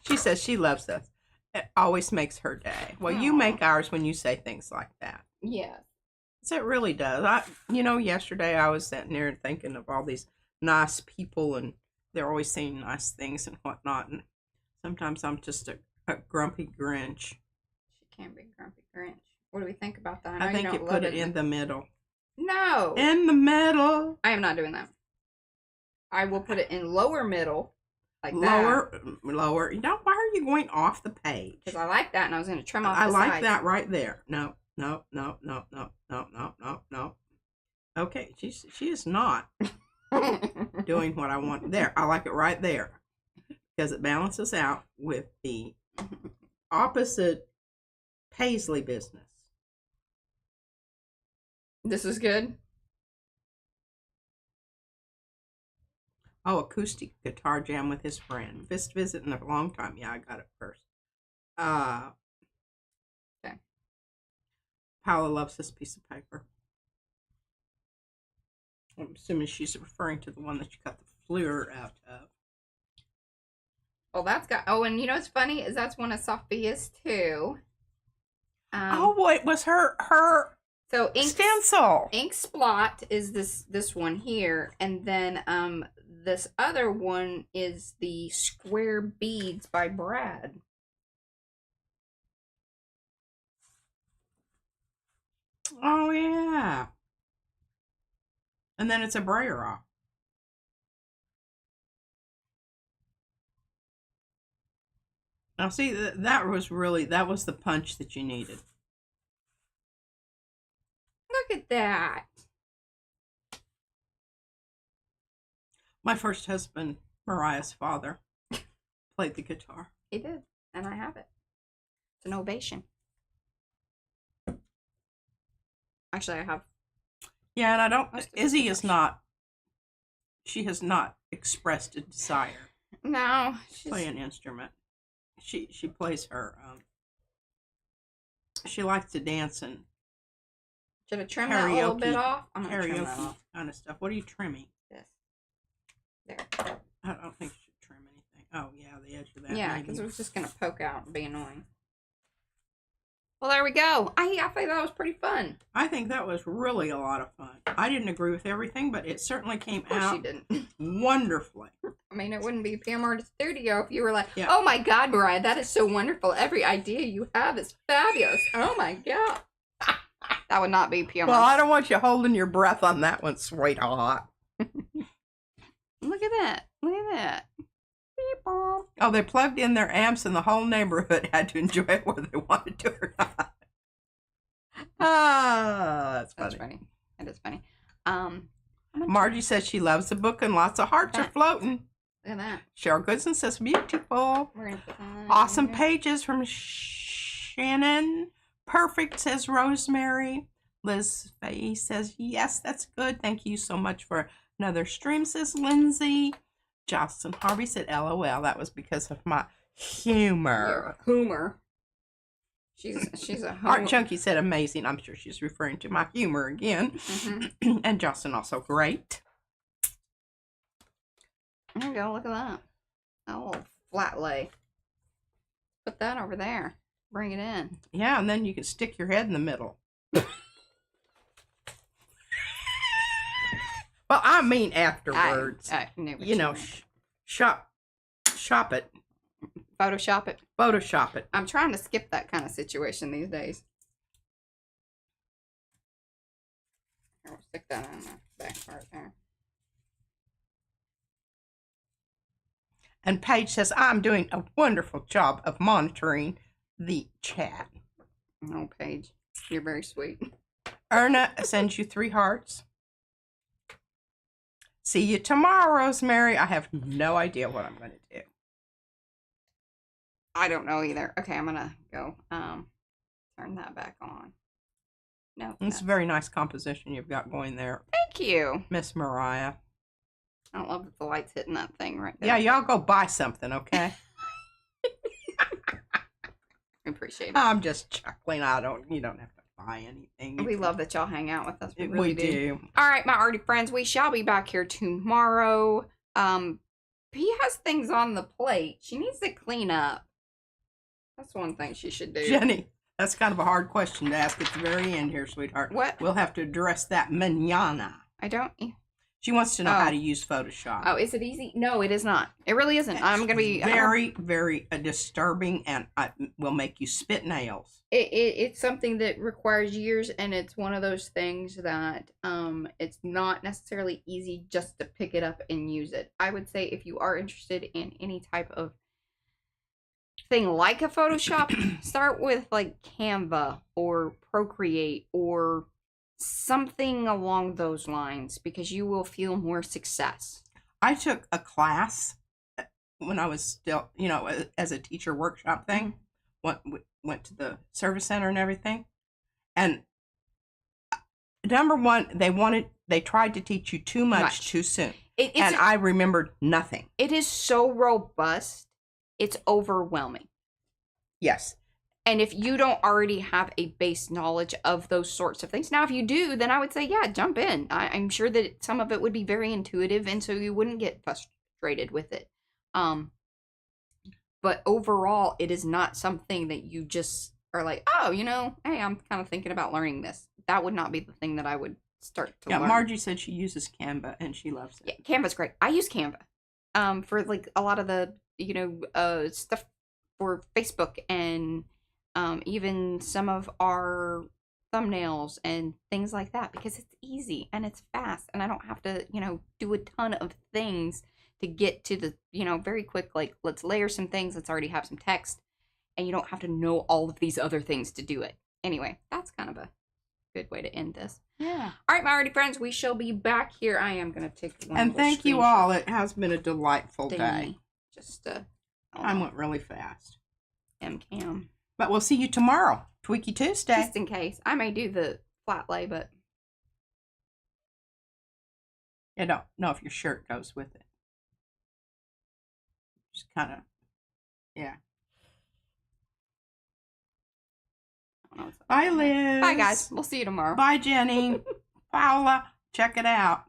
Speaker 2: She says she loves us. It always makes her day. Well, you make ours when you say things like that.
Speaker 1: Yes.
Speaker 2: So it really does. Yesterday I was sitting there and thinking of all these nice people, and they're always saying nice things and whatnot. And sometimes I'm just a grumpy Grinch.
Speaker 1: She can't be grumpy Grinch. What do we think about that?
Speaker 2: I think you put it in the middle.
Speaker 1: No.
Speaker 2: In the middle.
Speaker 1: I am not doing that. I will put it in lower middle. Like
Speaker 2: lower.
Speaker 1: that.
Speaker 2: Why are you going off the page?
Speaker 1: Because I like that, and I was going to trim off
Speaker 2: I
Speaker 1: the
Speaker 2: like
Speaker 1: sides.
Speaker 2: that right there. No. Okay, she is not doing what I want there. I like it right there because it balances out with the opposite paisley business.
Speaker 1: This is good.
Speaker 2: Oh, acoustic guitar jam with his friend. First visit in a long time. Yeah, I got it first.
Speaker 1: Okay.
Speaker 2: Paula loves this piece of paper. I'm assuming she's referring to the one that you cut the fleur out of.
Speaker 1: Well, that's got. Oh, and you know what's funny is that's one of Sophia's too.
Speaker 2: It was her.
Speaker 1: So
Speaker 2: stencil.
Speaker 1: Ink Splot is this one here, and then this other one is the Square Beads by Brad.
Speaker 2: Oh yeah. And then it's a brayer off. Now see, that was the punch that you needed.
Speaker 1: Look at that.
Speaker 2: My first husband, Mariah's father, played the guitar.
Speaker 1: He did, and I have it. It's an ovation. Actually, I have.
Speaker 2: Yeah, and I don't. Izzy is not. She has not expressed a desire.
Speaker 1: No,
Speaker 2: to play an instrument. She plays her. She likes to dance and.
Speaker 1: Should I trim that a little bit off? I'm gonna trim that
Speaker 2: Karaoke
Speaker 1: off.
Speaker 2: kind of stuff. What are you trimming?
Speaker 1: This. There.
Speaker 2: I don't think you should trim anything. Oh yeah, the edge of that.
Speaker 1: Yeah, because it was just gonna poke out and be annoying. Well, there we go. I think that was pretty fun.
Speaker 2: I think that was really a lot of fun. I didn't agree with everything, but it certainly came out
Speaker 1: You didn't.
Speaker 2: wonderfully.
Speaker 1: I mean, it wouldn't be PM Artist Studio if you were like,
Speaker 2: Yeah.
Speaker 1: oh my God, Mariah, that is so wonderful. Every idea you have is fabulous. Oh my God. That would not be PM
Speaker 2: Well,
Speaker 1: Artist.
Speaker 2: I don't want you holding your breath on that one, sweetheart.
Speaker 1: Look at that. Look at that. Beep-bop.
Speaker 2: Oh, they plugged in their amps and the whole neighborhood had to enjoy it whether they wanted to or not. Ah, that's funny.
Speaker 1: That's funny. That is funny.
Speaker 2: Margie says she loves the book and lots of hearts are floating.
Speaker 1: Look at that.
Speaker 2: Cheryl Goodson says beautiful.
Speaker 1: We're gonna put that
Speaker 2: Awesome
Speaker 1: in.
Speaker 2: pages from Shannon. Perfect, says Rosemary. Liz Faye says, yes, that's good. Thank you so much for another stream, says Lindsay. Jocelyn Harvey said, LOL. That was because of my humor.
Speaker 1: Humor. She's a homer.
Speaker 2: Art Chunky said, amazing. I'm sure she's referring to my humor again.
Speaker 1: Mm-hmm.
Speaker 2: And Jocelyn also, great.
Speaker 1: There you go. Look at that. Oh, flat lay. Put that over there. Bring it in.
Speaker 2: Yeah, and then you can stick your head in the middle. Well, I mean afterwards.
Speaker 1: I knew what
Speaker 2: you know,
Speaker 1: meant.
Speaker 2: shop it.
Speaker 1: Photoshop it.
Speaker 2: Photoshop it.
Speaker 1: I'm trying to skip that kind of situation these days. Here, we'll stick that on the back part there.
Speaker 2: And Paige says, I'm doing a wonderful job of monitoring the chat.
Speaker 1: Oh, Paige, you're very sweet.
Speaker 2: Erna sends you 3 hearts. See you tomorrow, Rosemary. I have no idea what I'm going to do.
Speaker 1: I don't know either. Okay, I'm gonna go turn that back on. No.
Speaker 2: It's a very nice composition you've got going there,
Speaker 1: Thank you.
Speaker 2: Miss Mariah.
Speaker 1: I don't love that the light's hitting that thing right there.
Speaker 2: Yeah, y'all go buy something, okay?
Speaker 1: I appreciate it.
Speaker 2: I'm just chuckling. You don't have to buy anything.
Speaker 1: We love that y'all hang out with us. We
Speaker 2: We
Speaker 1: really
Speaker 2: do.
Speaker 1: All right, my arty friends, we shall be back here tomorrow. P has things on the plate. She needs to clean up. That's one thing she should do.
Speaker 2: Jenny, that's kind of a hard question to ask at the very end here, sweetheart.
Speaker 1: What?
Speaker 2: We'll have to address that mañana.
Speaker 1: I don't.
Speaker 2: She wants to know how to use Photoshop.
Speaker 1: Oh, is it easy? No, it is not. It really isn't. I'm gonna be
Speaker 2: very, very disturbing, and will make you spit nails.
Speaker 1: It's something that requires years, and it's one of those things that it's not necessarily easy just to pick it up and use it. I would say if you are interested in any type of thing like a Photoshop, start with like Canva or Procreate or something along those lines, because you will feel more success.
Speaker 2: I took a class when I was still, as a teacher workshop thing. Went to the service center and everything. And number one, they tried to teach you too much too soon. And I remembered nothing.
Speaker 1: It is so robust. It's overwhelming.
Speaker 2: Yes.
Speaker 1: And if you don't already have a base knowledge of those sorts of things, now if you do, then I would say, yeah, jump in. I'm sure that some of it would be very intuitive, and so you wouldn't get frustrated with it. But overall, it is not something that you just are like, oh, hey, I'm kind of thinking about learning this. That would not be the thing that I would start to learn.
Speaker 2: Yeah, Margie said she uses Canva and she loves it.
Speaker 1: Yeah, Canva's great. I use Canva for like a lot of the, stuff for Facebook and even some of our thumbnails and things like that, because it's easy and it's fast, and I don't have to, do a ton of things to get to the, very quick, like, let's layer some things, let's already have some text, and you don't have to know all of these other things to do it. Anyway, that's kind of a good way to end this.
Speaker 2: Yeah.
Speaker 1: All right, my already friends, we shall be back here. I am going to take one.
Speaker 2: And thank you all. It has been a delightful day.
Speaker 1: Just,
Speaker 2: time went really fast.
Speaker 1: Cam.
Speaker 2: But we'll see you tomorrow, Tweaky Tuesday.
Speaker 1: Just in case. I may do the flat lay, but
Speaker 2: I don't know if your shirt goes with it. Just kind of, yeah. Bye, Liz.
Speaker 1: Bye, guys. We'll see you tomorrow.
Speaker 2: Bye, Jenny. Paula, check it out.